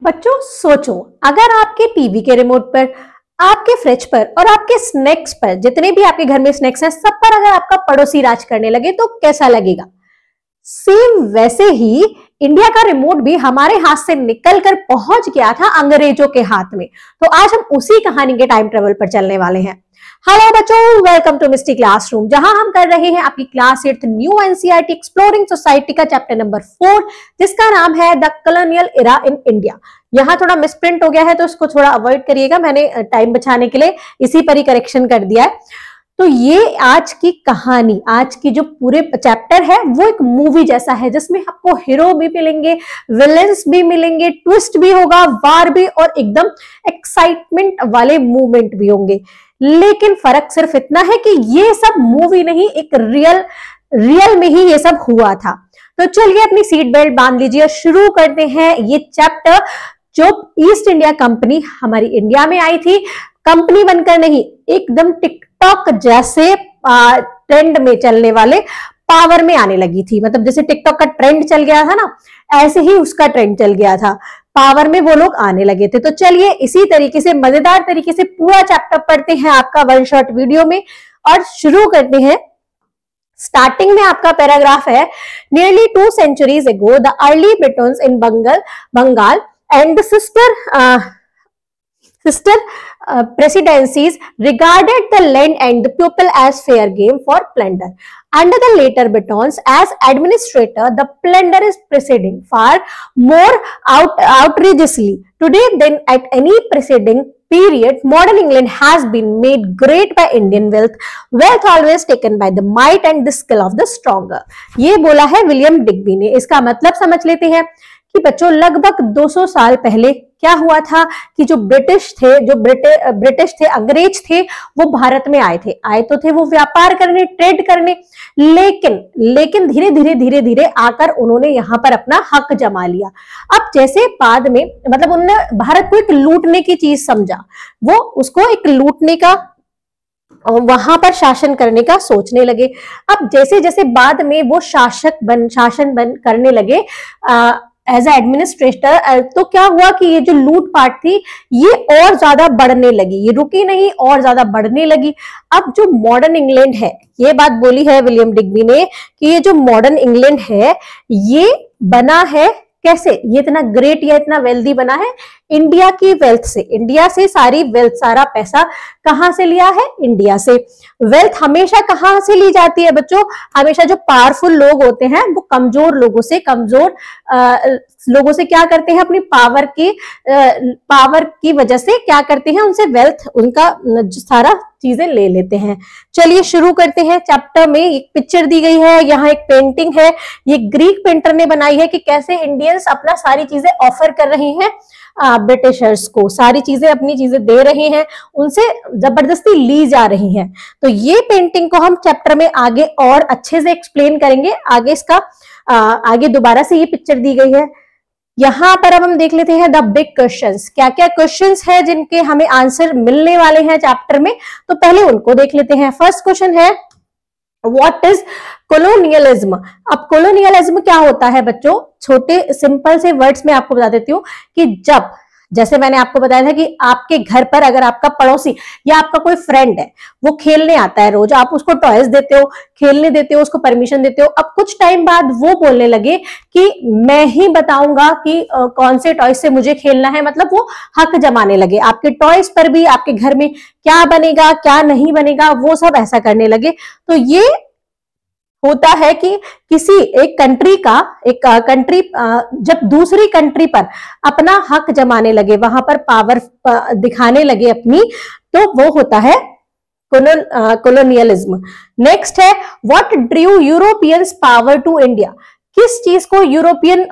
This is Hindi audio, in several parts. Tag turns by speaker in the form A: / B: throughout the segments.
A: बच्चों सोचो, अगर आपके टीवी के रिमोट पर, आपके फ्रिज पर और आपके स्नैक्स पर, जितने भी आपके घर में स्नैक्स हैं, सब पर अगर आपका पड़ोसी राज करने लगे तो कैसा लगेगा। सेम वैसे ही इंडिया का रिमोट भी हमारे हाथ से निकलकर पहुंच गया था अंग्रेजों के हाथ में। तो आज हम उसी कहानी के टाइम ट्रेवल पर चलने वाले हैं। हेलो बच्चों, वेलकम टू मिस्टी क्लासरूम, जहां हम कर रहे हैं आपकी class 8 new NCERT exploring society का चैप्टर नंबर 4, जिसका नाम है the colonial era in India. यहाँ थोड़ा मिसप्रिंट हो गया है तो इसको थोड़ा अवॉइड करिएगा, मैंने टाइम बचाने के लिए इसी पर ही करेक्शन कर दिया है। तो ये आज की कहानी, आज की जो पूरे चैप्टर है वो एक मूवी जैसा है, जिसमें आपको हीरो भी मिलेंगे, विलेंस भी मिलेंगे, ट्विस्ट भी होगा, वार भी, और एकदम एक्साइटमेंट वाले मूवमेंट भी होंगे। लेकिन फर्क सिर्फ इतना है कि ये सब मूवी नहीं, एक रियल में ही ये सब हुआ था। तो चलिए अपनी सीट बेल्ट बांध लीजिए, शुरू करते हैं ये चैप्टर। जो ईस्ट इंडिया कंपनी हमारी इंडिया में आई थी, कंपनी बनकर नहीं, एकदम टिकटॉक जैसे ट्रेंड में चलने वाले पावर में आने लगी थी। मतलब जैसे टिकटॉक का ट्रेंड चल गया था ना, ऐसे ही उसका ट्रेंड चल गया था, पावर में वो लोग आने लगे थे। तो चलिए इसी तरीके से मजेदार तरीके से पूरा चैप्टर पढ़ते हैं आपका वन शॉट वीडियो में, और शुरू करते हैं। स्टार्टिंग में आपका पैराग्राफ है, nearly 2 centuries ago the early Britons in Bengal and the sister presidencies regarded the land and the people as fair game for plunder. Under the later Britons as administrator, the plunder is proceeding far more outrageously today than at any preceding period. Modern England has been made great by Indian wealth always taken by the might and the skill of the stronger. ये बोला है विलियम डिग्बी ने। इसका मतलब समझ लेते हैं कि बच्चों लगभग 200 साल पहले क्या हुआ था कि जो ब्रिटिश थे, अंग्रेज थे, वो भारत में आए तो थे वो व्यापार करने, ट्रेड करने, लेकिन धीरे धीरे आकर उन्होंने यहाँ पर अपना हक जमा लिया। अब जैसे बाद में मतलब उन्होंने भारत को एक लूटने की चीज समझा, वो उसको एक लूटने का, वहां पर शासन करने का सोचने लगे। अब जैसे जैसे बाद में वो शासन बन करने लगे एज ए एडमिनिस्ट्रेटर, तो क्या हुआ कि ये जो लूटपाट थी ये और ज्यादा बढ़ने लगी, ये रुकी नहीं, और ज्यादा बढ़ने लगी। अब जो मॉडर्न इंग्लैंड है, ये बात बोली है विलियम डिग्बी ने कि ये जो मॉडर्न इंग्लैंड है ये बना है कैसे, ये इतना ग्रेट या इतना वेल्दी बना है इंडिया की वेल्थ से। इंडिया से सारी वेल्थ, सारा पैसा कहां से लिया है? इंडिया से। वेल्थ हमेशा कहां से ली जाती है बच्चों? हमेशा जो पावरफुल लोग होते हैं वो कमजोर लोगों से क्या करते हैं? अपनी पावर की वजह से क्या करते हैं? उनसे वेल्थ, उनका सारा चीजें ले लेते हैं। चलिए शुरू करते हैं। चैप्टर में एक पिक्चर दी गई है, यहाँ एक पेंटिंग है, ये ग्रीक पेंटर ने बनाई है कि कैसे इंडियंस अपना सारी चीजें ऑफर कर रहे हैं ब्रिटिशर्स को, सारी चीजें, अपनी चीजें दे रहे हैं, उनसे जबरदस्ती ली जा रही हैं। तो ये पेंटिंग को हम चैप्टर में आगे और अच्छे से एक्सप्लेन करेंगे। आगे इसका आगे दोबारा से ये पिक्चर दी गई है। यहाँ पर अब हम देख लेते हैं द बिग क्वेश्चंस। क्या क्या क्वेश्चंस है जिनके हमें आंसर मिलने वाले हैं चैप्टर में, तो पहले उनको देख लेते हैं। फर्स्ट क्वेश्चन है, व्हाट इज कोलोनियलिज्म? अब कोलोनियलिज्म क्या होता है बच्चों? छोटे सिंपल से वर्ड्स में आपको बता देती हूँ कि जैसे मैंने आपको बताया था कि आपके घर पर अगर आपका पड़ोसी या आपका कोई फ्रेंड है, वो खेलने आता है रोज, आप उसको टॉयज देते हो, खेलने देते हो, उसको परमिशन देते हो। अब कुछ टाइम बाद वो बोलने लगे कि मैं ही बताऊंगा कि कौन से टॉयज से मुझे खेलना है, मतलब वो हक जमाने लगे आपके टॉयज पर भी, आपके घर में क्या बनेगा क्या नहीं बनेगा वो सब ऐसा करने लगे। तो ये होता है कि किसी एक कंट्री जब दूसरी कंट्री पर अपना हक जमाने लगे, वहां पर पावर दिखाने लगे अपनी, तो वो होता है कोलोनियलिज्म। नेक्स्ट है, what drew Europeans power to India? किस चीज को यूरोपियन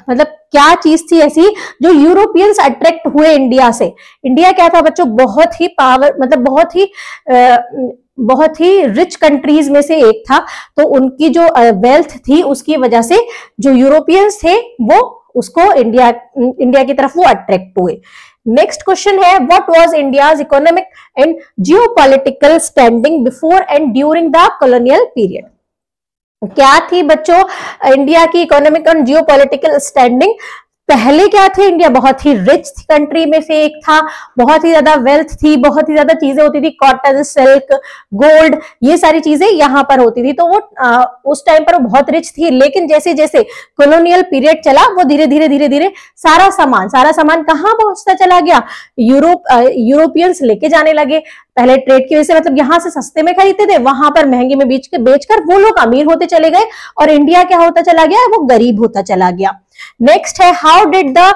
A: मतलब क्या चीज थी ऐसी जो यूरोपियंस अट्रैक्ट हुए इंडिया से? इंडिया क्या था बच्चों? बहुत ही पावर, मतलब बहुत ही रिच कंट्रीज में से एक था। तो उनकी जो वेल्थ थी उसकी वजह से जो यूरोपियंस थे वो उसको इंडिया की तरफ वो अट्रैक्ट हुए। नेक्स्ट क्वेश्चन है, what was India's economic and geopolitical standing before and during the colonial period? क्या थी बच्चों इंडिया की इकोनॉमिक और जियोपॉलिटिकल स्टैंडिंग पहले क्या थे, इंडिया बहुत ही रिच कंट्री में से एक था, बहुत ही ज्यादा वेल्थ थी, बहुत ही ज्यादा चीजें होती थी, कॉटन, सिल्क, गोल्ड, ये सारी चीजें यहाँ पर होती थी, तो वो उस टाइम पर वो बहुत रिच थी। लेकिन जैसे जैसे कॉलोनियल पीरियड चला, वो धीरे धीरे धीरे धीरे सारा सामान कहाँ पहुंचता चला गया, यूरोपियंस लेके जाने लगे। पहले ट्रेड की वजह से, मतलब यहाँ से सस्ते में खरीदते थे, वहां पर महंगे में बेचकर वो लोग अमीर होते चले गए, और इंडिया क्या होता चला गया, वो गरीब होता चला गया। नेक्स्ट है, how did the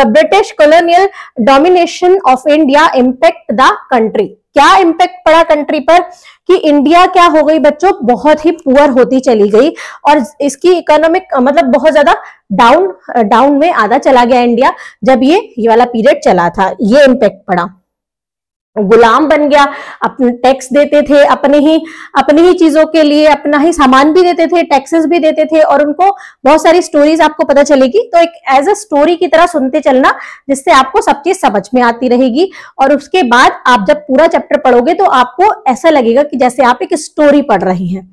A: British colonial domination of India impact the country. क्या इंपैक्ट पड़ा कंट्री पर कि इंडिया क्या हो गई बच्चों, बहुत ही पुअर होती चली गई, और इसकी इकोनॉमिक मतलब बहुत ज्यादा डाउन में आधा चला गया इंडिया, जब ये वाला पीरियड चला था, ये इंपैक्ट पड़ा। गुलाम बन गया, अपने टैक्स देते थे, अपनी ही चीजों के लिए अपना ही सामान भी देते थे, टैक्सेस भी देते थे, और उनको बहुत सारी स्टोरीज आपको पता चलेगी, तो एक एज अ स्टोरी की तरह सुनते चलना, जिससे आपको सब चीज समझ में आती रहेगी, और उसके बाद आप जब पूरा चैप्टर पढ़ोगे तो आपको ऐसा लगेगा कि जैसे आप एक स्टोरी पढ़ रहे हैं।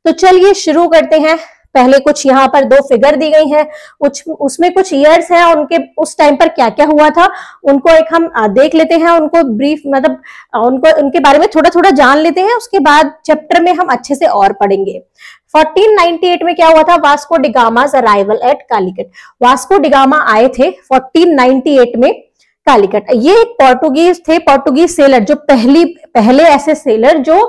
A: तो चलिए शुरू करते हैं। पहले कुछ यहाँ पर 2 फिगर दी गई हैं, उसमें कुछ ईयर्स हैं, उनके उस टाइम पर क्या क्या हुआ था उनको एक हम देख लेते हैं, उनको ब्रीफ मतलब उनके बारे में थोड़ा थोड़ा जान लेते हैं, उसके बाद चैप्टर में हम अच्छे से और पढ़ेंगे। 1498 में क्या हुआ था, Vasco da Gama's arrival at Calicut. Vasco da Gama आए थे 1498 में कालीकट। ये एक पोर्टुगीज थे, पोर्टुगीज सेलर, जो पहले ऐसे सेलर जो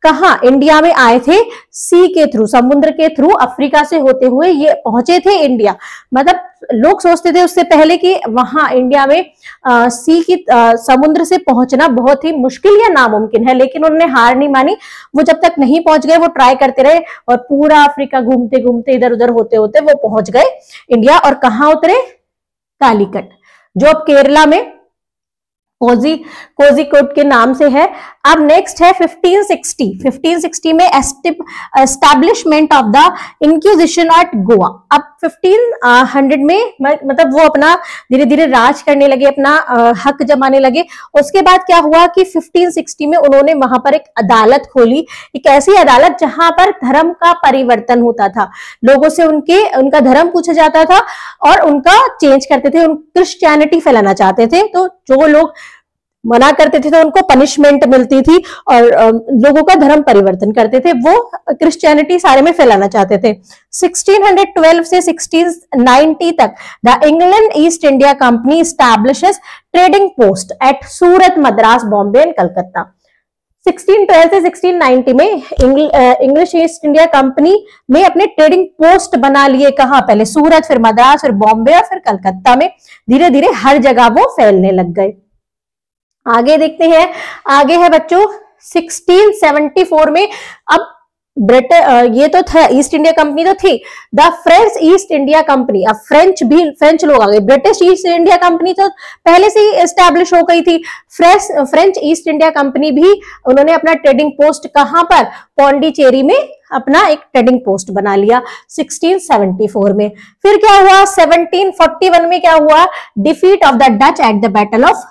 A: कहा इंडिया में आए थे, सी के थ्रू, समुद्र के थ्रू, अफ्रीका से होते हुए ये पहुंचे थे इंडिया। मतलब लोग सोचते थे उससे पहले कि वहां इंडिया में समुद्र से पहुंचना बहुत ही मुश्किल या नामुमकिन है, लेकिन उन्होंने हार नहीं मानी। वो जब तक नहीं पहुंच गए, वो ट्राई करते रहे, और पूरा अफ्रीका घूमते घूमते इधर उधर होते होते वो पहुंच गए इंडिया। और कहाँ उतरे, कालीकट, जो अब केरला में कोझिकोड के नाम से है। अब नेक्स्ट है 1560 में establishment of the Inquisition at Goa. अब 1500 में मतलब वो अपना धीरे धीरे राज करने लगे, अपना हक जमाने लगे। उसके बाद क्या हुआ कि 1560 में उन्होंने वहां पर एक अदालत खोली, एक ऐसी अदालत जहां पर धर्म का परिवर्तन होता था, लोगों से उनका धर्म पूछा जाता था और उनका चेंज करते थे, क्रिश्चियनिटी फैलाना चाहते थे, तो जो लोग मना करते थे तो उनको पनिशमेंट मिलती थी, और लोगों का धर्म परिवर्तन करते थे, वो क्रिश्चियनिटी सारे में फैलाना चाहते थे। 1612 से 1690 तक the England east India company establishes trading post at Surat, Madras, Bombay and Calcutta. 1612 से 1690 में इंग्लिश ईस्ट इंडिया कंपनी में अपने ट्रेडिंग पोस्ट बना लिए। कहाँ, पहले सूरत, फिर मद्रास, फिर बॉम्बे और फिर कलकत्ता में। धीरे धीरे हर जगह वो फैलने लग गए। आगे देखते हैं, आगे है बच्चों 1674 में, अब ये तो था, ईस्ट इंडिया कंपनी तो थी, the French East India company. अब फ्रेंच लोग आ गए, ब्रिटिश ईस्ट इंडिया कंपनी तो पहले से ही एस्टैब्लिश हो गई थी, फ्रेंच ईस्ट इंडिया कंपनी भी उन्होंने अपना ट्रेडिंग पोस्ट कहां पर, पौंडीचेरी में अपना एक ट्रेडिंग पोस्ट बना लिया 1674 में। फिर क्या हुआ, 1741 में क्या हुआ, defeat of the Dutch at the battle of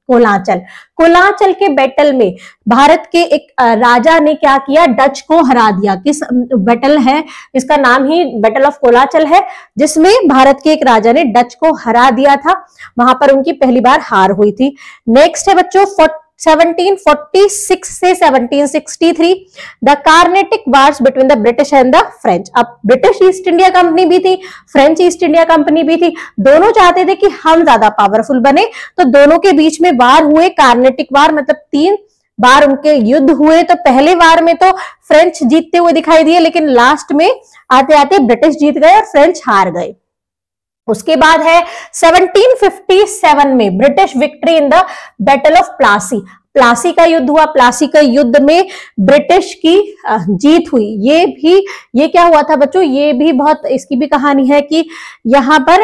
A: Colachel के बैटल में भारत के एक राजा ने क्या किया, डच को हरा दिया। किस बैटल है, इसका नाम ही बैटल ऑफ कोलाचल है, जिसमें भारत के एक राजा ने डच को हरा दिया था, वहां पर उनकी पहली बार हार हुई थी। नेक्स्ट है बच्चों 1746 से 1763 the Carnatic wars between the British and the French. अब ब्रिटिश ईस्ट इंडिया कंपनी भी थी, फ्रेंच ईस्ट इंडिया कंपनी भी थी, दोनों चाहते थे कि हम ज्यादा पावरफुल बने, तो दोनों के बीच में वार हुए, कार्नेटिक वार, मतलब 3 बार उनके युद्ध हुए। तो पहले वार में तो फ्रेंच जीतते हुए दिखाई दिए, लेकिन लास्ट में आते आते ब्रिटिश जीत गए और फ्रेंच हार गए। उसके बाद है 1757 में British victory in the battle of Plassey का युद्ध हुआ। प्लासी का युद्ध में ब्रिटिश की जीत हुई। ये क्या हुआ था बच्चों, ये भी बहुत, इसकी भी कहानी है कि यहाँ पर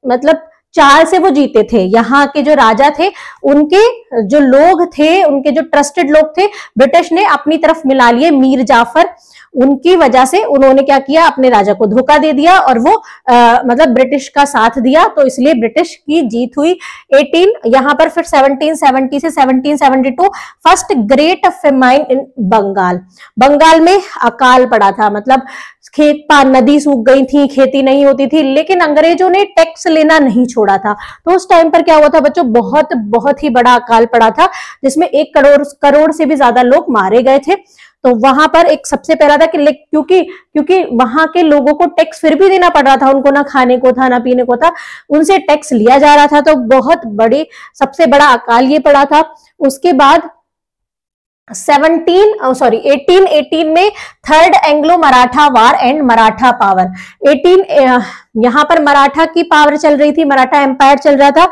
A: मतलब 4 से वो जीते थे। यहाँ के जो राजा थे उनके जो लोग थे, उनके जो ट्रस्टेड लोग थे, ब्रिटिश ने अपनी तरफ मिला लिए। मीर जाफर, उनकी वजह से उन्होंने क्या किया, अपने राजा को धोखा दे दिया और वो मतलब ब्रिटिश का साथ दिया, तो इसलिए ब्रिटिश की जीत हुई। 18 यहां पर फिर 1770 से 1772 first great famine in Bengal. Bengal में अकाल पड़ा था, मतलब खेत पार नदी सूख गई थी, खेती नहीं होती थी, लेकिन अंग्रेजों ने टैक्स लेना नहीं छोड़ा था। तो उस टाइम पर क्या हुआ था बच्चों, बहुत ही बड़ा अकाल पड़ा था, जिसमें 1 करोड़ से भी ज्यादा लोग मारे गए थे। तो वहां पर एक सबसे पहला था कि क्योंकि वहां के लोगों को टैक्स फिर भी देना पड़ रहा था, उनको ना खाने को था ना पीने को था, उनसे टैक्स लिया जा रहा था, तो सबसे बड़ा अकाल ये पड़ा था। उसके बाद 1818 में third Anglo Maratha war and Maratha power. 18 यहां पर मराठा की पावर चल रही थी, मराठा एम्पायर चल रहा था,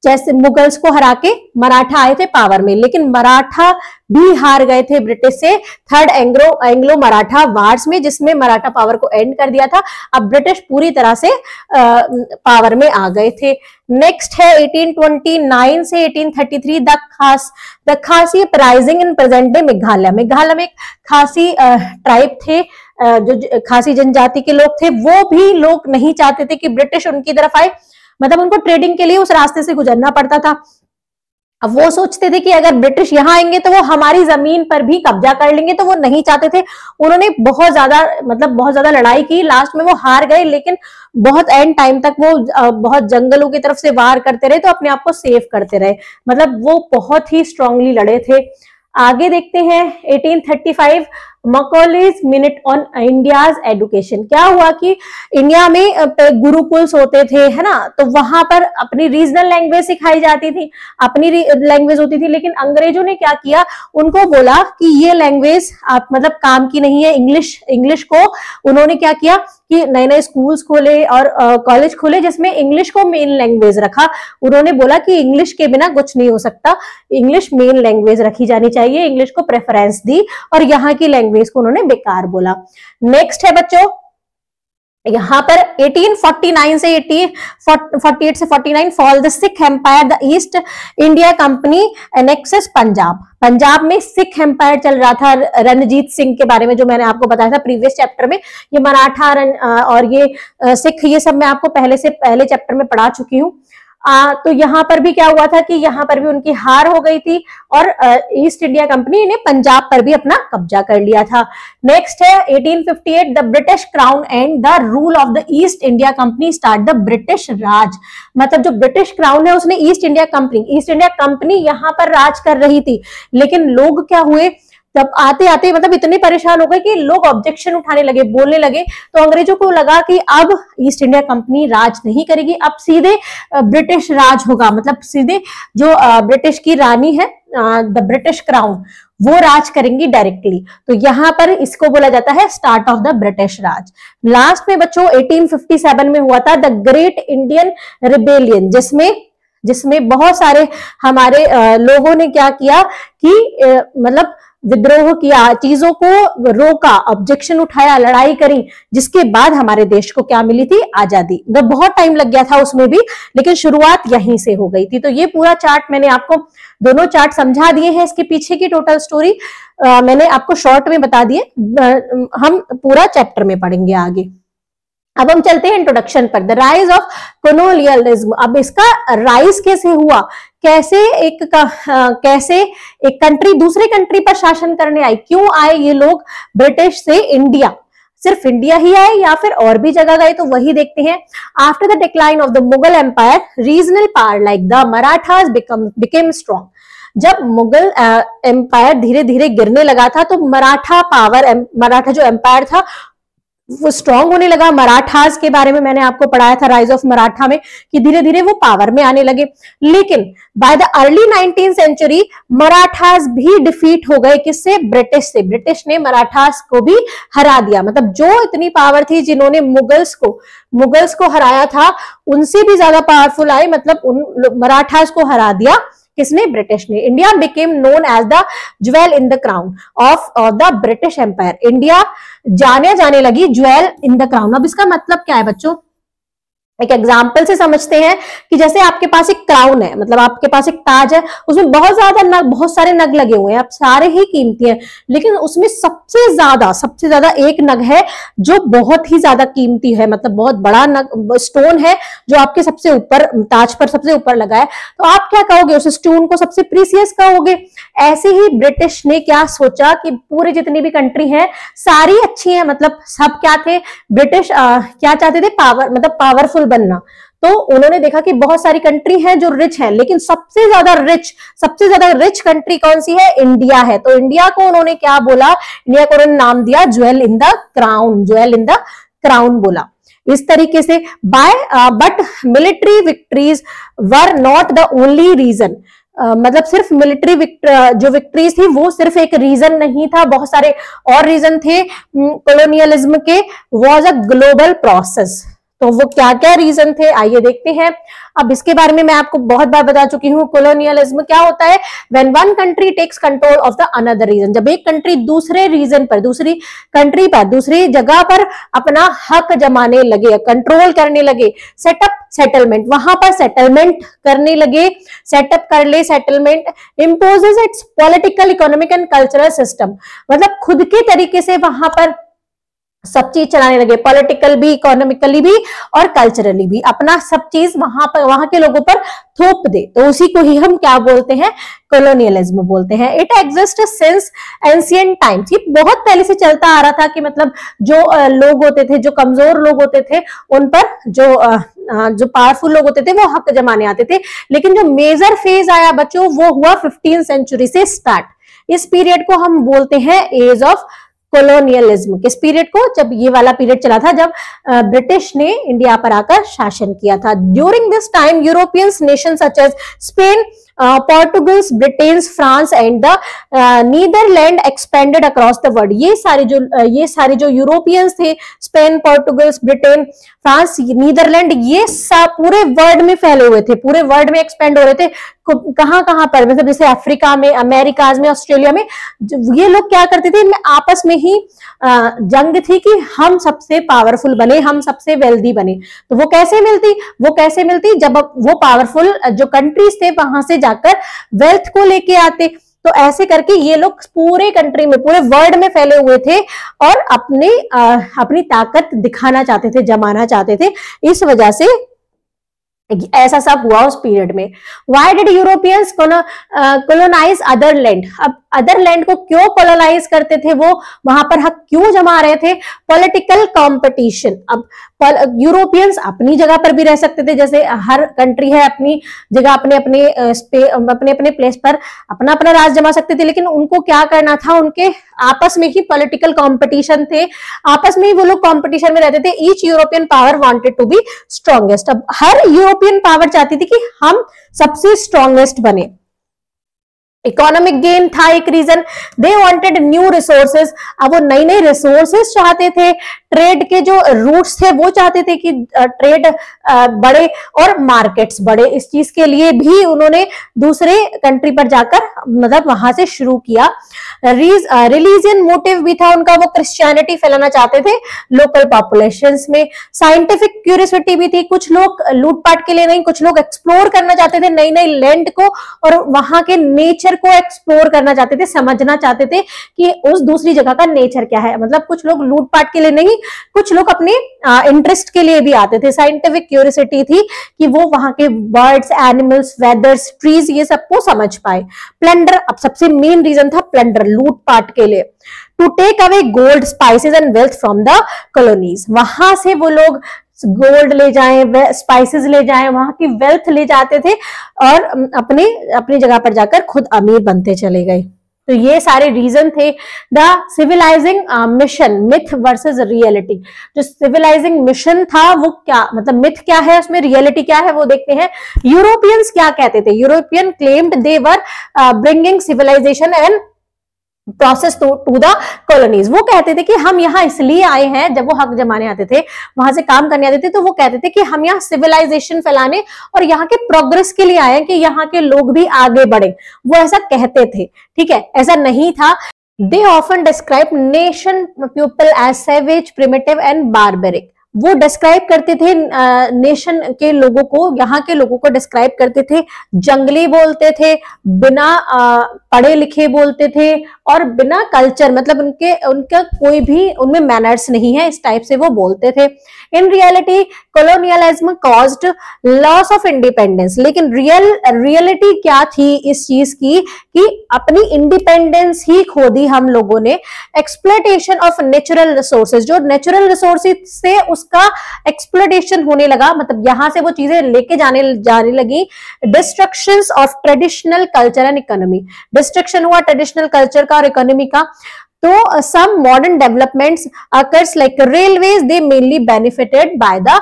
A: जैसे मुगल्स को हरा के मराठा आए थे पावर में, लेकिन मराठा भी हार गए थे ब्रिटिश से थर्ड एंग्लो मराठा वार्स में, जिसमें मराठा पावर को एंड कर दिया था। अब ब्रिटिश पूरी तरह से पावर में आ गए थे। नेक्स्ट है 1829 से 1833 द खासी uprising in present day Meghalaya. Meghalaya में खासी ट्राइब थे, जो खासी जनजाति के लोग थे, वो भी लोग नहीं चाहते थे कि ब्रिटिश उनकी तरफ आए, मतलब उनको ट्रेडिंग के लिए उस रास्ते से गुजरना पड़ता था। अब वो सोचते थे कि अगर ब्रिटिश यहाँ आएंगे तो वो हमारी जमीन पर भी कब्जा कर लेंगे, तो वो नहीं चाहते थे। उन्होंने बहुत ज्यादा लड़ाई की, लास्ट में वो हार गए, लेकिन बहुत एंड टाइम तक वो बहुत जंगलों की तरफ से वार करते रहे, तो अपने आप को सेव करते रहे, मतलब वो बहुत ही स्ट्रांगली लड़े थे। आगे देखते हैं 1835 मकॉलेज मिनट ऑन इंडियाज एजुकेशन। क्या हुआ कि इंडिया में गुरुकुल्स होते थे, है ना, तो वहां पर अपनी रीजनल लैंग्वेज सिखाई जाती थी, अपनी लैंग्वेज होती थी, लेकिन अंग्रेजों ने क्या किया, उनको बोला कि ये लैंग्वेज आप मतलब काम की नहीं है। इंग्लिश को उन्होंने क्या किया कि नए नए स्कूल्स खोले और कॉलेज खोले, जिसमें इंग्लिश को मेन लैंग्वेज रखा। उन्होंने बोला कि इंग्लिश के बिना कुछ नहीं हो सकता, इंग्लिश मेन लैंग्वेज रखी जानी चाहिए, इंग्लिश को प्रेफरेंस दी, और यहाँ की लैंग्वेज को उन्होंने बेकार बोला। नेक्स्ट है बच्चों, यहां पर 1849 से 1848 से 49 fall the Sikh empire, the East India Company annexes Punjab. Punjab में सिख एम्पायर चल रहा था। रणजीत सिंह के बारे में जो मैंने आपको बताया था प्रीवियस चैप्टर में, ये मराठा और ये सिख, ये सब मैं आपको पहले चैप्टर में पढ़ा चुकी हूँ। तो यहाँ पर भी क्या हुआ था कि यहाँ पर भी उनकी हार हो गई थी, और ईस्ट इंडिया कंपनी ने पंजाब पर भी अपना कब्जा कर लिया था। नेक्स्ट है 1858 the British crown and the rule of the East India Company start the British Raj. मतलब जो ब्रिटिश क्राउन है उसने ईस्ट इंडिया कंपनी यहाँ पर राज कर रही थी, लेकिन लोग क्या हुए, तब आते आते मतलब इतने परेशान हो गए कि लोग ऑब्जेक्शन उठाने लगे, बोलने लगे। तो अंग्रेजों को लगा कि अब ईस्ट इंडिया कंपनी राज नहीं करेगी, अब सीधे ब्रिटिश राज होगा, मतलब सीधे जो ब्रिटिश की रानी है, द ब्रिटिश क्राउन, वो राज करेंगी डायरेक्टली। तो यहाँ पर इसको बोला जाता है start of the British Raj. Last में बच्चों 1857 में हुआ था द ग्रेट इंडियन रिबेलियन, जिसमें बहुत सारे हमारे लोगों ने क्या किया कि मतलब विद्रोह किया, चीजों को रोका, ऑब्जेक्शन उठाया, लड़ाई करी, जिसके बाद हमारे देश को क्या मिली थी, आजादी। तो बहुत टाइम लग गया था उसमें भी, लेकिन शुरुआत यहीं से हो गई थी। तो ये पूरा चार्ट मैंने आपको, दोनों चार्ट समझा दिए हैं, इसके पीछे की टोटल स्टोरी मैंने आपको शॉर्ट में बता दिए, हम पूरा चैप्टर में पढ़ेंगे आगे। अब हम चलते हैं इंट्रोडक्शन पर। The rise of colonialism. अब इसका राइज कैसे हुआ, कैसे एक कंट्री दूसरे कंट्री पर शासन करने आई, क्यों आए ये लोग ब्रिटिश से इंडिया, सिर्फ इंडिया ही आए या फिर और भी जगह गए, तो वही देखते हैं। After the decline of the Mughal empire, regional power like the Marathas became strong. जब मुगल एम्पायर धीरे धीरे गिरने लगा था, तो मराठा जो एम्पायर था वो स्ट्रॉन्ग होने लगा। मराठास के बारे में मैंने आपको पढ़ाया था राइज ऑफ मराठा में, कि धीरे धीरे वो पावर में आने लगे। लेकिन by the early 19th century Marathas भी डिफीट हो गए, किससे, ब्रिटिश से। ब्रिटिश ने मराठास को भी हरा दिया, मतलब जो इतनी पावर थी, जिन्होंने मुगल्स को हराया था, उनसे भी ज्यादा पावरफुल आए, मतलब उन मराठास को हरा दिया किसने, ब्रिटिश ने। India became known as the jewel in the crown of the British empire. India जाने लगी ज्वेल इन द क्राउन। अब इसका मतलब क्या है बच्चों, एक एग्जाम्पल से समझते हैं कि जैसे आपके पास एक क्राउन है, मतलब आपके पास एक ताज है, उसमें बहुत ज्यादा नग, बहुत सारे नग लगे हुए हैं, आप सारे ही कीमती हैं, लेकिन उसमें सबसे ज्यादा एक नग है जो बहुत ही ज्यादा कीमती है, मतलब बहुत बड़ा नग स्टोन है जो आपके सबसे ऊपर, ताज पर सबसे ऊपर लगा है, तो आप क्या कहोगे, उस स्टोन को सबसे प्रीसियस कहोगे। ऐसे ही ब्रिटिश ने क्या सोचा कि पूरे जितनी भी कंट्री है सारी अच्छी है, मतलब सब क्या थे, ब्रिटिश क्या चाहते थे, पावर, मतलब पावरफुल बनना। तो उन्होंने देखा कि बहुत सारी कंट्री हैं जो रिच है, लेकिन सबसे ज्यादा रिच कंट्री कौन सी है, इंडिया है। तो इंडिया को उन्होंने क्या बोला, इंडिया को उन्होंने नाम दिया jewel in the crown, jewel in the crown बोला। इस तरीके से but military victories were not the only reason, मतलब सिर्फ मिलिट्री जो विक्ट्रीज थी वो सिर्फ एक रीजन नहीं था, बहुत सारे और रीजन थे कॉलोनियलिज्म के। Was a global process. तो वो क्या क्या रीजन थे आइए देखते हैं। अब इसके बारे में मैं आपको बहुत बार बता चुकी हूँ। कॉलोनियलिज्म क्या होता है, when one country takes control of the another region, जब एक कंट्री दूसरे रीजन पर, दूसरी कंट्री पर, दूसरी जगह पर अपना हक जमाने लगे, कंट्रोल करने लगे। सेटअप सेटलमेंट, वहां पर सेटलमेंट करने लगे, सेटअप कर ले settlement. Imposes it's political, economic and cultural system, मतलब खुद के तरीके से वहां पर सब चीज चलाने लगे, पॉलिटिकल भी, इकोनॉमिकली भी और कल्चरली भी, अपना सब चीज वहां पर, वहां के लोगों पर थोप दे। तो उसी को ही हम क्या बोलते हैं, कॉलोनियलिज्म बोलते हैं। It exist since ancient times, ये बहुत पहले से चलता आ रहा था कि मतलब जो लोग होते थे, जो कमजोर लोग होते थे, उन पर जो पावरफुल लोग होते थे वो हक जमाने आते थे। लेकिन जो मेजर फेज आया बच्चों वो हुआ 15वीं सेंचुरी से स्टार्ट। इस पीरियड को हम बोलते हैं एज ऑफ कॉलोनियलिज्म। किस पीरियड को, जब ये वाला पीरियड चला था जब ब्रिटिश ने इंडिया पर आकर शासन किया था। During this time Europeans nation such as Spain, Portugals, Britain, France and the Netherland expanded across the world. ये सारे जो यूरोपियंस थे, Spain, Portugals, Britain, France, Netherland, ये सब पूरे वर्ल्ड में फैले हुए थे, पूरे वर्ल्ड में एक्सपेंड हो रहे थे। कहां कहां पर, मतलब जैसे अफ्रीका में, अमेरिकाज में, ऑस्ट्रेलिया में। ये लोग क्या करते थे, आपस में ही जंग थी कि हम सबसे पावरफुल बने, हम सबसे वेल्दी बने। तो वो कैसे मिलती, जब वो पावरफुल जो कंट्रीज थे वहां से जाकर वेल्थ को लेके आते। तो ऐसे करके ये लोग पूरे कंट्री में, पूरे वर्ल्ड में फैले हुए थे और अपनी ताकत दिखाना चाहते थे, जमाना चाहते थे। इस वजह से ऐसा सब हुआ उस पीरियड में। Why did Europeans colonize other land? अब अदर लैंड को क्यों कॉलोनाइज करते थे, वो वहां पर हक क्यों जमा रहे थे, पॉलिटिकल कंपटीशन। अब यूरोपियंस अपनी जगह पर भी रह सकते थे, जैसे हर कंट्री है अपनी जगह, अपने अपने प्लेस पर अपना अपना राज जमा सकते थे, लेकिन उनको क्या करना था, उनके आपस में ही पॉलिटिकल कंपटीशन थे, आपस में ही वो लोग कंपटीशन में रहते थे। Each European power wanted to be strongest. अब हर यूरोपियन पावर चाहती थी कि हम सबसे स्ट्रॉन्गेस्ट बने। इकोनॉमिक गेन था एक reason, they wanted new resources. अब वो नई नई रिसोर्सेज चाहते थे, ट्रेड के जो रूट्स थे वो चाहते थे कि ट्रेड बढ़े और मार्केट्स बढ़े। इस चीज के लिए भी उन्होंने दूसरे कंट्री पर जाकर, मतलब वहां से शुरू किया। रिलीजियन मोटिव भी था उनका, वो क्रिश्चियनिटी फैलाना चाहते थे लोकल पॉपुलेशंस में। साइंटिफिक क्यूरियोसिटी भी थी, कुछ लोग लूटपाट के लिए नहीं, कुछ लोग एक्सप्लोर करना चाहते थे नई नई लैंड को और वहां के नेचर को एक्सप्लोर करना चाहते थे, समझना चाहते थे कि उस दूसरी जगह का नेचर क्या है। मतलब कुछ लोग लूटपाट के लिए नहीं, कुछ लोग अपने इंटरेस्ट के लिए भी आते थे। साइंटिफिक क्यूरियोसिटी थी कि वो वहां के बर्ड्स, एनिमल्स, वेदर्स, ट्रीज, ये सबको समझ पाए। प्लंडर, अब सबसे मेन रीजन था प्लंडर, लूटपाट के लिए। To take away gold, spices and wealth from the colonies, वहां से वो लोग गोल्ड ले जाएं, स्पाइसेस ले जाएं, वहां की वेल्थ ले जाते थे और अपनी जगह पर जाकर खुद अमीर बनते चले गए। तो ये सारे रीजन थे। The civilising mission, myth versus reality. जो सिविलाइजिंग मिशन था वो क्या, मतलब मिथ क्या है, उसमें रियलिटी क्या है, वो देखते हैं। यूरोपियंस क्या कहते थे, European claimed they were bringing civilization and process to the colonies. वो कहते थे कि हम यहाँ इसलिए आए हैं, जब वो हक जमाने आते थे, वहां से काम करने आते थे, तो वो कहते थे कि हम यहाँ सिविलाइजेशन फैलाने और यहाँ के प्रोग्रेस के लिए आए हैं, कि यहाँ के लोग भी आगे बढ़े। वो ऐसा कहते थे, ठीक है, ऐसा नहीं था। They often describe nation people as savage, primitive and barbaric. वो डिस्क्राइब करते थे नेशन के लोगों को, यहाँ के लोगों को डिस्क्राइब करते थे, जंगली बोलते थे, बिना पढ़े लिखे बोलते थे और बिना कल्चर, मतलब उनका कोई भी उनमें मैनर्स नहीं है, इस टाइप से वो बोलते थे। In reality colonialism caused loss of independence, लेकिन रियलिटी क्या थी इस चीज की कि अपनी इंडिपेंडेंस ही खो दी हम लोगों ने। एक्सप्लॉयटेशन ऑफ नेचुरल रिसोर्सेज, जो नेचुरल रिसोर्सेज से उसका एक्सप्लॉयटेशन होने लगा, मतलब यहां से वो चीजें लेके जाने लगी। Destructions of traditional culture and economy, destruction हुआ ट्रेडिशनल कल्चर का और इकोनॉमी का। तो some modern developments occurs like railways, they mainly benefited by the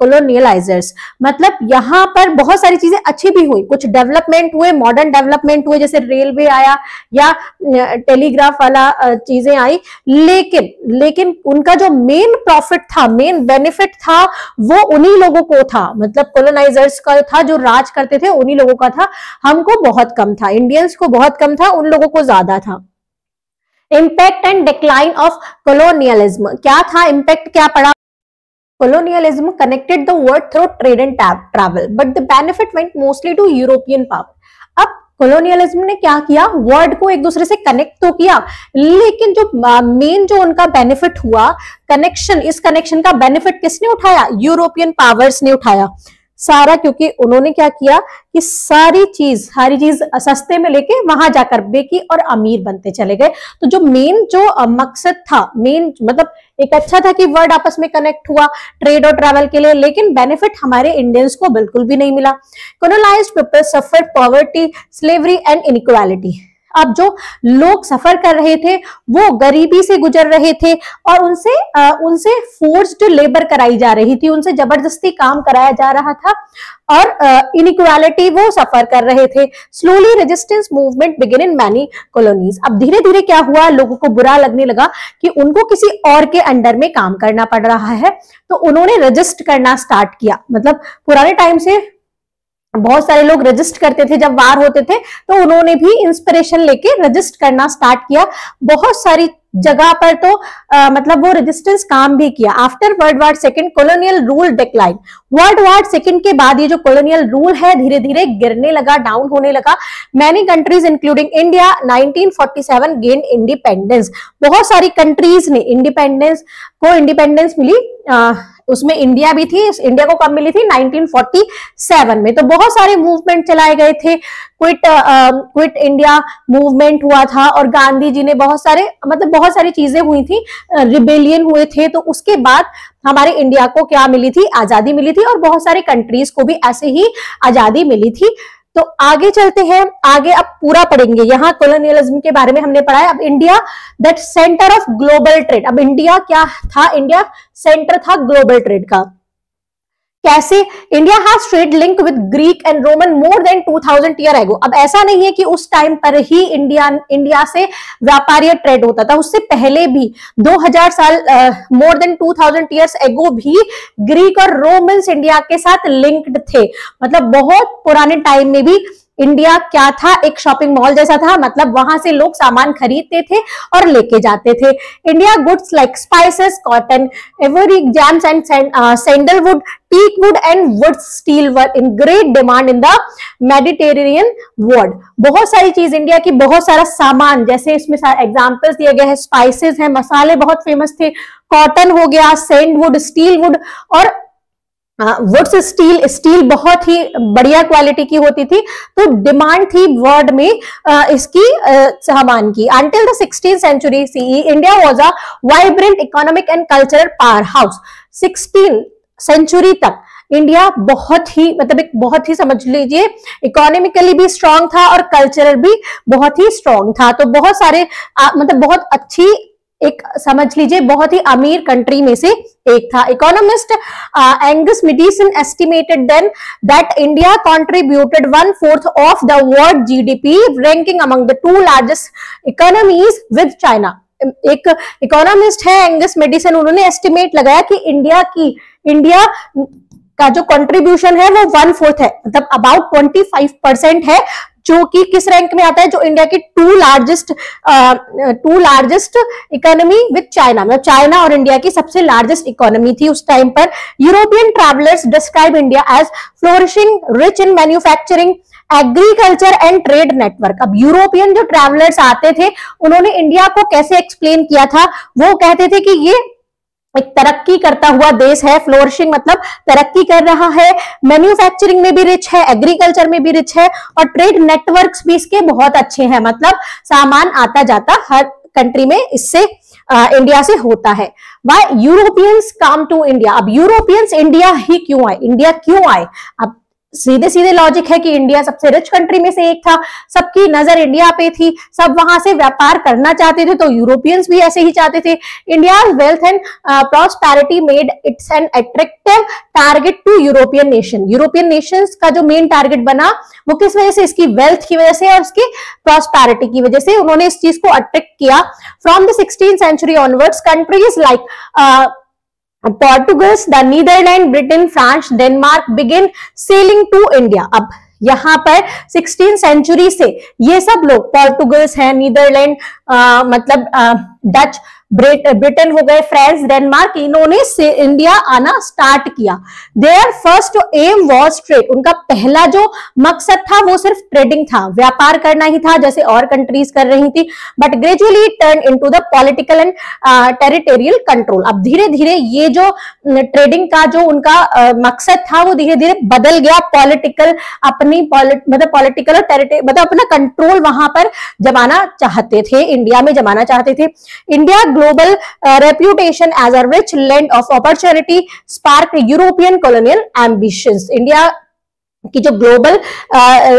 A: colonializers। मतलब यहाँ पर बहुत सारी चीजें अच्छी भी हुई, कुछ डेवलपमेंट हुए, मॉडर्न डेवलपमेंट हुए, जैसे रेलवे आया या टेलीग्राफ वाला चीजें आई, लेकिन उनका जो मेन प्रॉफिट था, मेन बेनिफिट था, वो उन्हीं लोगों को था, मतलब कॉलोनाइजर्स का था, जो राज करते थे उन्हीं लोगों का था। हमको बहुत कम था, इंडियंस को बहुत कम था, उन लोगों को ज्यादा था। Impact and decline of colonialism, क्या था इम्पैक्ट, क्या पड़ा? Colonialism connected the world through trade and travel, but the benefit went mostly to European power। अब colonialism ने क्या किया, वर्ल्ड को एक दूसरे से कनेक्ट तो किया, लेकिन जो मेन जो उनका बेनिफिट हुआ, कनेक्शन, इस कनेक्शन का बेनिफिट किसने उठाया? यूरोपियन पावर्स ने उठाया सारा, क्योंकि उन्होंने क्या किया कि सारी चीज सस्ते में लेके वहां जाकर बेकी और अमीर बनते चले गए। तो जो मेन जो मकसद था, मेन मतलब एक अच्छा था कि वर्ल्ड आपस में कनेक्ट हुआ ट्रेड और ट्रैवल के लिए, लेकिन बेनिफिट हमारे इंडियंस को बिल्कुल भी नहीं मिला। Colonised people suffer poverty, slavery and inequality. अब जो लोग सफर कर रहे थे वो गरीबी से गुजर रहे थे और उनसे फोर्स्ड लेबर कराई जा रही थी, उनसे जबरदस्ती काम कराया जा रहा था और इनइक्वालिटी वो सफर कर रहे थे। Slowly resistance movement begin in many colonies. अब धीरे धीरे क्या हुआ, लोगों को बुरा लगने लगा कि उनको किसी और के अंडर में काम करना पड़ रहा है, तो उन्होंने रजिस्ट करना स्टार्ट किया। मतलब पुराने टाइम से बहुत सारे लोग रजिस्ट करते थे, जब वार होते थे तो उन्होंने भी इंस्पिरेशन लेके रजिस्ट करना स्टार्ट किया। बहुत सारी जगह पर तो मतलब वो रेजिस्टेंस काम भी किया। After world war second colonial rule decline, world war second के बाद ये जो कॉलोनियल रूल है धीरे धीरे गिरने लगा, डाउन होने लगा। Many countries including India 1947 gain independence, बहुत सारी कंट्रीज ने इंडिपेंडेंस मिली, उसमें इंडिया भी थी। इंडिया को कब मिली थी? 1947 में। तो बहुत सारे मूवमेंट चलाए गए थे, क्विट इंडिया मूवमेंट हुआ था और गांधी जी ने बहुत सारी चीजें हुई थी, रिबेलियन हुए थे। तो उसके बाद हमारे इंडिया को क्या मिली थी? आजादी मिली थी और बहुत सारे कंट्रीज को भी ऐसे ही आजादी मिली थी। तो आगे चलते हैं, आगे अब पूरा पढ़ेंगे। यहाँ कॉलोनियलिज्म के बारे में हमने पढ़ा है। अब India that centre of global trade, अब इंडिया क्या था? इंडिया सेंटर था ग्लोबल ट्रेड का। कैसे? India has trade link with Greek and Roman more than 2000 year ago. अब ऐसा नहीं है कि उस टाइम पर ही इंडिया से व्यापारीय ट्रेड होता था, उससे पहले भी 2000 साल मोर देन 2000 ईयर्स एगो भी ग्रीक और रोमन्स इंडिया के साथ लिंक्ड थे। मतलब बहुत पुराने टाइम में भी इंडिया क्या था? एक शॉपिंग मॉल जैसा था, मतलब वहां से लोग सामान खरीदते थे और लेके जाते थे। India goods like spices, cotton, ivory gems and sandalwood, teak wood and wood steel were in great demand in the Mediterranean world. बहुत सारी चीज इंडिया की, बहुत सारा सामान, जैसे इसमें एग्जाम्पल्स दिए गए हैं, स्पाइसेस हैं, मसाले बहुत फेमस थे, कॉटन हो गया, सैंडवुड, स्टील वुड और वुड्स स्टील बहुत ही बढ़िया क्वालिटी की होती थी। तो डिमांड थी वर्ल्ड में इसकी सामान की। Until the 16th century CE India was a vibrant economic and cultural power house. 16th century तक इंडिया बहुत ही समझ लीजिए इकोनॉमिकली भी स्ट्रांग था और कल्चरल भी बहुत ही स्ट्रांग था। तो बहुत सारे बहुत अच्छी, एक समझ लीजिए बहुत ही अमीर कंट्री में से एक था। Economist Angus Maddison estimated then that India contributed 1/4 of the world GDP, ranking among the 2 largest economies with China. एक इकोनॉमिस्ट है एंगस मेडिसन, उन्होंने एस्टिमेट लगाया कि इंडिया का जो कंट्रीब्यूशन है वो 1/4 है, मतलब अबाउट 25% है, जो कि किस रैंक में आता है, जो इंडिया की two largest economy with China, मतलब चाइना और इंडिया की सबसे लार्जेस्ट इकोनॉमी थी उस टाइम पर। European travellers describe India as flourishing, rich in manufacturing, agriculture and trade network. अब यूरोपियन जो ट्रैवलर्स आते थे उन्होंने इंडिया को कैसे एक्सप्लेन किया था, वो कहते थे कि ये एक तरक्की करता हुआ देश है, फ्लोरिशिंग मतलब तरक्की कर रहा है, मैन्युफैक्चरिंग में भी रिच है, एग्रीकल्चर में भी रिच है, और ट्रेड नेटवर्क्स भी इसके बहुत अच्छे हैं, मतलब सामान आता जाता हर कंट्री में इससे इंडिया से होता है। Why Europeans come to India, अब यूरोपियंस इंडिया ही क्यों आए, इंडिया क्यों आए? अब सीधे सीधे लॉजिक है कि इंडिया सबसे रिच कंट्री में से एक था, सबकी नजर इंडिया पे थी, सब वहां से व्यापार करना चाहते थे, तो यूरोपियंस भी ऐसे ही चाहते थे। India's wealth and prosperity made its an attractive target to European nation. European nations का जो मेन टारगेट बना वो किस वजह से, इसकी वेल्थ की वजह से और उसकी प्रॉस्पेरिटी की वजह से उन्होंने इस चीज को अट्रैक्ट किया। From the 16th century onwards, countries like Portugal, the Netherlands, Britain, France, Denmark began sailing to India। अब यहाँ पर 16th century से ये सब लोग, पोर्टुगल्स हैं, नीदरलैंड मतलब डच, ब्रिटेन हो गए, फ्रांस, डेनमार्क, इन्होंने से इंडिया आना स्टार्ट किया। Their first aim was trade, उनका पहला जो मकसद था वो सिर्फ ट्रेडिंग था, व्यापार करना ही था, जैसे और कंट्रीज कर रही थी। But gradually turn into the political and territorial control. अब धीरे धीरे ये जो ट्रेडिंग का जो उनका मकसद था वो धीरे धीरे बदल गया, पॉलिटिकल, अपनी मतलब पॉलिटिकल और टेरिटरी मतलब अपना कंट्रोल वहां पर जमाना चाहते थे, इंडिया में जमाना चाहते थे। India global reputation as a rich land of opportunity sparked European colonial ambitions। India की जो ग्लोबल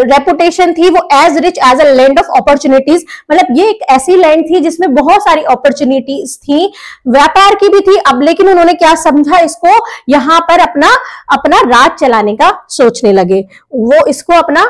A: रेपुटेशन थी वो as rich as a land of opportunities, मतलब ये एक ऐसी लैंड थी जिसमें बहुत सारी अपॉर्चुनिटीज थी, व्यापार की भी थी। अब लेकिन उन्होंने क्या समझा, इसको यहाँ पर अपना राज चलाने का सोचने लगे, वो इसको अपना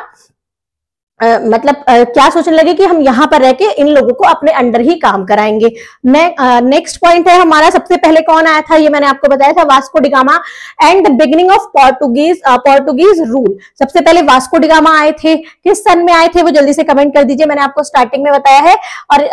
A: क्या सोचने लगे कि हम यहाँ पर रह के इन लोगों को अपने अंडर ही काम कराएंगे। नेक्स्ट पॉइंट है हमारा, सबसे पहले कौन आया था, ये मैंने आपको बताया था, Vasco da Gama and the beginning of Portuguese rule. सबसे पहले वास्को डिगामा आए थे, किस सन में आए थे वो जल्दी से कमेंट कर दीजिए, मैंने आपको स्टार्टिंग में बताया है और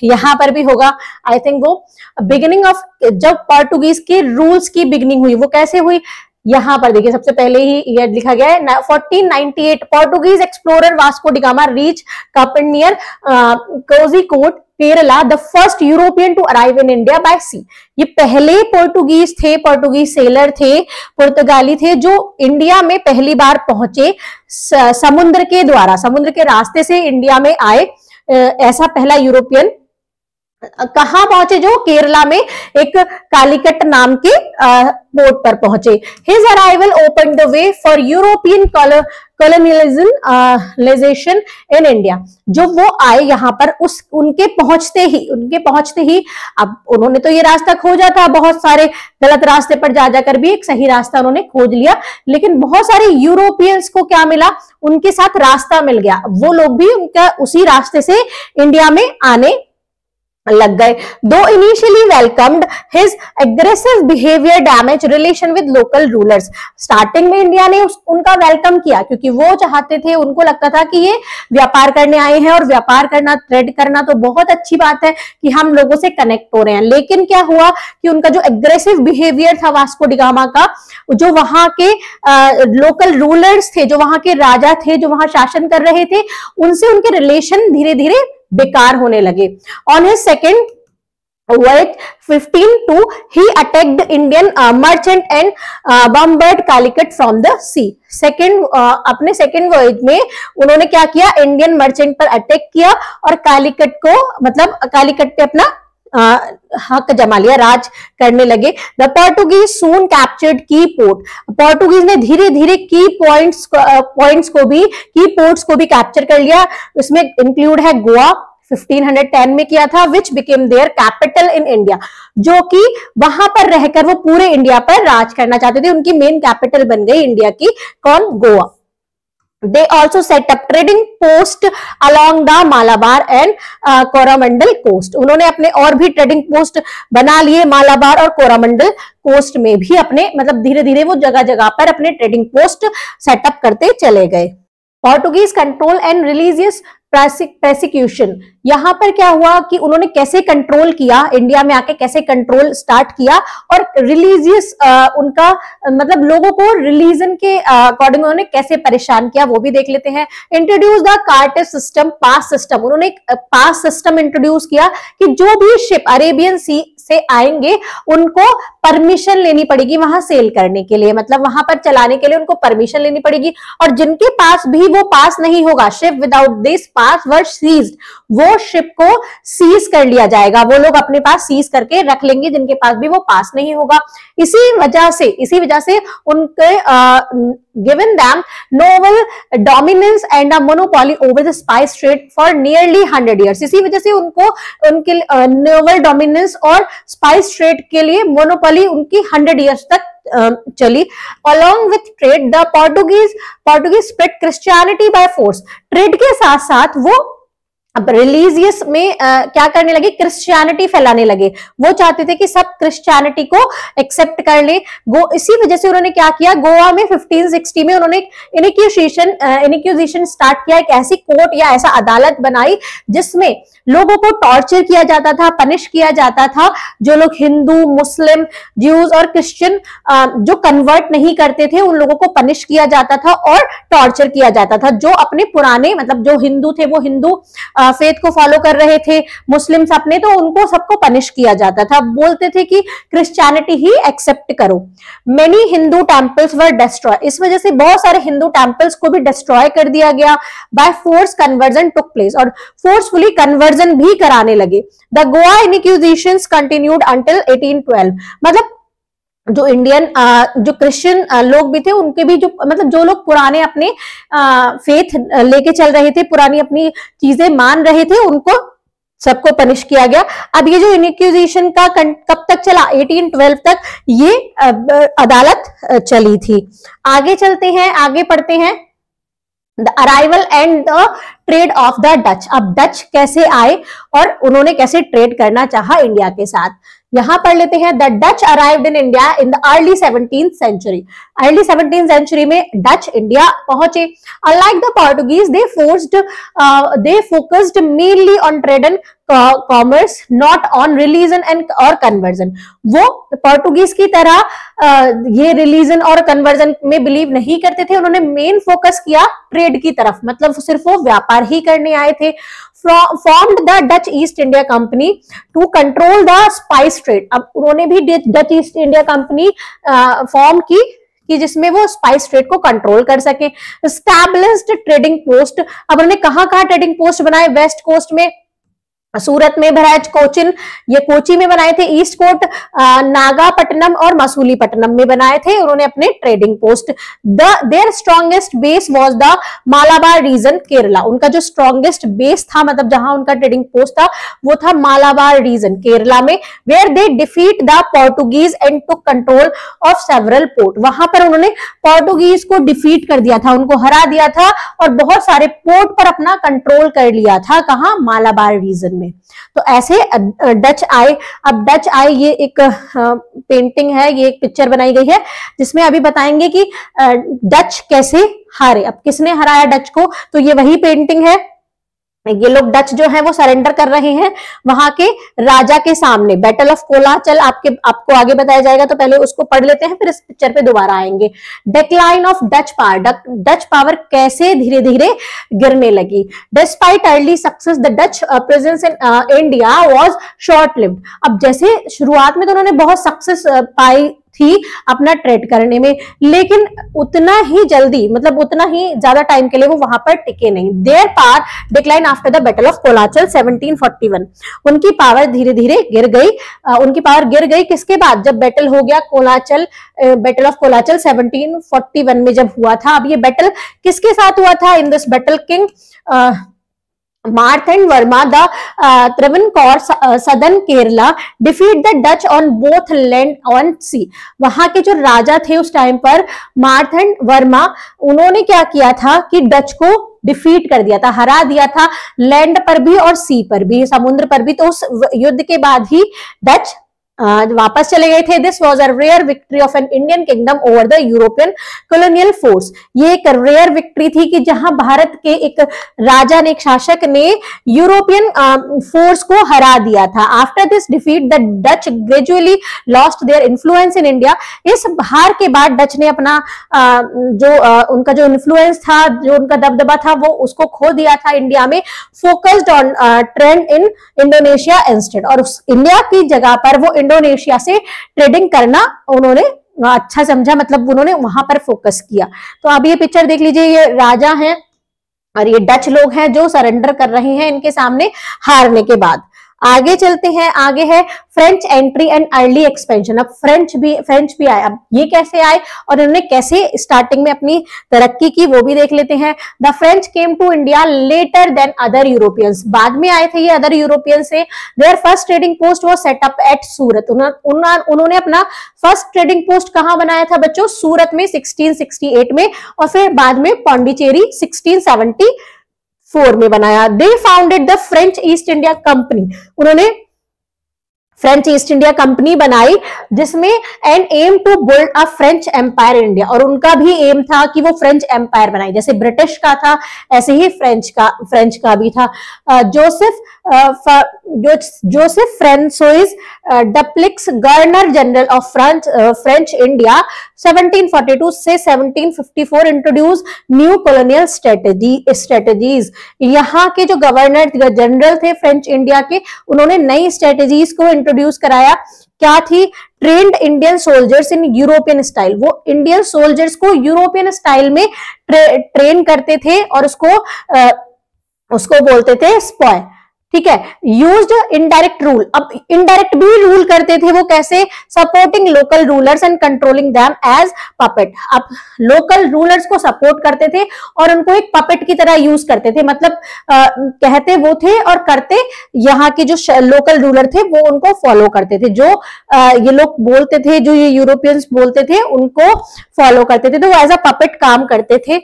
A: यहाँ पर भी होगा आई थिंक। वो बिगिनिंग ऑफ, जब पोर्टुगीज के रूल्स की बिगिनिंग हुई वो कैसे हुई, यहां पर देखिए सबसे पहले ही ये लिखा गया है 1498 Portuguese explorer Vasco da Gama reach Kappad near Kozhikode Kerala, the first European to arrive in India by sea. ये पहले पोर्टुगीज थे, पोर्टुगीज सेलर थे, पुर्तगाली थे जो इंडिया में पहली बार पहुंचे समुद्र के द्वारा, समुद्र के रास्ते से इंडिया में आए। ऐसा पहला यूरोपियन कहां पहुंचे, जो केरला में एक कालीकट नाम के पोर्ट पर पहुंचे। His arrival open the way for European colonialization in India. जो वो आए यहाँ पर उनके पहुंचते ही अब उन्होंने तो ये रास्ता खोजा था, बहुत सारे गलत रास्ते पर जा जाकर भी एक सही रास्ता उन्होंने खोज लिया, लेकिन बहुत सारे यूरोपियंस को क्या मिला, उनके साथ रास्ता मिल गया, वो लोग भी उनका उसी रास्ते से इंडिया में आने लग गए। दो initially welcomed his aggressive behaviour damage relation with local rulers. Starting में इंडिया ने उनका वेलकम किया क्योंकि वो चाहते थे, उनको लगता था कि ये व्यापार करने आए हैं और व्यापार करना, ट्रेड करना तो बहुत अच्छी बात है कि हम लोगों से कनेक्ट हो रहे हैं। लेकिन क्या हुआ कि उनका जो एग्रेसिव बिहेवियर था वास्को डिगामा का, जो वहां के लोकल रूलर्स थे, जो वहां के राजा थे, जो वहां शासन कर रहे थे, उनसे उनके रिलेशन धीरे धीरे बेकार होने लगे। On his second voyage 1502 he attacked Indian merchant and bombarded Calicut from the sea। अपने सेकेंड वॉयज में उन्होंने क्या किया, इंडियन मर्चेंट पर अटैक किया और कालीकट को, मतलब कालीकट पे अपना हक जमा लिया, राज करने लगे। द पोर्टुगीज सून कैप्चर्ड की पोर्ट। पोर्टुगीज ने धीरे धीरे की पोर्ट्स को भी कैप्चर कर लिया। इसमें इंक्लूड है गोवा, 1510 में किया था, which became their capital in India, जो कि वहां पर रहकर वो पूरे इंडिया पर राज करना चाहते थे। उनकी मेन कैपिटल बन गई इंडिया की, कौन, Goa. They also set up trading post along the Malabar and Coromandel coast. उन्होंने अपने और भी ट्रेडिंग पोस्ट बना लिए मालाबार और कोरामंडल कोस्ट में भी अपने, मतलब धीरे धीरे वो जगह जगह पर अपने ट्रेडिंग पोस्ट सेटअप करते चले गए। Portuguese control and religious prosecution, यहां पर क्या हुआ कि उन्होंने कैसे कंट्रोल किया, इंडिया में आके कैसे कंट्रोल स्टार्ट किया, और रिलीजियस उनका मतलब लोगों को रिलीजन के अकॉर्डिंग उन्होंने कैसे परेशान किया वो भी देख लेते हैं। इंट्रोड्यूस द कार्टेज सिस्टम, पास सिस्टम, उन्होंने एक पास सिस्टम इंट्रोड्यूस किया कि जो भी शिप अरेबियन सी से आएंगे उनको परमिशन लेनी पड़ेगी वहां सेल करने के लिए, मतलब वहां पर चलाने के लिए उनको परमिशन लेनी पड़ेगी, और जिनके पास भी वो पास नहीं होगा, ship without this pass were seized, वो शिप को सीज कर लिया जाएगा, वो लोग अपने पास सीज करके रख लेंगे जिनके पास भी वो पास नहीं होगा। इसी वजह से उनके given them novel dominance and a monopoly over the spice trade for nearly 100 years, इसी वजह से उनको उनके नोवल डोमिनेंस और स्पाइस ट्रेड के लिए मोनोपोली उनकी 100 इयर्स तक चली। Along with trade, the Portuguese spread Christianity by force, trade के साथ साथ वो अब रिलीजियस में क्या करने लगे, क्रिश्चियनिटी फैलाने लगे, वो चाहते थे कि सब क्रिश्चियनिटी को एक्सेप्ट कर ले। इसी वजह से उन्होंने क्या किया, गोवा में 1560 में उन्होंने इनक्यूजिशन स्टार्ट किया, एक ऐसी कोर्ट या ऐसा अदालत बनाई जिसमें लोगों को टॉर्चर किया जाता था, पनिश किया जाता था, जो लोग हिंदू, मुस्लिम, ज्यूज और क्रिश्चियन जो कन्वर्ट नहीं करते थे उन लोगों को पनिश किया जाता था और टॉर्चर किया जाता था। जो अपने पुराने मतलब जो हिंदू थे वो हिंदू फेथ को फॉलो कर रहे थे, मुस्लिम्स अपने, तो उनको सबको पनिश किया जाता था, बोलते थे कि क्रिश्चियनिटी ही एक्सेप्ट करो। Many Hindu temples were destroy, इस वजह से बहुत सारे हिंदू टेम्पल्स को भी डिस्ट्रॉय कर दिया गया। By force conversion took place, और फोर्सफुली कन्वर्जन भी कराने लगे। द गोवा इनक्यूजिशंस कंटिन्यूड अंटिल 1812, मतलब जो इंडियन जो क्रिश्चियन लोग भी थे उनके भी जो मतलब जो लोग पुराने अपने फेथ लेके चल रहे थे, पुरानी अपनी चीजें मान रहे थे, उनको सबको पनिश किया गया। अब ये जो इनक्यूजिशन का कब तक चला, 1812 तक ये अदालत चली थी। आगे चलते हैं, आगे पढ़ते हैं। The arrival and the trade off the Dutch, अब डच कैसे आए और उन्होंने कैसे ट्रेड करना चाहा इंडिया के साथ, यहां पढ़ लेते हैं। The Dutch arrived in India in the early 17th century, early 17th century में डच इंडिया पहुंचे। Unlike the Portuguese they focused mainly on trade and commerce, not on religion and और कन्वर्जन। वो पोर्टुगीज की तरह ये रिलीजन और कन्वर्जन में बिलीव नहीं करते थे, उन्होंने मेन फोकस किया ट्रेड की तरफ, मतलब सिर्फ वो व्यापार ही करने आए थे। formed the Dutch East India Company to control the spice trade, अब उन्होंने भी Dutch east India company form की कि जिसमें वो स्पाइस ट्रेड को कंट्रोल कर सके। एस्टैब्लिश्ड ट्रेडिंग पोस्ट, अब उन्होंने कहाँ ट्रेडिंग पोस्ट बनाए, वेस्ट कोस्ट में, सूरत में, बहराइच, कोचिन, ये कोची में बनाए थे, ईस्ट कोट, नागापट्टनम और मसूलीपट्टनम में बनाए थे उन्होंने अपने trading post. Their strongest base was the Malabar region, Kerala, उनका जो स्ट्रॉन्गेस्ट बेस था, मतलब जहां उनका ट्रेडिंग पोस्ट था वो था मालाबार रीजन, केरला में। Where they defeat the Portuguese and took control of several port, वहां पर उन्होंने पोर्टुगीज को डिफीट कर दिया था, उनको हरा दिया था और बहुत सारे पोर्ट पर अपना कंट्रोल कर लिया था, कहां, मालाबार रीजन में। तो ऐसे डच आए। अब डच आए, ये एक पेंटिंग है, ये एक पिक्चर बनाई गई है जिसमें अभी बताएंगे कि डच कैसे हारे। अब किसने हराया डच को, तो ये वही पेंटिंग है। ये लोग डच जो है वो सरेंडर कर रहे हैं वहां के राजा के सामने, बैटल ऑफ कोलाचल आपको आगे बताया जाएगा, तो पहले उसको पढ़ लेते हैं फिर इस पिक्चर पे दोबारा आएंगे। Decline of Dutch power, Dutch power कैसे धीरे धीरे गिरने लगी। Despite early success the Dutch presence in India was short lived, अब जैसे शुरुआत में तो उन्होंने बहुत सक्सेस पाई थी अपना ट्रेड करने में, लेकिन उतना ही जल्दी, मतलब उतना ही ज्यादा टाइम के लिए वो वहां पर टिके नहीं। Their power decline after the battle of Colachel 1741, उनकी पावर धीरे धीरे गिर गई। उनकी पावर गिर गई किसके बाद, जब बैटल हो गया कोलाचल, बैटल ऑफ कोलाचल 1741 में जब हुआ था। अब ये बैटल किसके साथ हुआ था, in this battle king Marthanda Varma the Travancore southern Kerala defeat the Dutch on both land on sea, वहां के जो राजा थे उस टाइम पर मार्थन वर्मा, उन्होंने क्या किया था कि डच को डिफीट कर दिया था, हरा दिया था, लैंड पर भी और सी पर भी, समुद्र पर भी। तो उस युद्ध के बाद ही डच वापस चले गए थे। This was a rare victory of an Indian kingdom over the European colonial force. ये एक रेयर विक्ट्री थी कि जहां भारत के एक राजा ने, एक शासक ने यूरोपियन फोर्स को हरा दिया था। After this defeat the Dutch gradually lost their influence in India. इस हार के बाद डच ने अपना उनका जो इन्फ्लुएंस था, जो उनका दबदबा था, वो उसको खो दिया था इंडिया में। Focused on trade in Indonesia instead, और उस इंडिया की जगह पर वो इंडोनेशिया से ट्रेडिंग करना उन्होंने अच्छा समझा, मतलब उन्होंने वहां पर फोकस किया। तो अब ये पिक्चर देख लीजिए, ये राजा हैं और ये डच लोग हैं जो सरेंडर कर रहे हैं इनके सामने हारने के बाद। आगे चलते हैं, आगे है French entry and early expansion. अब फ्रेंच भी आए। अब ये कैसे आए और इन्होंने कैसे स्टार्टिंग में अपनी तरक्की की, वो भी देख लेते हैं। The French came to India later than other Europeans. बाद में आए थे ये अदर यूरोपियन से। Their first trading post was set up at Surat. उन्होंने अपना फर्स्ट ट्रेडिंग पोस्ट कहां बनाया था बच्चों? सूरत में 1668 में, और फिर बाद में पौंडीचेरी 1674 में बनाया। They founded the French East India Company. उन्होंने फ्रेंच ईस्ट इंडिया कंपनी बनाई जिसमें an aim to build a French empire in India. और उनका भी एम था कि वो फ्रेंच एम्पायर बनाए, जैसे ब्रिटिश का था ऐसे ही फ्रेंच का भी था। Joseph Francois Dupleix governor general of French India 1742 से 1754 इंट्रोड्यूस न्यू कॉलोनियल स्ट्रेटेजीज। यहाँ के जो गवर्नर जनरल थे फ्रेंच इंडिया के, उन्होंने नई स्ट्रेटेजीज को इंट्रोड्यूस कराया। क्या थी? Trained Indian soldiers in European style. वो इंडियन सोल्जर्स को यूरोपियन स्टाइल में ट्रेन करते थे और उसको बोलते थे स्पॉय। ठीक है। Used indirect rule. अब इनडायरेक्ट भी रूल करते थे। वो कैसे? Supporting local rulers and controlling them as puppet. अब लोकल रूलर्स को सपोर्ट करते थे और उनको एक पपेट की तरह यूज करते थे। मतलब कहते वो थे और करते यहाँ के जो लोकल रूलर थे वो उनको फॉलो करते थे। जो ये लोग बोलते थे, जो ये यूरोपियंस बोलते थे, उनको फॉलो करते थे। तो वो एज अ पपेट काम करते थे।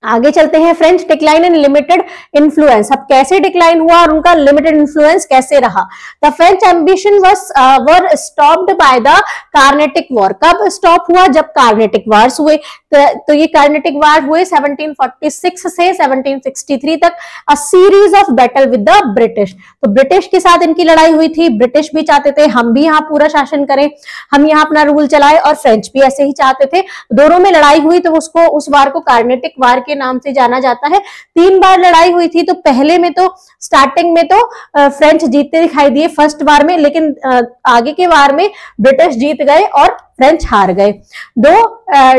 A: आगे चलते हैं, French decline and limited influence. अब कैसे डिक्लाइन हुआ और उनका लिमिटेड इन्फ्लुएंस कैसे रहा? The French ambition were stopped by the Carnatic war. कब स्टॉप हुआ? जब कार्नेटिक वार्स हुए। तो ये कार्नेटिक वार हुए 1746 से 1763 तक। A series of battle with the British. तो ब्रिटिश के साथ इनकी लड़ाई हुई थी। ब्रिटिश भी चाहते थे हम भी यहाँ पूरा शासन करें, हम यहाँ अपना रूल चलाए, और फ्रेंच भी ऐसे ही चाहते थे। दोनों में लड़ाई हुई, तो उस वार को कार्नेटिक वार के नाम से जाना जाता है। 3 बार लड़ाई हुई थी। तो पहले में तो स्टार्टिंग में तो फ्रेंच जीतते दिखाई दिए फर्स्ट वार में, लेकिन आगे के वार में ब्रिटिश जीत गए और फ्रेंच हार गए।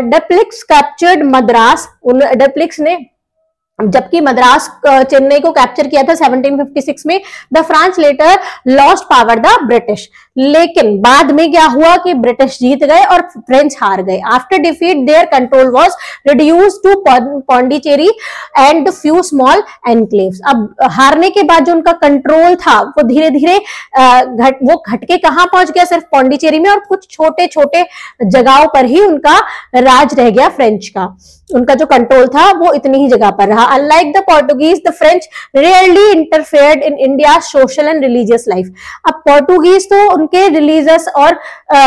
A: डप्लिक्स कैप्चर्ड मद्रास। डप्लिक्स ने, जबकि मद्रास चेन्नई को कैप्चर किया था 1756 में। The France later lost power the British. लेकिन बाद में क्या हुआ कि ब्रिटिश जीत गए और फ्रेंच हार गए। After defeat their control was reduced to Pondicherry and few small enclaves. अब हारने के बाद जो उनका कंट्रोल था वो धीरे धीरे घट के कहां पहुंच गया? सिर्फ पौंडीचेरी में और कुछ छोटे छोटे जगहों पर ही उनका राज रह गया फ्रेंच का। उनका जो कंट्रोल था वो इतनी ही जगह पर रहा। Unlike the Portuguese, the French rarely interfered in India social and religious life. अब पोर्टुगीज तो उनके रिलीजियस और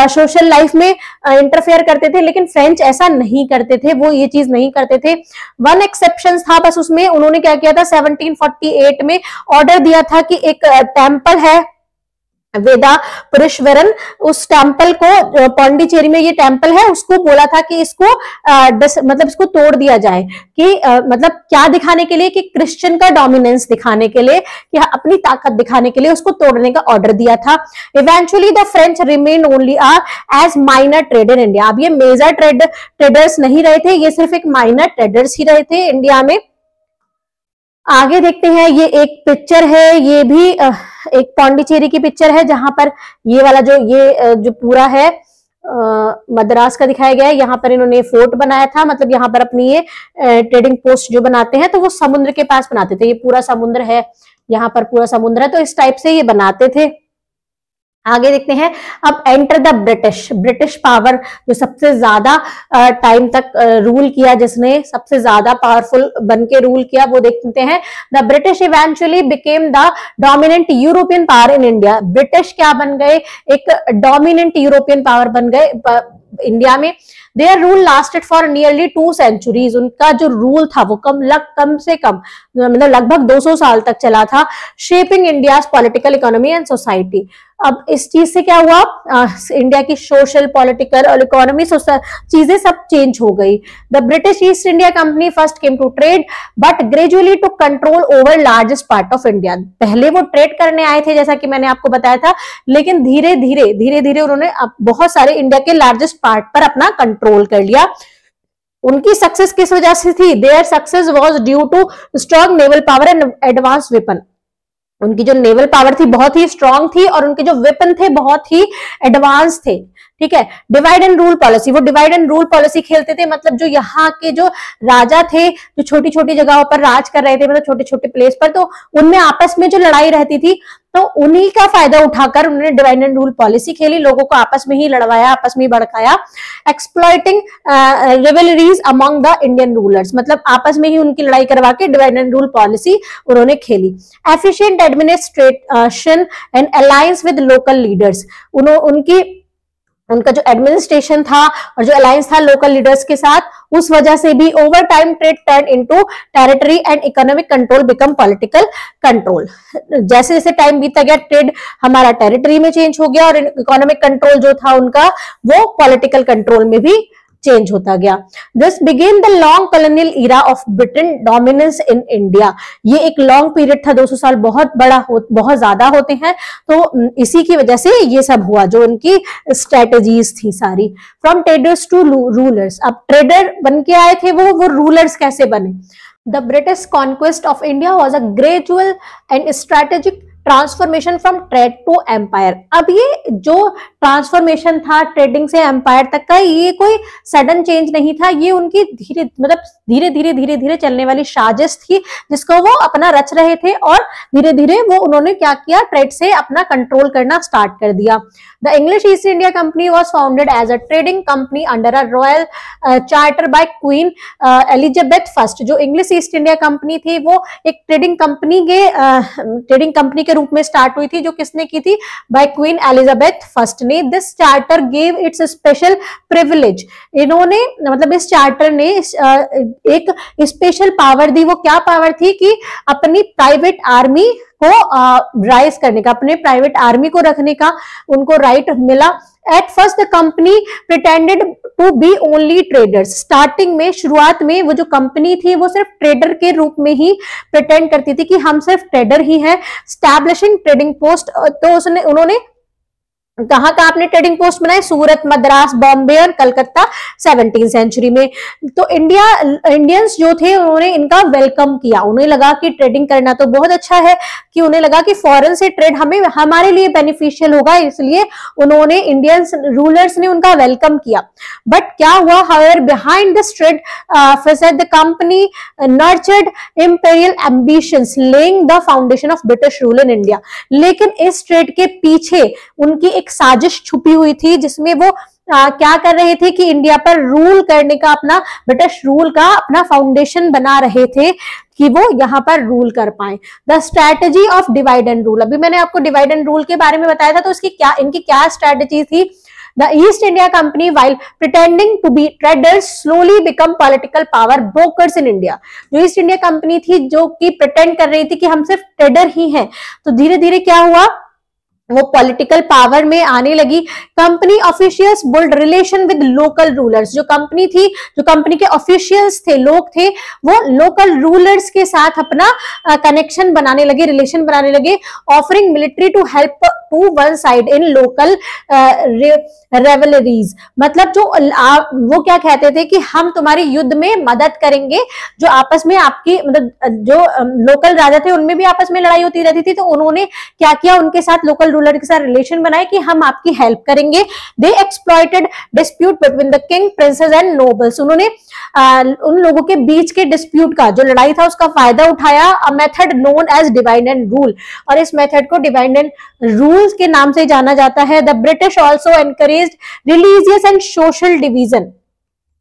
A: सोशल लाइफ में इंटरफेयर करते थे, लेकिन फ्रेंच ऐसा नहीं करते थे, वो ये चीज नहीं करते थे। वन एक्सेप्शन था बस, उसमें उन्होंने क्या किया था? 1748 में ऑर्डर दिया था कि एक टेम्पल है वेदा पुरेश्वरन, उस टेम्पल को, पौंडीचेरी में ये टेम्पल है, उसको बोला था कि इसको मतलब इसको तोड़ दिया जाए। कि मतलब क्या दिखाने के लिए? कि क्रिश्चियन का डोमिनेंस दिखाने के लिए, कि अपनी ताकत दिखाने के लिए उसको तोड़ने का ऑर्डर दिया था। Eventually the French remain only as minor trader in India. अब ये मेजर ट्रेडर्स नहीं रहे थे, ये सिर्फ एक माइनर ट्रेडर्स ही रहे थे इंडिया में। आगे देखते हैं, ये एक पिक्चर है, ये भी एक पौंडीचेरी की पिक्चर है, जहां पर ये वाला जो पूरा है मद्रास का दिखाया गया है। यहाँ पर इन्होंने फोर्ट बनाया था, मतलब यहाँ पर अपनी ये ट्रेडिंग पोस्ट जो बनाते हैं तो वो समुद्र के पास बनाते थे। ये पूरा समुद्र है, यहाँ पर पूरा समुद्र है, तो इस टाइप से ये बनाते थे। आगे देखते हैं। अब enter the British. British power जो सबसे ज्यादा टाइम तक रूल किया, जिसने सबसे ज्यादा पावरफुल बन के रूल किया, वो देखते हैं। The British eventually became the dominant European power in India. British क्या बन गए? एक डोमिनेंट यूरोपियन पावर बन गए इंडिया में। Their rule lasted for nearly 2 centuries। उनका जो रूल था वो कम से कम मतलब लगभग 200 साल तक चला था। Shaping India political economy and society. अब इस चीज से क्या हुआ? इंडिया की सोशल, पॉलिटिकल और इकोनॉमी चीजें सब चेंज हो गई। The British East India Company first came to trade but gradually to control over largest part of India. पहले वो ट्रेड करने आए थे जैसा कि मैंने आपको बताया था, लेकिन धीरे धीरे उन्होंने बहुत सारे इंडिया के लार्जेस्ट पार्ट पर अपना कंट्रोल कर लिया। उनकी सक्सेस किस वजह से थी? Their success was due to strong naval power and advance weapon. उनकी जो नेवल पावर थी बहुत ही स्ट्रांग थी और उनके जो वेपन थे बहुत ही एडवांस थे। ठीक है। Divide and rule policy. वो डिवाइड एंड रूल पॉलिसी खेलते थे, मतलब जो यहाँ के जो राजा थे जो छोटी छोटी जगहों पर राज कर रहे थे, मतलब छोटे छोटे प्लेस पर, तो उनमें आपस में जो लड़ाई रहती थी तो उन्हीं का फायदा उठाकर उन्होंने डिवाइड एंड रूल पॉलिसी खेली, लोगों को आपस में ही लड़वाया, आपस में ही भड़काया। Exploiting rivalries among the Indian rulers, मतलब आपस में ही उनकी लड़ाई करवा के डिवाइड एंड रूल पॉलिसी उन्होंने खेली। Efficient administration and alliance with local leaders. उनका जो एडमिनिस्ट्रेशन था और जो अलायंस था लोकल लीडर्स के साथ, उस वजह से भी over time trade turn into territory and economic control become political control. जैसे जैसे टाइम बीतता गया, ट्रेड हमारा टेरिटरी में चेंज हो गया और इकोनॉमिक कंट्रोल जो था उनका वो पॉलिटिकल कंट्रोल में भी चेंज होता गया। This began the long colonial era of Britain dominance in India. ये एक लॉन्ग पीरियड था, 200 साल बहुत बहुत ज्यादा होते हैं, तो इसी की वजह से ये सब हुआ, जो उनकी स्ट्रेटेजीज थी सारी। From traders to rulers. अब ट्रेडर बन के आए थे वो रूलर्स कैसे बने? The British conquest of India was a gradual and strategic transformation from trade to empire. अब ये जो ट्रांसफॉर्मेशन था ट्रेडिंग से एम्पायर तक का, ये कोई सडन चेंज नहीं था, ये उनकी धीरे धीरे चलने वाली साजिश थी जिसको वो अपना रच रहे थे, और धीरे धीरे वो उन्होंने क्या किया, ट्रेड से अपना कंट्रोल करना स्टार्ट कर दिया। The English East India Company was founded as a trading company under a royal charter by Queen Elizabeth first. जो इंग्लिश ईस्ट इंडिया कंपनी थी वो एक ट्रेडिंग कंपनी के रूप में स्टार्ट हुई थी, जो किसने की थी? बाय क्वीन एलिजाबेथ फर्स्ट ने। This charter gave it's special privilege. इन्होंने मतलब इस चार्टर ने एक स्पेशल पावर दी। वो क्या पावर थी? कि अपनी प्राइवेट आर्मी को राइज करने का, अपने प्राइवेट आर्मी को रखने का उनको राइट मिला। At first the company pretended to be only traders. Starting में, शुरुआत में वो जो कंपनी थी वो सिर्फ ट्रेडर के रूप में ही प्रिटेंड करती थी कि हम सिर्फ ट्रेडर ही हैं। स्टैब्लिशिंग ट्रेडिंग पोस्ट, तो उन्होंने कहाँ अपने ट्रेडिंग पोस्ट बनाए? सूरत, मद्रास, बॉम्बे और कलकत्ता 17वीं सेंचुरी में। तो इंडियंस जो थे उन्होंने इनका वेलकम किया। उन्हें लगा कि ट्रेडिंग करना तो बहुत अच्छा है, कि उन्हें लगा कि फॉरेन से ट्रेड हमारे लिए बेनिफिशियल होगा, इसलिए उन्होंने इंडियंस रूलर्स ने उनका वेलकम किया। बट क्या हुआ? However behind this trade the company nurtured imperial ambitions laying the foundation of British rule in India. लेकिन इस ट्रेड के पीछे उनकी एक साजिश छुपी हुई थी, जिसमें वो क्या कर रहे थे कि इंडिया पर रूल करने का, अपना ब्रिटिश रूल का अपना फाउंडेशन बना रहे थे कि वो यहाँ पर रूल कर पाए। The strategy of divide and rule. अभी मैंने आपको डिवाइड एंड रूल के बारे में बताया था, तो इनकी क्या स्ट्रैटेजी थी? The East India Company, while pretending to be traders, slowly become political power brokers in India. जो ईस्ट इंडिया कंपनी थी, जो कि प्रिटेंड कर रही थी कि हम सिर्फ ट्रेडर ही हैं, तो धीरे धीरे क्या हुआ, वो पॉलिटिकल पावर में आने लगी। Company officials built relation with local rulers. जो कंपनी थी, जो कंपनी के ऑफिशियल्स थे, लोग थे, वो लोकल रूलर्स के साथ अपना कनेक्शन बनाने लगे, रिलेशन बनाने लगे। Offering military to help to one side in local rivalries. मतलब जो वो क्या कहते थे कि हम तुम्हारी युद्ध में मदद करेंगे। जो आपस में आपकी मतलब जो लोकल राजा थे उनमें भी आपस में लड़ाई होती रहती थी, तो उन्होंने क्या किया, उनके साथ लोकल रूलर के साथ रिलेशन बनाए कि हम आपकी हेल्प करेंगे। They exploited dispute between the king, princes and nobles, उन्होंने उन लोगों के बीच के डिस्प्यूट का, जो लड़ाई था, उसका फायदा उठाया। A method known as divide and rule, और इस मेथड को डिवाइड एंड रूल्स के नाम से जाना जाता है। The British also encouraged religious and social division,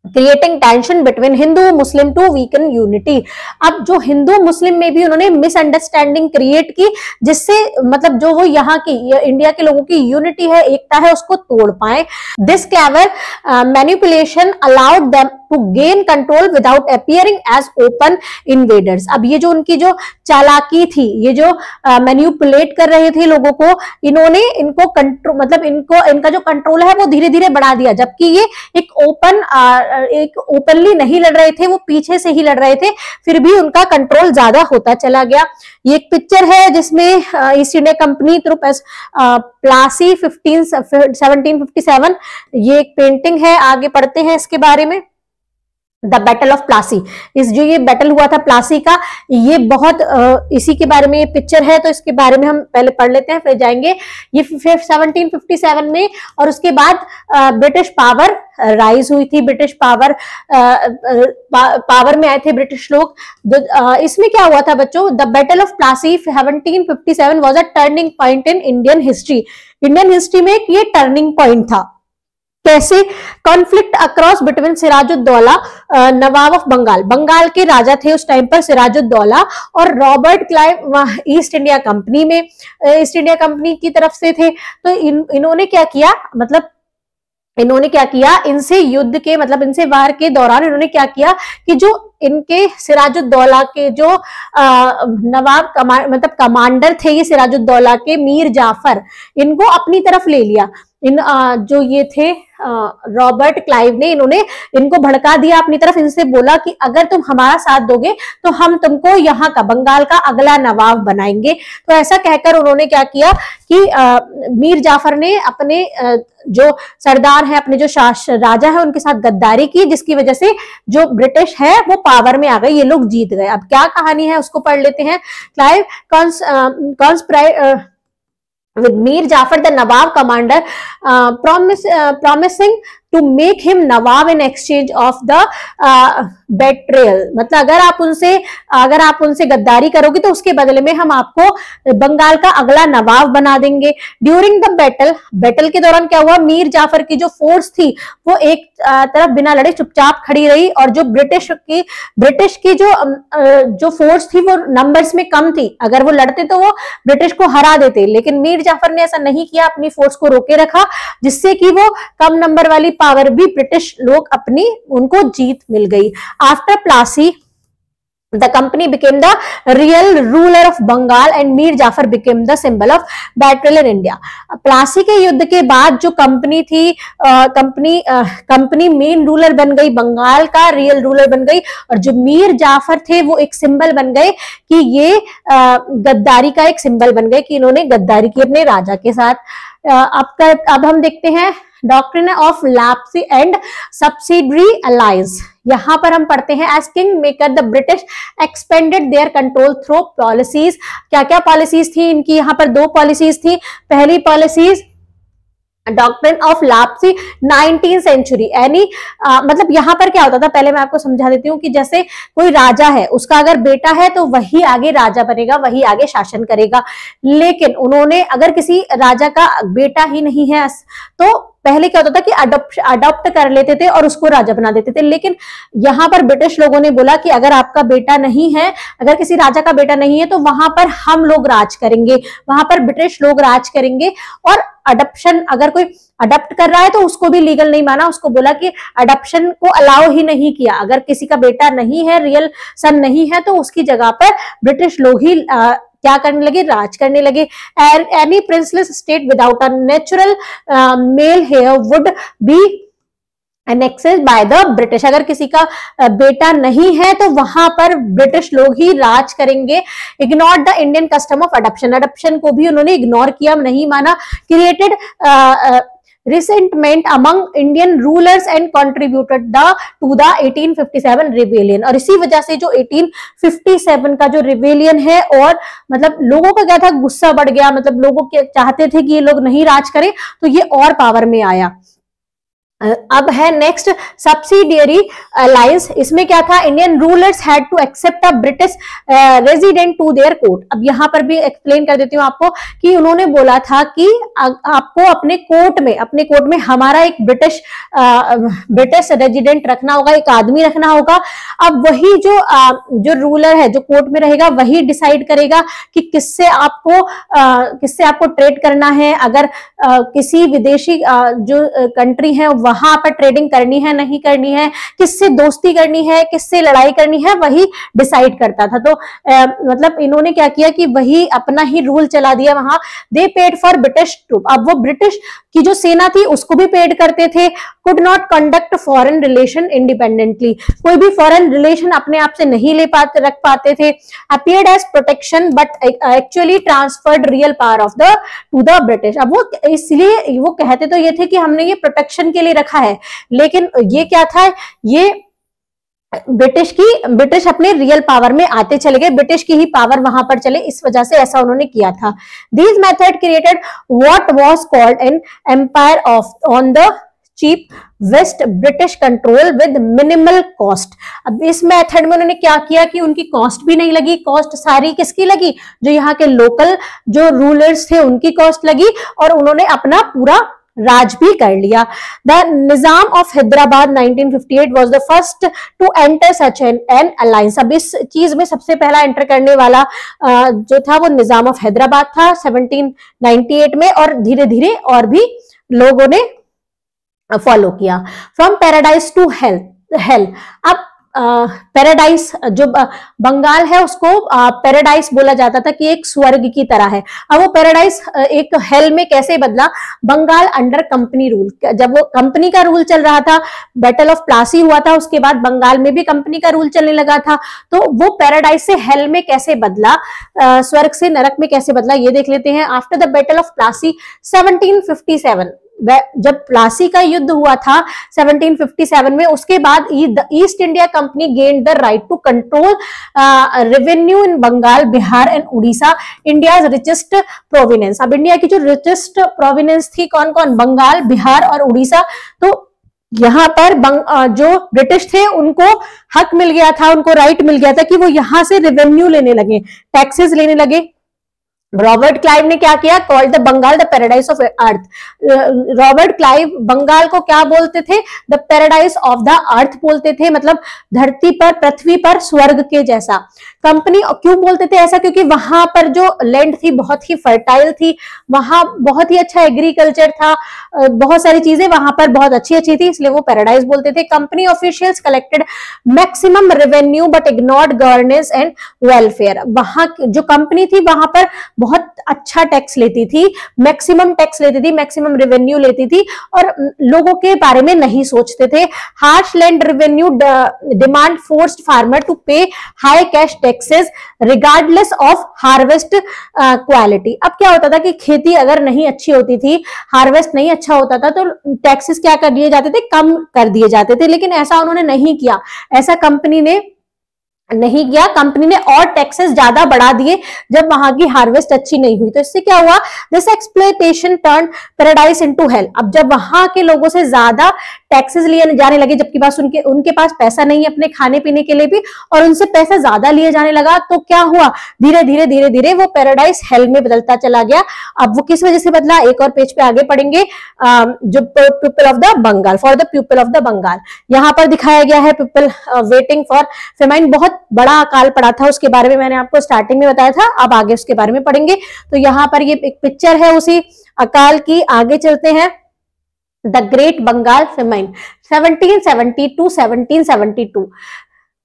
A: creating tension between Hindu Muslim to weaken unity. अब जो हिंदू मुस्लिम में भी उन्होंने मिसअंडरस्टैंडिंग क्रिएट की, जिससे मतलब जो वो यहाँ की इंडिया के लोगों की यूनिटी है, एकता है, उसको तोड़ पाए। This clever manipulation allowed them to gain control without appearing as open invaders. अब ये जो उनकी जो चालाकी थी, ये जो मैनिपुलेट कर रहे थे लोगों को, इन्होंने इनको कंट्रोल, मतलब इनका जो कंट्रोल है वो धीरे धीरे बढ़ा दिया, जबकि ये एक ओपनली नहीं लड़ रहे थे, वो पीछे से ही लड़ रहे थे, फिर भी उनका कंट्रोल ज्यादा होता चला गया। ये एक पिक्चर है जिसमें east India company through Plassey 1757, ये एक पेंटिंग है। आगे पढ़ते हैं इसके बारे में। द बैटल ऑफ प्लासी, इस जो ये बैटल हुआ था प्लासी का, ये बहुत इसी के बारे में ये पिक्चर है, तो इसके बारे में हम पहले पढ़ लेते हैं, फिर जाएंगे। ये 1757 में, और उसके बाद ब्रिटिश पावर राइज हुई थी, ब्रिटिश पावर में आए थे ब्रिटिश लोग। इसमें क्या हुआ था बच्चों? The battle of Plassey 1757 was a turning point in Indian history. Indian history में एक ये टर्निंग पॉइंट था। कैसे? Conflict across between Sirajuddaula, Nawab of Bengal, Bengal के राजा थे उस टाइम पर सिराजुद्दौला, और Robert Clive East India Company में, ईस्ट इंडिया कंपनी की तरफ से थे। तो इन्होंने क्या किया, मतलब इन्होंने क्या किया, इनसे युद्ध के, मतलब इनसे वार के दौरान इन्होंने क्या किया कि जो इनके सिराजुद्दौला के जो नवाब मतलब कमांडर थे ये सिराजुद्दौला के, मीर जाफर, इनको अपनी तरफ ले लिया। इन जो ये थे रॉबर्ट क्लाइव ने, इन्होंने इनको भड़का दिया अपनी तरफ। इनसे बोला कि अगर तुम हमारा साथ दोगे तो हम तुमको यहाँ का, बंगाल का अगला नवाब बनाएंगे। तो ऐसा कहकर उन्होंने क्या किया कि मीर जाफर ने अपने जो सरदार है, अपने जो राजा है, उनके साथ गद्दारी की, जिसकी वजह से जो ब्रिटिश है वो पावर में आ गए, ये लोग जीत गए। अब क्या कहानी है उसको पढ़ लेते हैं। Clive with Mir Jafar, the Nawab commander, promising to make him Nawab in exchange of the betrayal। मतलब अगर आप उनसे गद्दारी करोगे तो उसके बदले में हम आपको बंगाल का अगला नवाब बना देंगे। ड्यूरिंग द बैटल के दौरान क्या हुआ, मीर जाफर की जो फोर्स थी वो एक तरफ बिना लड़े चुपचाप खड़ी रही, और जो ब्रिटिश की जो फोर्स थी वो नंबर्स में कम थी। अगर वो लड़ते तो वो ब्रिटिश को हरा देते, लेकिन मीर जाफर ने ऐसा नहीं किया, अपनी फोर्स को रोके रखा, जिससे कि वो कम नंबर वाली पावर भी ब्रिटिश लोग उनको जीत मिल गई। After Plassey the company became the real ruler of Bengal and Mir Jafar became the symbol of battle in India। Plassey के युद्ध के बाद जो कंपनी थी, कंपनी मेन रूलर बन गई, बंगाल का रियल रूलर बन गई, और जो मीर जाफर थे वो एक सिंबल बन गए कि ये गद्दारी का एक सिंबल बन गए कि इन्होंने गद्दारी की अपने राजा के साथ। अब हम देखते हैं doctrine of lapse and subsidiary alliance. यहां पर हम पढ़ते हैं, as king maker the British expanded their control through policies. क्या क्या पॉलिसीज थी इनकी? यहाँ पर दो पॉलिसीज थी। पहली policies doctrine of lapse 19th century, यानी मतलब यहाँ पर क्या होता था, पहले मैं आपको समझा देती हूँ कि जैसे कोई राजा है, उसका अगर बेटा है तो वही आगे राजा बनेगा, वही आगे शासन करेगा। लेकिन उन्होंने, अगर किसी राजा का बेटा ही नहीं है तो पहले क्या होता था कि अडॉप्ट कर लेते थे और उसको राजा बना देते थे। लेकिन यहाँ पर ब्रिटिश लोगों ने बोला कि अगर आपका बेटा नहीं है, अगर किसी राजा का बेटा नहीं है, तो वहां पर हम लोग राज करेंगे, वहां पर ब्रिटिश लोग राज करेंगे। और अडॉप्शन, अगर कोई अडॉप्ट कर रहा है तो उसको भी लीगल नहीं माना, उसको बोला कि अडॉप्शन को अलाउ ही नहीं किया। अगर किसी का बेटा नहीं है, रियल सन नहीं है, तो उसकी जगह पर ब्रिटिश लोग ही क्या करने लगे, राज करने लगे। Any princely state without a natural male heir would be annexed by the British. अगर किसी का बेटा नहीं है तो वहां पर ब्रिटिश लोग ही राज करेंगे। Ignore the Indian custom of adoption, adoption को भी उन्होंने इग्नोर किया, नहीं माना। Created resentment among Indian rulers and contributed to the 1857 rebellion. और इसी वजह से जो 1857 का जो रिबेलियन है, और मतलब लोगों का क्या था, गुस्सा बढ़ गया, मतलब लोगों के चाहते थे कि ये लोग नहीं राज करें, तो ये और पावर में आया। अब है नेक्स्ट सब्सिडियरी अलायंस। इसमें क्या था, Indian rulers had to accept a British resident to their court. अब यहां पर भी एक्सप्लेन कर देती हूँ आपको कि उन्होंने बोला था कि आपको अपने कोर्ट में हमारा एक ब्रिटिश रेजिडेंट रखना होगा, एक आदमी रखना होगा। अब वही जो रूलर है, जो कोर्ट में रहेगा, वही डिसाइड करेगा कि किससे आपको ट्रेड करना है। अगर किसी विदेशी जो कंट्री है वहां पर ट्रेडिंग करनी है नहीं करनी है, किससे दोस्ती करनी है, किससे लड़ाई करनी है, वही डिसाइड करता था। तो मतलब इन्होंने क्या किया कि वही अपना ही रूल चला दिया वहां। They paid for British troop. अब वो ब्रिटिश की जो सेना थी उसको भी पेड करते थे। Could not conduct foreign relation independently. कोई भी फॉरेन रिलेशन अपने आप से नहीं रख पाते थे। Appeared as protection but actually transferred real power to the British. अब वो इसलिए वो कहते तो ये थे कि हमने ये प्रोटेक्शन के लिए रखा है, लेकिन ये क्या था, ये ब्रिटिश अपने रियल पावर में आते चले गए, ब्रिटिश की ही पावर वहां पर चले, इस वजह से ऐसा उन्होंने किया था। These method created what was called an empire on the cheap vast British control with minimal cost. अब इस मेथड में उन्होंने क्या किया कि उनकी कॉस्ट भी नहीं लगी। कॉस्ट सारी किसकी लगी, जो यहाँ के लोकल जो रूलर्स थे उनकी कॉस्ट लगी, और उन्होंने अपना पूरा राज भी कर लिया। The Nizam of Hyderabad 1958 was the first to enter such an alliance. अब इस चीज में सबसे पहला एंटर करने वाला जो था वो निजाम ऑफ हैदराबाद था 1798 में, और धीरे धीरे और भी लोगों ने फॉलो किया। From paradise to hell. अब पैराडाइज जो बंगाल है उसको पैराडाइज बोला जाता था कि एक स्वर्ग की तरह है। अब वो पैराडाइज एक हेल में कैसे बदला, बंगाल अंडर कंपनी रूल। जब वो कंपनी का रूल चल रहा था, बैटल ऑफ प्लासी हुआ था, उसके बाद बंगाल में भी कंपनी का रूल चलने लगा था, तो वो पैराडाइज से हेल में कैसे बदला, स्वर्ग से नरक में कैसे बदला, ये देख लेते हैं। After the battle of Plassey 1757, जब प्लासी का युद्ध हुआ था 1757 में, उसके बाद East India Company gained the right to control revenue in Bengal, Bihar and Orissa, India's richest provinces. अब इंडिया की जो रिचेस्ट प्रोविनेंस थी कौन कौन, बंगाल, बिहार और उड़ीसा। तो यहाँ पर जो ब्रिटिश थे उनको हक मिल गया था, उनको राइट मिल गया था कि वो यहां से रेवेन्यू लेने लगे, टैक्सेस लेने लगे। रॉबर्ट क्लाइव ने क्या किया, called the Bengal the paradise of earth. Robert Clive Bengal को क्या बोलते थे, the paradise of the earth बोलते थे, मतलब धरती पर, पृथ्वी पर स्वर्ग के जैसा। कंपनी क्यों बोलते थे ऐसा, क्योंकि वहां पर जो लैंड थी बहुत ही फर्टाइल थी, वहां बहुत ही अच्छा एग्रीकल्चर था, बहुत सारी चीजें वहां पर बहुत अच्छी अच्छी थी, इसलिए वो पैराडाइज बोलते थे। Company officials collected maximum revenue but ignored governance and welfare. वहां जो कंपनी थी वहां पर बहुत अच्छा टैक्स लेती थी, मैक्सिमम टैक्स लेती थी, मैक्सिमम रेवेन्यू लेती थी, और लोगों के बारे में नहीं सोचते थे। Harsh land revenue demand forced farmer to pay high cash taxes regardless of harvest quality. अब क्या होता था कि खेती अगर नहीं अच्छी होती थी, हार्वेस्ट नहीं अच्छा होता था, तो टैक्सेस क्या कर दिए जाते थे, कम कर दिए जाते थे। लेकिन ऐसा उन्होंने नहीं किया, ऐसा कंपनी ने नहीं किया, कंपनी ने और टैक्सेस ज्यादा बढ़ा दिए जब वहां की हार्वेस्ट अच्छी नहीं हुई। तो इससे क्या हुआ, this exploitation turn paradise into hello. अब जब वहां के लोगों से ज्यादा टैक्सेस लिए जाने लगे, जबकि पास उनके पास पैसा नहीं है अपने खाने पीने के लिए भी, और उनसे पैसा ज्यादा लिए जाने लगा, तो क्या हुआ, धीरे धीरे धीरे धीरे वो पैराडाइज हेल में बदलता चला गया। अब वो किस वजह से बदला, एक और पेज पे आगे पढ़ेंगे। जो people of the Bengal, for the people of the Bengal, यहाँ पर दिखाया गया है पीपल वेटिंग फॉर फेमाइन। बहुत बड़ा अकाल पड़ा था, उसके बारे में मैंने आपको स्टार्टिंग में बताया था, अब आगे उसके बारे में पढ़ेंगे। तो यहाँ पर ये एक पिक्चर है उसी अकाल की, आगे चलते हैं। The great Bengal famine 1770 to 1772।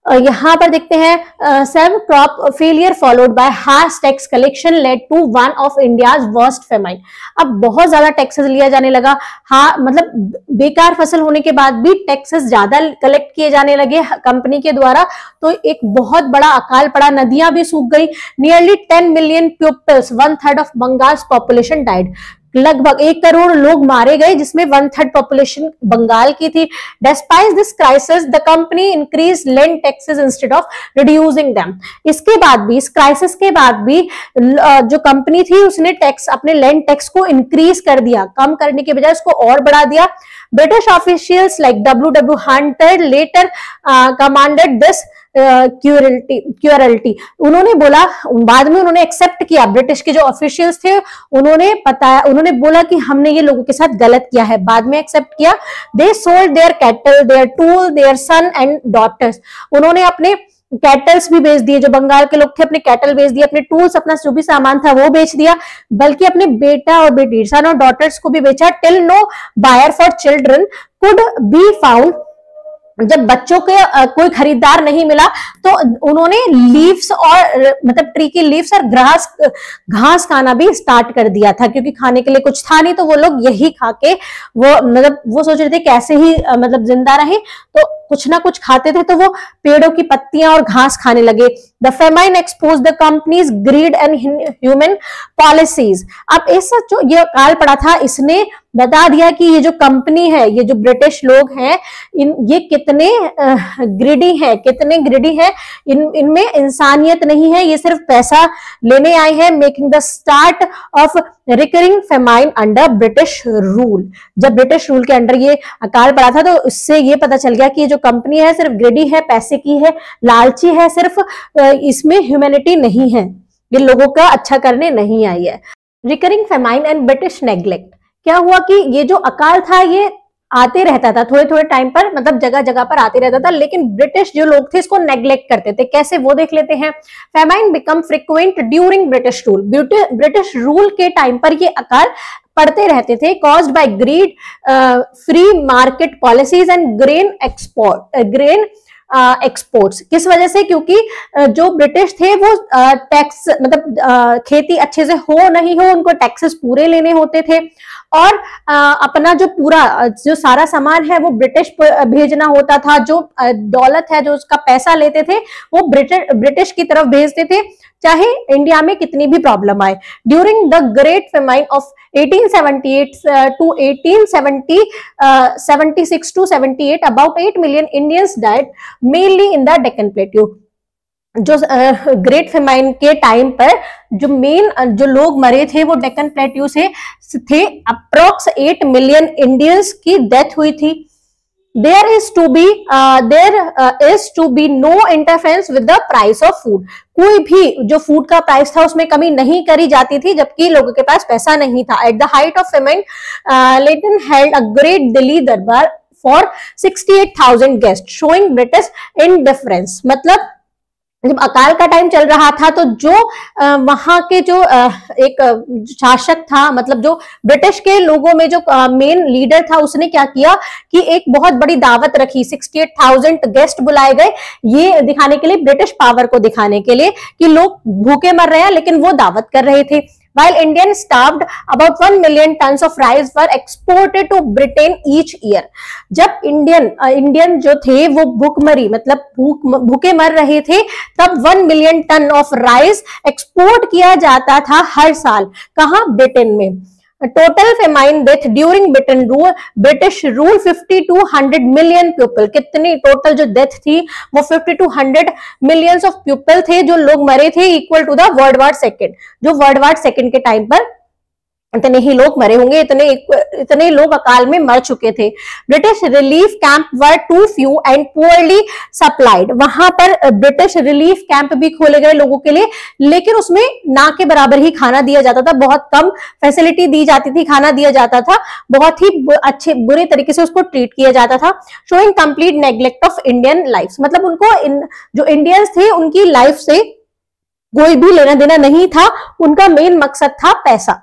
A: यहां पर देखते हैं, सब crop failure followed by harsh tax collection led to one of India's worst famine. अब बहुत ज्यादा टैक्सेस लिया जाने लगा, हाँ मतलब बेकार फसल होने के बाद भी टैक्सेस ज्यादा कलेक्ट किए जाने लगे कंपनी के द्वारा, तो एक बहुत बड़ा अकाल पड़ा, नदियां भी सूख गई। Nearly 10 million peoples, 1/3 of Bengal population died. लगभग 1 करोड़ लोग मारे गए, जिसमें 1/3 पॉपुलेशन बंगाल की थी। Despite this crisis, the company increased land taxes instead of reducing them. इसके बाद भी, इस क्राइसिस के बाद भी जो कंपनी थी उसने टैक्स, अपने लैंड टैक्स को इंक्रीज कर दिया, कम करने के बजाय उसको और बढ़ा दिया। British officials like W.W. Hunter later commanded this क्यूरलिटी। उन्होंने बोला, बाद में उन्होंने एक्सेप्ट किया, ब्रिटिश के जो ऑफिशियल्स थे उन्होंने बोला कि हमने ये लोगों के साथ गलत किया है, बाद में एक्सेप्ट किया। They sold their cattle, their tool, their son and daughters. उन्होंने अपने कैटल्स भी बेच दिए, जो बंगाल के लोग थे अपने कैटल बेच दिए, अपने टूल्स, अपना जो भी सामान था वो बेच दिया, बल्कि अपने बेटा और बेटी, सन और डॉटर्स को भी बेचा। Till no buyer for children could be found. जब बच्चों के कोई खरीदार नहीं मिला तो उन्होंने लीव्स और मतलब ट्री की लीव्स और घास खाना भी स्टार्ट कर दिया था, क्योंकि खाने के लिए कुछ था नहीं, तो वो लोग यही खा के वो मतलब वो सोच रहे थे कैसे ही मतलब जिंदा रहे, तो कुछ ना कुछ खाते थे, तो वो पेड़ों की पत्तियां और घास खाने लगे। The famine expose the companies grid and human policies. अब इस जो ये अकाल पड़ा था, इसने बता दिया कि ये जो कंपनी है, ये जो ब्रिटिश लोग हैं, ये कितने ग्रिडी हैं, इनमें इंसानियत नहीं है, ये सिर्फ पैसा लेने आए हैं। Making the start of recurring famine under British rule. जब ब्रिटिश रूल के अंडर ये अकाल पड़ा था, तो उससे ये पता चल गया कि ये जो कंपनी है सिर्फ ग्रिडी है, पैसे की है, लालची है, सिर्फ इसमें ह्यूमैनिटी नहीं है, ये लोगों का अच्छा करने नहीं आई है। Recurring famine and British neglect. क्या हुआ कि ये जो अकाल था ये आते रहता था थोड़े थोड़े टाइम पर, मतलब जगह जगह पर आते रहता था, लेकिन ब्रिटिश जो लोग थे इसको नेग्लेक्ट करते थे। कैसे, वो देख लेते हैं। Famine become frequent during British rule. British rule के टाइम पर ये अकाल पड़ते रहते थे। Caused by greed, free market policies and grain exports. किस वजह से? क्योंकि जो ब्रिटिश थे वो टैक्स मतलब खेती अच्छे से हो नहीं हो, उनको टैक्सेस पूरे लेने होते थे, और अपना जो सारा सामान है वो ब्रिटिश भेजना होता था। जो दौलत है, जो उसका पैसा लेते थे, वो ब्रिटिश की तरफ भेजते थे, चाहे इंडिया में कितनी भी प्रॉब्लम आए। During the great famine of 1878 to 1876 to 78 about 8 million Indians died mainly in the Deccan Plateau। जो ग्रेट फेमाइन के टाइम पर जो लोग मरे थे वो डेक्कन प्लेट्यू से थे। अप्रोक्स 8 मिलियन इंडियंस की डेथ हुई थी। There is to be no interference with the price of food। कोई भी जो फूड का प्राइस था उसमें कमी नहीं करी जाती थी, जबकि लोगों के पास पैसा नहीं था। At the height of famine, Leighton held a great Delhi दरबार for 68,000 guests, showing British indifference। मतलब जब अकाल का टाइम चल रहा था तो जो वहां के जो एक शासक था, मतलब जो ब्रिटिश के लोगों में जो मेन लीडर था, उसने क्या किया कि एक बहुत बड़ी दावत रखी। 68,000 गेस्ट बुलाए गए, ये दिखाने के लिए, ब्रिटिश पावर को दिखाने के लिए कि लोग भूखे मर रहे हैं, लेकिन वो दावत कर रहे थे। While Indians starved, about 1 million tons of rice were exported to Britain each year। जब इंडियन जो थे वो भूखमरी मतलब भूखे मर रहे थे, तब 1 million ton of rice export किया जाता था हर साल। कहाँ? ब्रिटेन में। Total famine death during British rule 50 to 100 million people. कितनी टोटल जो डेथ थी वो 50 to 100 मिलियंस ऑफ पीपल थे जो लोग मरे थे, equal to the world war second. जो वर्ल्ड वॉर सेकेंड के टाइम पर इतने ही लोग मरे होंगे, इतने लोग अकाल में मर चुके थे। British relief camp were too few and poorly supplied. वहां पर ब्रिटिश रिलीफ कैंप भी खोले गए लोगों के लिए, लेकिन उसमें ना के बराबर ही खाना दिया जाता था, बहुत कम फैसिलिटी दी जाती थी, खाना दिया जाता था, बहुत ही अच्छे बुरे तरीके से उसको ट्रीट किया जाता था। Showing complete neglect of Indian life. मतलब उनको जो इंडियंस थे उनकी लाइफ से कोई भी लेना देना नहीं था, उनका मेन मकसद था पैसा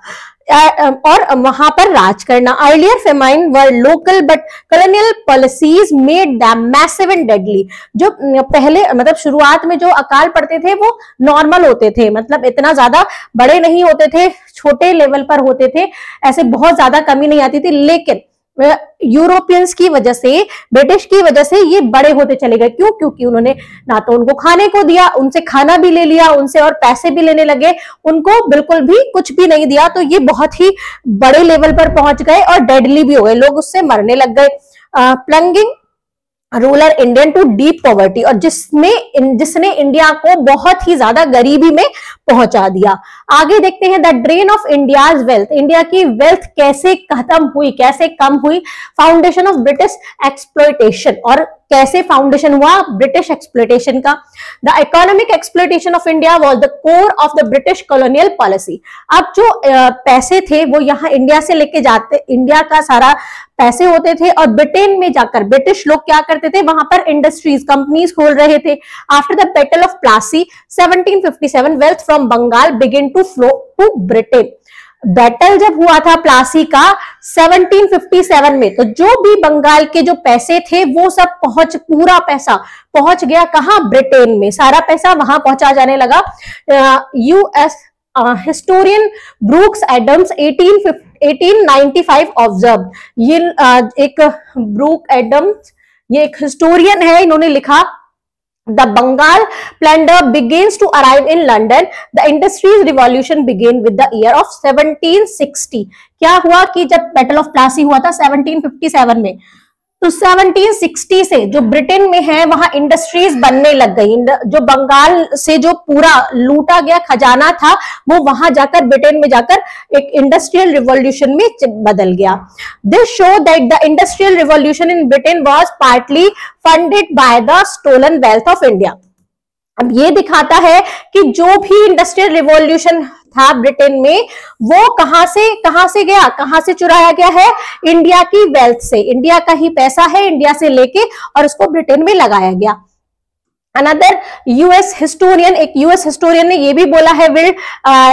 A: और वहां पर राज करना। Earlier famine were local but colonial policies made them massive and deadly. जो पहले मतलब शुरुआत में जो अकाल पड़ते थे वो नॉर्मल होते थे, मतलब इतना ज्यादा बड़े नहीं होते थे, छोटे लेवल पर होते थे, ऐसे बहुत ज्यादा कमी नहीं आती थी। लेकिन यूरोपियंस की वजह से, ब्रिटिश की वजह से ये बड़े होते चले गए। क्यों? क्योंकि उन्होंने ना तो उनको खाने को दिया, उनसे खाना भी ले लिया, उनसे और पैसे भी लेने लगे, उनको बिल्कुल भी कुछ भी नहीं दिया, तो ये बहुत ही बड़े लेवल पर पहुंच गए और डेडली भी हो गए, लोग उससे मरने लग गए। Plunging rural Indian to deep poverty, और जिसने इंडिया को बहुत ही ज्यादा गरीबी में पहुंचा दिया। आगे देखते हैं the drain of India's wealth, India की वेल्थ कैसे खत्म हुई, कैसे कम हुई। फाउंडेशन ऑफ ब्रिटिश एक्सप्लॉयटेशन, और कैसे फाउंडेशन हुआ ब्रिटिश एक्सप्लॉयटेशन का। The economic exploitation of India was the core of the British colonial policy. अब जो पैसे थे वो यहाँ इंडिया से लेके जाते, इंडिया का सारा पैसे होते थे और ब्रिटेन में जाकर ब्रिटिश लोग क्या करते थे, वहां पर इंडस्ट्रीज, कंपनीज खोल रहे थे। After the battle of Plassey 1757 wealth from Bengal begin to flow to Britain. Battle जब हुआ था प्लासी का 1757 में, तो जो भी बंगाल के जो पैसे थे वो सब पूरा पैसा पहुंच गया कहां, ब्रिटेन में, सारा पैसा वहां पहुंचा जाने लगा। US historian Brooks Adams 1895 observe, ये एक ब्रूक एडम्स, ये एक हिस्टोरियन है, इन्होंने लिखा The Bengal plunder begins to arrive in London. The industries revolution began with the year of 1760. क्या हुआ कि जब बैटल ऑफ प्लासी हुआ था 1757 में, तो 1760 से जो ब्रिटेन में है वहां इंडस्ट्रीज बनने लग गई। जो बंगाल से जो पूरा लूटा गया खजाना था वो वहां जाकर ब्रिटेन में जाकर एक इंडस्ट्रियल रिवॉल्यूशन में बदल गया। This show that the industrial revolution in Britain was partly funded by the stolen wealth of India. अब ये दिखाता है कि जो भी इंडस्ट्रियल रिवॉल्यूशन था ब्रिटेन में वो कहां से गया, कहां से चुराया गया है, इंडिया की वेल्थ से, इंडिया का ही पैसा है, इंडिया से लेके और उसको ब्रिटेन में लगाया गया। अनदर यूएस हिस्टोरियन, एक यूएस हिस्टोरियन ने ये भी बोला है, विल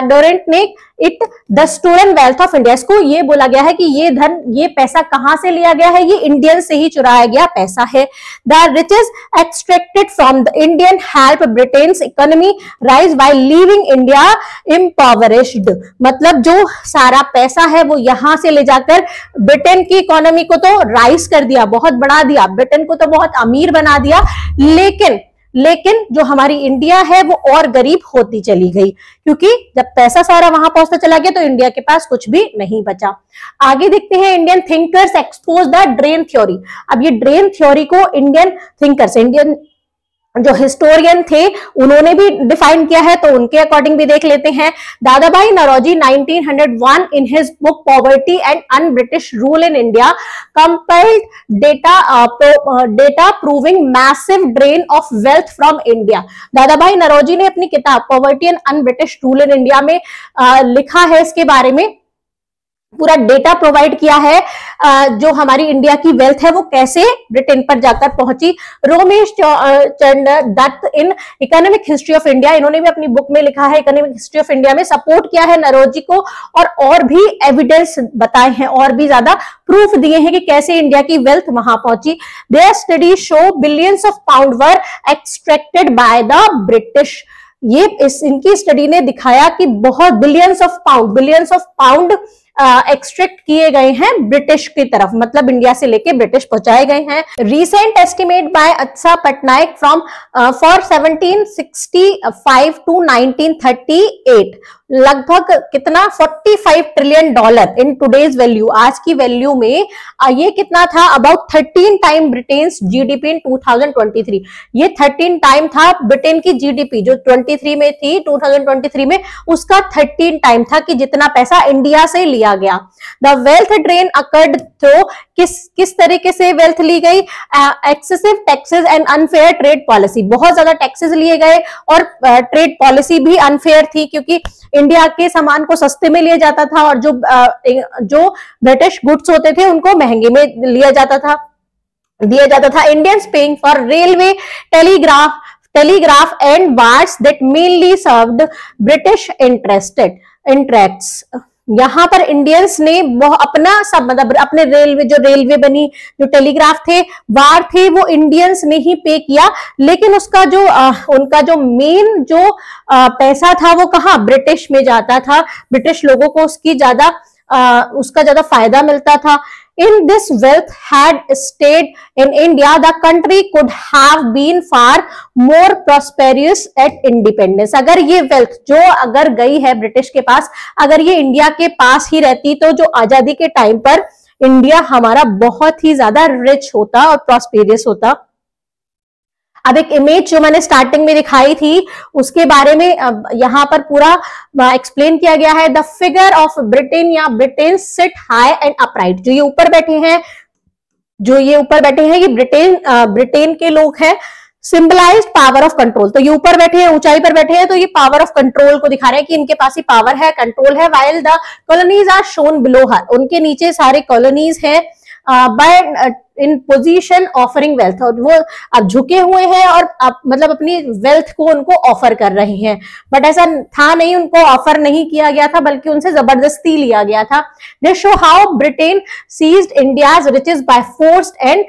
A: डोरेंट ने, it the stolen wealth of India, इसको ये बोला गया है कि ये धन, ये पैसा कहां से लिया गया है, ये इंडियन से ही चुराया गया पैसा है। The riches extracted from the Indian help Britain's economy rise by leaving India impoverished, मतलब जो सारा पैसा है वो यहां से ले जाकर ब्रिटेन की इकोनॉमी को तो राइज कर दिया, बहुत बढ़ा दिया, ब्रिटेन को तो बहुत अमीर बना दिया, लेकिन जो हमारी इंडिया है वो और गरीब होती चली गई, क्योंकि जब पैसा सारा वहां पहुंचता चला गया तो इंडिया के पास कुछ भी नहीं बचा। आगे देखते हैं Indian thinkers expose the drain theory. अब ये ड्रेन थ्योरी को इंडियन थिंकर्स, इंडियन जो हिस्टोरियन थे उन्होंने भी डिफाइन किया है, तो उनके अकॉर्डिंग भी देख लेते हैं। Dadabhai Naoroji 1901 in his book poverty and un British rule in India compiled data proving massive drain of wealth from India. Dadabhai Naoroji ने अपनी किताब poverty and un British rule in India में लिखा है, इसके बारे में पूरा डेटा प्रोवाइड किया है, जो हमारी इंडिया की वेल्थ है वो कैसे ब्रिटेन पर जाकर पहुंची। Romesh Chandra Dutt in economic history of India, इन्होंने भी अपनी बुक में लिखा है, इकोनॉमिक हिस्ट्री ऑफ इंडिया में सपोर्ट किया है नौरोजी को, और भी एविडेंस बताए हैं, और भी ज्यादा प्रूफ दिए हैं कि कैसे इंडिया की वेल्थ वहां पहुंची। There study show billions of pound were extracted bye the British, ये इनकी स्टडी ने दिखाया कि बहुत बिलियंस ऑफ पाउंड एक्सट्रैक्ट किए गए हैं ब्रिटिश की तरफ, मतलब इंडिया से लेके ब्रिटिश पहुंचाए गए हैं। रीसेंट एस्टिमेट बाय अच्छा पटनायक फ्रॉम फॉर 1765 टू 1938, लगभग कितना, $45 ट्रिलियन इन टुडेज वैल्यू, आज की वैल्यू में ये कितना था, about 13 time Britain's GDP in 2023। ये 13 टाइम था ब्रिटेन की जीडीपी जो 23 में थी, 2023 में उसका 13 टाइम था कि जितना पैसा इंडिया से लिया गया। The wealth drain occurred through, किस तरीके से वेल्थ ली गई, excessive taxes and unfair trade policy, बहुत ज्यादा टैक्सेस लिए गए और ट्रेड पॉलिसी भी अनफेयर थी, क्योंकि इंडिया के सामान को सस्ते में लिया जाता था और जो ब्रिटिश गुड्स होते थे उनको महंगे में दिया जाता था। Indians paying for railway, telegraph and wars that mainly served British interests. यहाँ पर इंडियंस ने अपना सब, मतलब अपने रेलवे बनी, जो टेलीग्राफ थे, वार थे, वो इंडियंस ने ही पे किया, लेकिन उसका जो उनका जो मेन जो पैसा था वो कहाँ, ब्रिटिश में जाता था, ब्रिटिश लोगों को उसका ज्यादा फायदा मिलता था। in this wealth had stayed in India, the country could have been far more prosperous at independence. अगर ये wealth जो अगर गई है ब्रिटिश के पास, अगर ये इंडिया के पास ही रहती तो जो आजादी के टाइम पर इंडिया हमारा बहुत ही ज्यादा रिच होता और प्रॉस्पेरियस होता। अब एक इमेज जो मैंने स्टार्टिंग में दिखाई थी उसके बारे में यहां पर पूरा एक्सप्लेन किया गया है। द फिगर ऑफ ब्रिटेन या Britain sit high and upright. जो ये ऊपर बैठे हैं ये ब्रिटेन के लोग हैं। सिंबलाइज्ड पावर ऑफ कंट्रोल, तो ये ऊपर बैठे हैं, ऊंचाई पर बैठे हैं, तो ये पावर ऑफ कंट्रोल को दिखा रहे हैं कि इनके पास ही पावर है, कंट्रोल है। While the colonies are shown below her, उनके नीचे सारे कॉलोनीज हैं by in position offering wealth, और वो अब झुके हुए हैं और मतलब अपनी वेल्थ को उनको ऑफर कर रहे हैं। बट ऐसा था नहीं, उनको ऑफर नहीं किया गया था बल्कि उनसे जबरदस्ती लिया गया था। This show how Britain seized India's riches by force and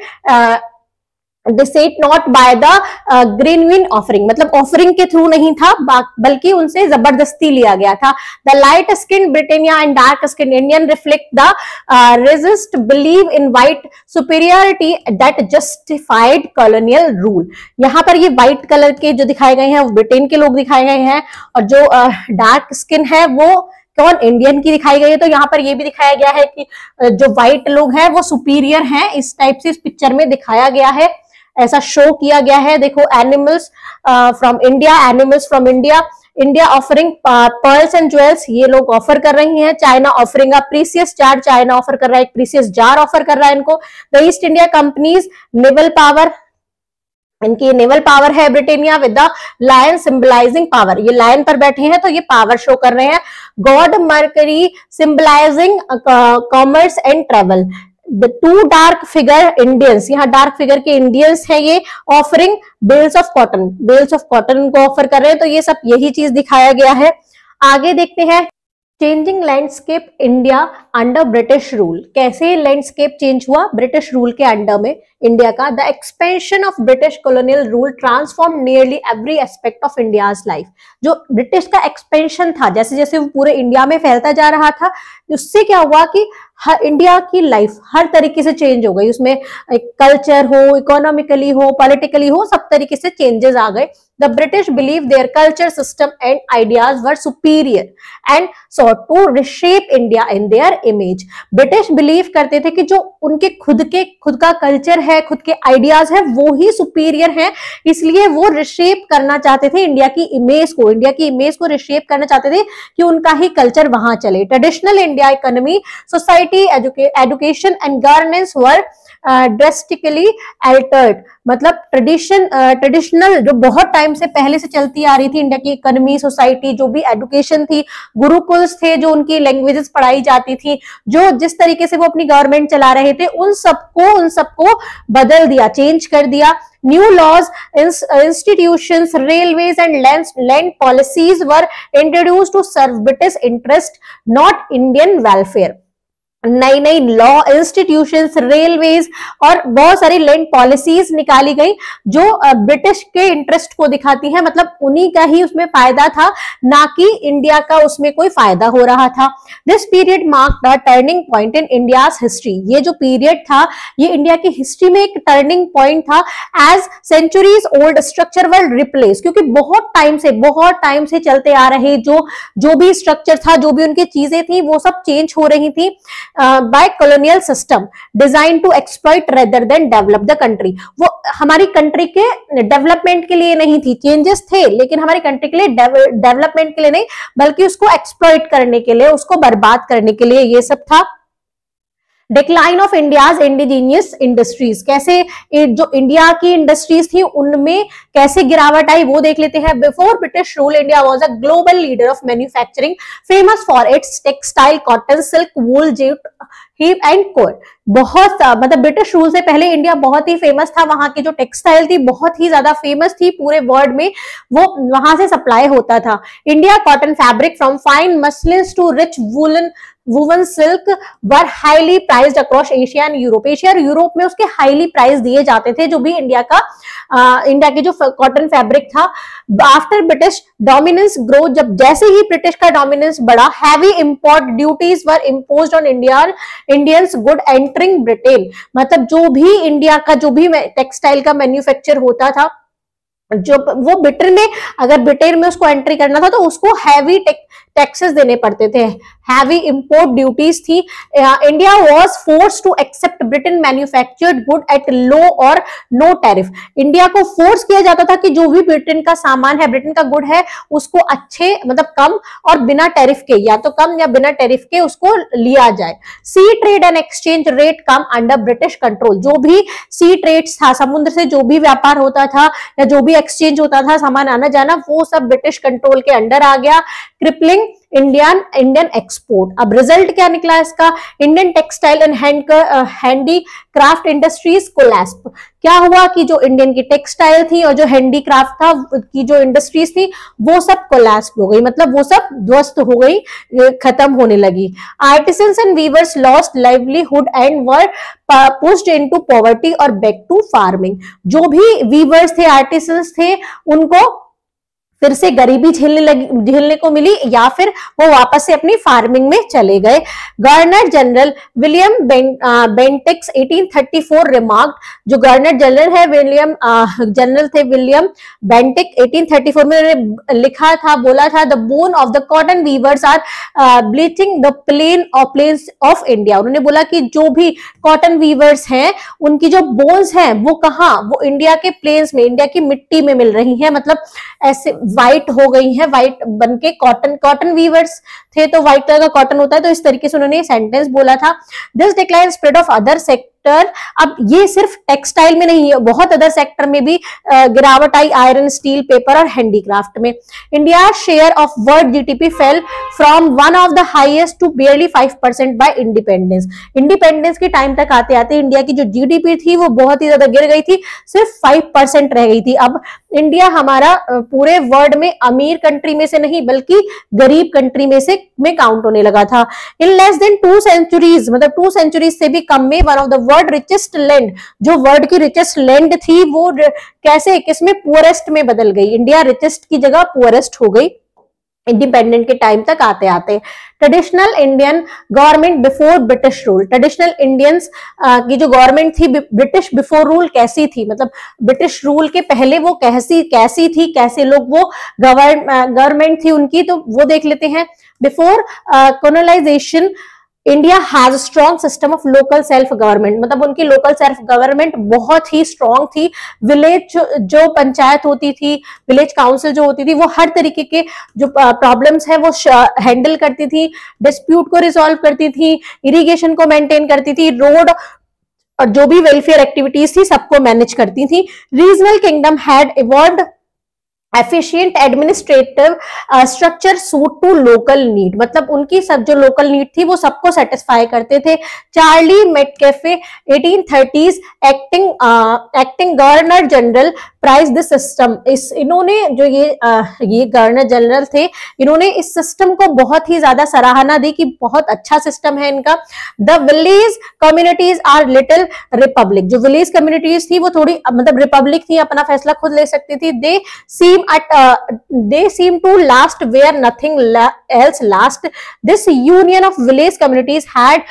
A: deceit not by the ग्रीनविन ऑफरिंग, मतलब ऑफरिंग के थ्रू नहीं था बल्कि उनसे जबरदस्ती लिया गया था। The light skin Britannia and dark skin Indian reflect the racist believe in white superiority that justified colonial rule. यहाँ पर ये व्हाइट कलर के जो दिखाए गए हैं वो ब्रिटेन के लोग दिखाए गए हैं, और जो डार्क स्किन है वो कौन, इंडियन की दिखाई गई है। तो यहाँ पर ये भी दिखाया गया है कि जो व्हाइट लोग हैं वो सुपीरियर हैं, इस टाइप से इस पिक्चर में दिखाया गया है, ऐसा शो किया गया है। देखो animals from India, animals from India, India offering pearls and jewels, ये लोग ऑफर कर रही हैं। China offering a precious jar, China offer कर रहा है एक प्रीसियस जार ऑफर कर रहा है इनको। The East India Company's naval power, इनकी नेवल पावर है Britannia with the lion symbolizing power, ये लायन पर बैठे हैं तो ये पावर शो कर रहे हैं। God Mercury symbolising commerce and travel. The two dark figure Indians, यहाँ डार्क फिगर के इंडियंस है ये, offering bales of cotton, bales of cotton को ऑफर कर रहे हैं। तो ये सब यही चीज दिखाया गया है। आगे देखते हैं changing landscape India under British rule. कैसे लैंडस्केप चेंज हुआ ब्रिटिश रूल के अंडर में इंडिया का। The expansion of British colonial rule transform nearly every aspect of India's life. जो ब्रिटिश का एक्सपेंशन था, जैसे जैसे वो पूरे इंडिया में फैलता जा रहा था, उससे क्या हुआ कि इंडिया की लाइफ हर तरीके से चेंज हो गई। उसमें कल्चर हो, इकोनॉमिकली हो, पॉलिटिकली हो, सब तरीके से चेंजेस आ गए। The British believed their culture, system and ideas were superior and sought to reshape India in their image. British believe करते थे कि जो उनके खुद का कल्चर है, खुद के आइडियाज है, वो ही सुपीरियर है, इसलिए वो रिशेप करना चाहते थे इंडिया की इमेज को रिशेप करना चाहते थे कि उनका ही कल्चर वहां चले। Traditional India economy, society, education and governance were drastically Altered, मतलब ट्रेडिशनल जो बहुत टाइम से पहले से चलती आ रही थी इंडिया की इकोनॉमी, सोसाइटी, जो भी एजुकेशन थी, गुरुकुल्स थे, जो उनकी लैंग्वेजेस पढ़ाई जाती थी, जो जिस तरीके से वो अपनी गवर्नमेंट चला रहे थे, उन सबको बदल दिया, चेंज कर दिया। New laws, institutions, railways and land policies were introduced to serve British interest not Indian welfare. नई नई लॉ, इंस्टीट्यूशंस, रेलवेज और बहुत सारी लैंड पॉलिसीज निकाली गई जो ब्रिटिश के इंटरेस्ट को दिखाती है, मतलब उन्हीं का ही उसमें फायदा था, ना कि इंडिया का उसमें कोई फायदा हो रहा था। This period mark the turning point in India's history. ये जो पीरियड था ये इंडिया की हिस्ट्री में एक टर्निंग पॉइंट था। एज सेंचुरीज ओल्ड स्ट्रक्चर वर रिप्लेस, क्योंकि बहुत टाइम से चलते आ रहे जो भी स्ट्रक्चर था, जो भी उनकी चीजें थी, वो सब चेंज हो रही थी by colonial system designed to exploit rather than develop the country। वो हमारी कंट्री के डेवलपमेंट के लिए नहीं थी, चेंजेस थे लेकिन हमारी कंट्री के लिए डेवलपमेंट के लिए नहीं, बल्कि उसको एक्सप्लॉइट करने के लिए, उसको बर्बाद करने के लिए ये सब था। Decline of India's indigenous industries, कैसे जो इंडिया की इंडस्ट्रीज थी उनमें कैसे गिरावट आई वो देख लेते हैं। Before British rule India was a global leader of manufacturing, famous for its textile, cotton, silk, wool, jute, heap and core. बहुत मतलब ब्रिटिश रूल से पहले इंडिया बहुत ही फेमस था, वहां की जो टेक्सटाइल थी बहुत ही ज्यादा फेमस थी, पूरे वर्ल्ड में वो वहां से सप्लाई होता था। India cotton fabric from fine muslins to rich woven silk were highly prized across Asia and Europe. Asia और यूरोप में उसके हाईली प्राइस दिए जाते थे, जो भी इंडिया की जो कॉटन फैब्रिक था। आफ्टर ब्रिटिश डोमिनेंस ग्रो, जब जैसे ही ब्रिटिश का डोमिनेंस बढ़ा, heavy import duties were imposed on Indians good entering Britain, मतलब जो भी इंडिया का जो भी टेक्सटाइल का मैन्युफैक्चर होता था, जो वो ब्रिटेन में, अगर ब्रिटेन में उसको एंट्री करना था तो उसको हैवी टैक्सेस देने पड़ते थे, हैवी इंपोर्ट ड्यूटीज थी। India was force to accept Britain manufactured good at low और नो टैरिफ। इंडिया को फोर्स किया जाता था कि जो भी ब्रिटेन का सामान है, ब्रिटेन का गुड है, उसको अच्छे मतलब कम और बिना टैरिफ के, या तो कम या बिना टैरिफ के उसको लिया जाए। Sea trade and exchange rate came under British control. जो भी सी ट्रेड था, समुद्र से जो भी व्यापार होता था या जो भी एक्सचेंज होता था, सामान आना जाना, वो सब ब्रिटिश कंट्रोल के अंडर आ गया, क्रिपलिंग इंडियन एक्सपोर्ट। अब रिजल्ट क्या निकला इसका? Indian textile and handy craft industries collapse. क्या हुआ कि जो इंडियन की टेक्सटाइल थी और जो हैंडीक्राफ्ट था की जो इंडस्ट्रीज थी वो सब कोलैप्स हो गई, मतलब वो सब ध्वस्त हो गई, खत्म होने लगी। Artisans and weavers lost livelihood and were pushed into poverty और बैक टू फार्मिंग। जो भी वीवर्स थे, आर्टिसंस थे, उनको फिर से गरीबी झेलने को मिली या फिर वो वापस से अपनी फार्मिंग में चले गए। Governor general William Bentinck's 1834 remarked, जो गवर्नर जनरल है जनरल थे विलियम बेंटिक, 1834 में लिखा था, बोला था, the bone of the cotton weavers are bleaching the plains of India. उन्होंने बोला कि जो भी कॉटन वीवर्स हैं उनकी जो बोन्स हैं वो कहाँ, वो इंडिया के प्लेन्स में, इंडिया की मिट्टी में मिल रही है, मतलब ऐसे व्हाइट हो गई है, व्हाइट बनके। कॉटन वीवर्स थे तो व्हाइट कलर का कॉटन होता है, तो इस तरीके से उन्होंने सेंटेंस बोला था। This decline spread of other sector. अब ये सिर्फ टेक्सटाइल में नहीं है, बहुत अदर सेक्टर में भी गिरावट आई, आयरन, स्टील, पेपर और हैंडीक्राफ्ट में। India share of world GDP fell from one of the highest to barely 5% by independence. Independence के टाइम तक आते आते इंडिया की जो जीडीपी थी वो बहुत ही ज्यादा गिर गई थी, सिर्फ 5% रह गई थी। अब इंडिया हमारा पूरे वर्ल्ड में अमीर कंट्री में से नहीं बल्कि गरीब कंट्री में काउंट होने लगा था। इन लेस देन 2 centuries, मतलब 2 centuries से भी कम में, one of the world richest land, जो वर्ल्ड की रिचेस्ट लैंड थी वो कैसे, किसमें, पुअरेस्ट में बदल गई। इंडिया रिचेस्ट की जगह पुअरेस्ट हो गई इंडिपेंडेंट के टाइम तक आते आते। Traditional Indian government before British rule. Traditional Indians की जो गवर्नमेंट थी ब्रिटिश बिफोर रूल कैसी थी, मतलब ब्रिटिश रूल के पहले वो कैसी थी, कैसे लोग वो गवर्नमेंट थी उनकी, तो वो देख लेते हैं। Before colonisation India has strong system of local self government, मतलब उनकी लोकल सेल्फ गवर्नमेंट बहुत ही स्ट्रॉन्ग थी। विलेज जो पंचायत होती थी, विलेज काउंसिल जो होती थी, वो हर तरीके के जो प्रॉब्लम्स है वो हैंडल करती थी, डिस्प्यूट को रिजॉल्व करती थी, इरिगेशन को मेंटेन करती थी, रोड और जो भी वेलफेयर एक्टिविटीज थी सबको मैनेज करती थी। Regional kingdom had evolved efficient administrative structure suit to local need, मतलब उनकी सब जो लोकल नीड थी वो सबको सेटिस्फाई करते थे। Charlie Metcalfe 1830s acting governor general praise this system. इन्होंने जो ये गवर्नर जनरल थे, इन्होंने इस सिस्टम को बहुत ही ज्यादा सराहना दी कि बहुत अच्छा सिस्टम है इनका। The village communities are little republic, जो विलेज कम्युनिटीज थी वो थोड़ी मतलब रिपब्लिक थी, अपना फैसला खुद ले सकती थी। They seem to last where nothing else last. This union of village communities had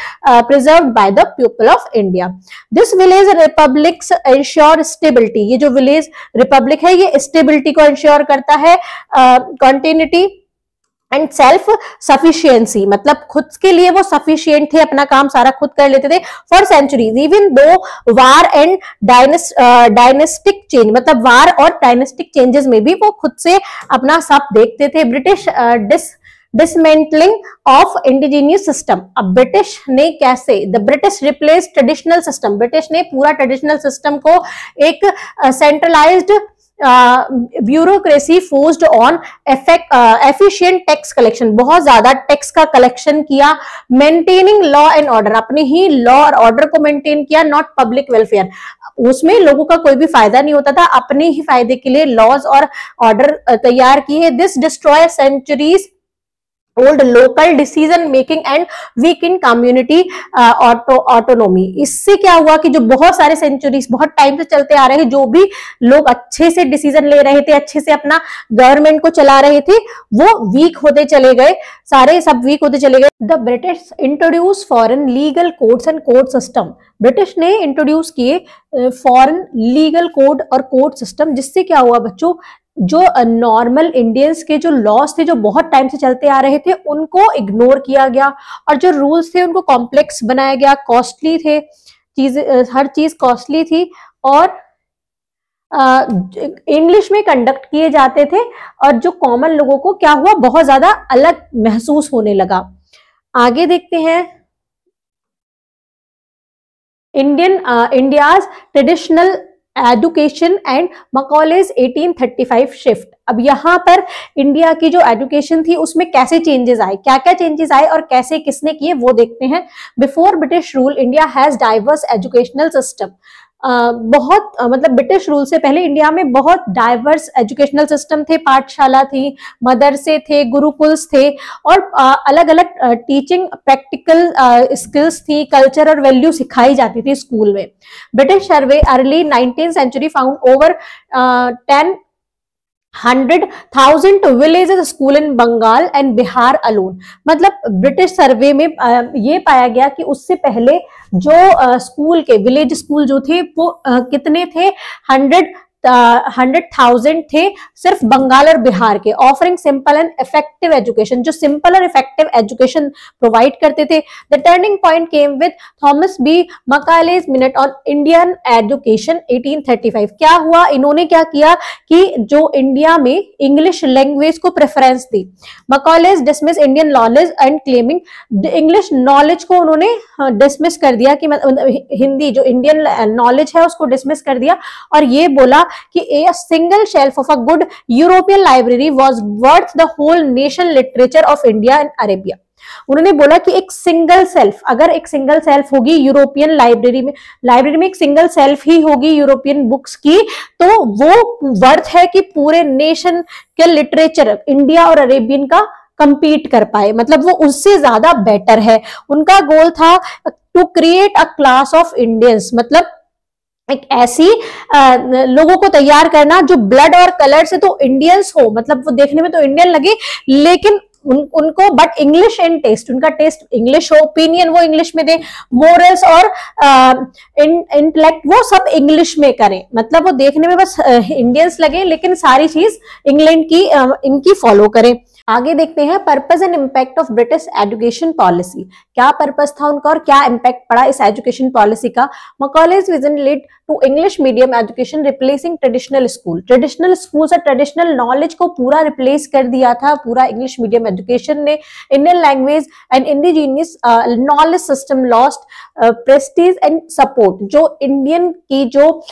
A: preserved by the people of India. This village republics ensure stability. ये जो village republic है ये stability को ensure करता है, continuity एंड सेल्फ सफिशियंसी, मतलब खुद के लिए वो सफिशियंट थे, अपना काम सारा खुद कर लेते थे for centuries. Even though war and dynastic change, मतलब वार और डायनेस्टिक चेंजेस में भी वो खुद से अपना सब देखते थे। British dismantling of indigenous system. अब ब्रिटिश ने कैसे, the British replace traditional system, British ने पूरा ट्रेडिशनल सिस्टम को एक centralised bureaucracy forced on efficient tax collection, बहुत ज्यादा टैक्स का कलेक्शन किया। मेंटेनिंग लॉ एंड ऑर्डर, अपने ही लॉ और ऑर्डर को मेंटेन किया, नॉट पब्लिक वेलफेयर, उसमें लोगों का कोई भी फायदा नहीं होता था, अपने ही फायदे के लिए लॉज और ऑर्डर तैयार किए। This destroy centuries old local decision making and weaken community autonomy. इससे क्या हुआ कि जो बहुत सारे सेंचुरीज बहुत टाइम से चलते आ रहे हैं, जो भी लोग अच्छे से डिसीजन ले रहे थे, अच्छे से अपना गवर्नमेंट को चला रहे थे, वो वीक होते चले गए, सारे सब वीक होते चले गए। The British introduce foreign legal codes and court system. British ने इंट्रोड्यूस किए फॉरेन लीगल कोड और कोर्ट सिस्टम, जिससे क्या हुआ बच्चों, जो नॉर्मल इंडियंस के जो लॉज थे जो बहुत टाइम से चलते आ रहे थे उनको इग्नोर किया गया, और जो रूल्स थे उनको कॉम्प्लेक्स बनाया गया, कॉस्टली थे चीज, हर चीज कॉस्टली थी, और इंग्लिश में कंडक्ट किए जाते थे, और जो कॉमन लोगों को क्या हुआ, बहुत ज्यादा अलग महसूस होने लगा। आगे देखते हैं, India's traditional education and Macaulay's 1835 shift. अब यहाँ पर इंडिया की जो एजुकेशन थी उसमें कैसे चेंजेस आए, क्या क्या चेंजेस आए और कैसे किसने किए, वो देखते हैं। Before British rule India has diverse educational system. मतलब ब्रिटिश रूल से पहले इंडिया में बहुत डाइवर्स एजुकेशनल सिस्टम थे, पाठशाला थी, मदरसे थे, गुरुकुल्स थे, और अलग अलग टीचिंग प्रैक्टिकल स्किल्स थी, कल्चर और वैल्यू सिखाई जाती थी स्कूल में। British survey early 19th century found over 100,000 villages school in Bengal and Bihar alone. मतलब ब्रिटिश सर्वे में ये पाया गया कि उससे पहले जो स्कूल के विलेज स्कूल जो थे वो कितने थे, 100,000 थे सिर्फ बंगाल और बिहार के, offering simple and effective education, जो सिंपल और इफेक्टिव एजुकेशन प्रोवाइड करते थे। The turning point came with Thomas B Macaulay's minute on Indian education 1835। क्या हुआ, इन्होंने क्या किया कि जो इंडिया में इंग्लिश लैंग्वेज को प्रेफरेंस दी। Macaulay's dismiss Indian knowledge and claiming, English knowledge को उन्होंने डिसमिस कर दिया, कि हिंदी जो इंडियन नॉलेज है उसको डिसमिस कर दिया, और ये बोला कि a single shelf of a good European library was worth the whole nation literature of India and Arabia। उन्होंने बोला कि एक सिंगल सेल्फ, अगर एक सिंगल सेल्फ होगी यूरोपियन लाइब्रेरी में एक सिंगल सेल्फ ही होगी यूरोपियन बुक्स की, तो वो वर्थ है कि पूरे नेशन के लिटरेचर इंडिया और अरेबियन का कंपीट कर पाए, मतलब वो उससे ज्यादा बेटर है। उनका गोल था to create a class of Indians, मतलब एक ऐसी लोगों को तैयार करना जो ब्लड और कलर से तो इंडियंस हो, मतलब वो देखने में तो इंडियन लगे, लेकिन उनको बट इंग्लिश इन टेस्ट, उनका टेस्ट इंग्लिश हो, ओपिनियन वो इंग्लिश में दे, मोरल्स और इंटेलेक्ट वो सब इंग्लिश में करें, मतलब वो देखने में बस इंडियंस लगे लेकिन सारी चीज इंग्लैंड की इनकी फॉलो करें। आगे देखते हैं purpose and impact of British education policy. क्या पर्पस था उनका और क्या इम्पैक्ट पड़ा इस एजुकेशन पॉलिसी का। Macaulay's vision lead to English medium education replacing traditional school. Traditional school से ट्रेडिशनल नॉलेज को पूरा रिप्लेस कर दिया था पूरा इंग्लिश मीडियम एजुकेशन ने। Indian language and indigenous knowledge system lost prestige and support. जो इंडियन की जो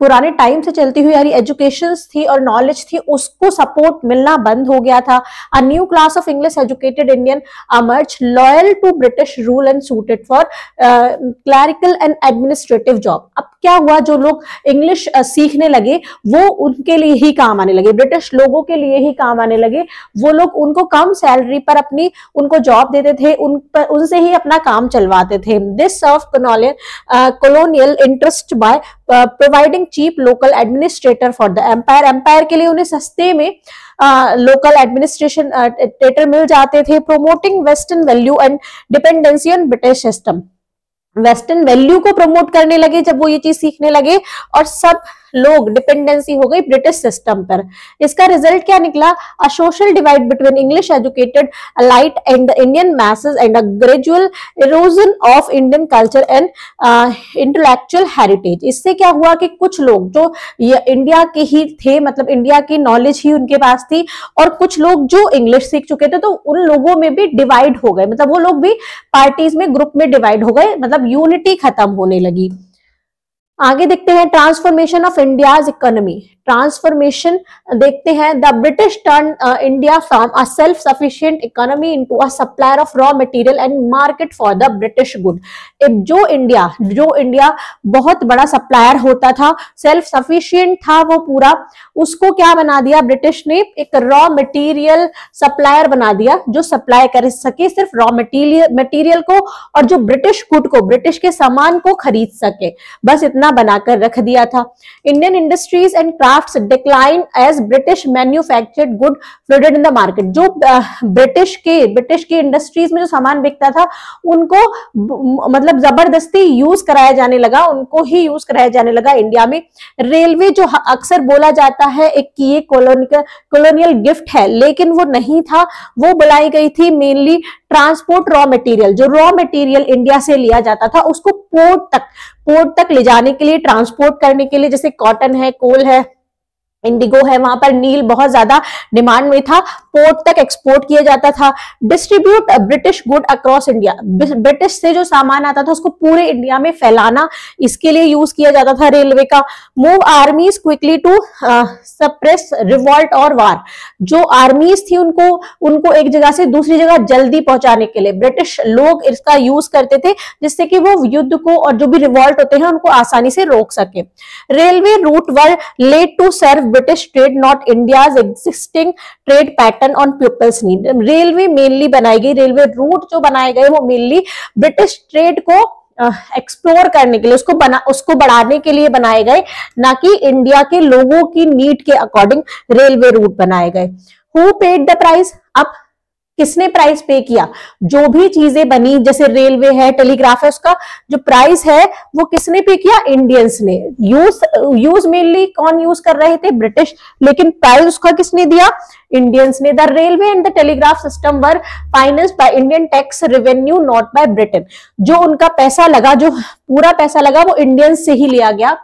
A: पुराने टाइम से चलती हुई यानी एजुकेशन थी और नॉलेज थी उसको सपोर्ट मिलना बंद हो गया था। A new class of English educated Indian emerge loyal to British rule and suited for clerical and administrative job. अब क्या हुआ, जो लोग इंग्लिश सीखने लगे वो उनके लिए ही काम आने लगे, ब्रिटिश लोगों के लिए ही काम आने लगे। वो लोग उनको कम सैलरी पर उनको जॉब देते थे, उनसे ही अपना काम चलवाते थे। This serve colonial interest by providing cheap local administrator for the empire। Empire के लिए उन्हें सस्ते में लोकल एडमिनिस्ट्रेशन मिल जाते थे। Promoting western value and dependency on British system. Western value को प्रमोट करने लगे जब वो ये चीज सीखने लगे, और सब लोग डिपेंडेंसी हो गई ब्रिटिश सिस्टम पर। इसका रिजल्ट क्या निकला, a social divide between English educated elite and the Indian masses and a gradual erosion of Indian culture and intellectual heritage. इससे क्या हुआ कि कुछ लोग जो इंडिया के ही थे, मतलब इंडिया की नॉलेज ही उनके पास थी, और कुछ लोग जो इंग्लिश सीख चुके थे तो उन लोगों में भी डिवाइड हो गए, मतलब वो लोग भी पार्टीज में ग्रुप में डिवाइड हो गए, मतलब यूनिटी खत्म होने लगी। आगे देखते हैं transformation of India's economy. Transformation देखते हैं, the British turn India from a self sufficient economy into a supplier of raw material and market for the British good. जो इंडिया बहुत बड़ा सप्लायर होता था, सेल्फ सफिशिएंट था वो पूरा, उसको क्या बना दिया ब्रिटिश ने, एक रॉ मटेरियल सप्लायर बना दिया जो सप्लाई कर सके सिर्फ रॉ मटेरियल को, और जो ब्रिटिश गुड को, ब्रिटिश के सामान को खरीद सके, बस इतना बनाकर रख दिया था। Indian industries and crafts decline as British manufactured good flooded in the market. जो ब्रिटिश के इंडस्ट्रीज में जो सामान बिकता था उनको मतलब जबरदस्ती यूज कराया जाने लगा, उनको ही यूज कराया जाने लगा इंडिया में। रेलवे जो अक्सर बोला जाता है एक कि ये कॉलोनियल गिफ्ट है, लेकिन वो नहीं था, वो बुलाई गई थी मेनली ट्रांसपोर्ट रॉ मटेरियल। जो रॉ मटेरियल इंडिया से लिया जाता था उसको पोर्ट तक ले जाने के लिए, ट्रांसपोर्ट करने के लिए, जैसे कॉटन है, कोल है, इंडिगो है, वहां पर नील बहुत ज्यादा डिमांड में था, पोर्ट तक एक्सपोर्ट किया जाता था। Distribute British good across India, British से जो सामान आता था उसको पूरे इंडिया में फैलाना, इसके लिए यूज किया जाता था रेलवे का। Move armies quickly to suppress revolt और वार। जो आर्मीज थी उनको एक जगह से दूसरी जगह जल्दी पहुंचाने के लिए ब्रिटिश लोग इसका यूज करते थे, जिससे कि वो युद्ध को और जो भी रिवॉल्ट होते हैं उनको आसानी से रोक सके। Railway route were laid to serve British trade not India's existing trade pattern on people's need. Railway mainly बनाई गई, रेलवे रूट जो बनाए गए वो मेनली ब्रिटिश ट्रेड को एक्सप्लोर करने के लिए, उसको बढ़ाने के लिए बनाए गए, ना कि इंडिया के लोगों की नीड के अकॉर्डिंग रेलवे रूट बनाए गए। Who paid the price? अब किसने प्राइस पे किया? जो भी चीजें बनी, जैसे रेलवे है, टेलीग्राफ है, उसका जो प्राइस है वो किसने पे किया? इंडियंस ने। यूज मेनली कौन यूज कर रहे थे? ब्रिटिश, लेकिन प्राइस उसका किसने दिया? इंडियंस ने। The railway and the telegraph system were financed by Indian tax revenue not by Britain. जो उनका पैसा लगा, जो पूरा पैसा लगा वो इंडियंस से ही लिया गया।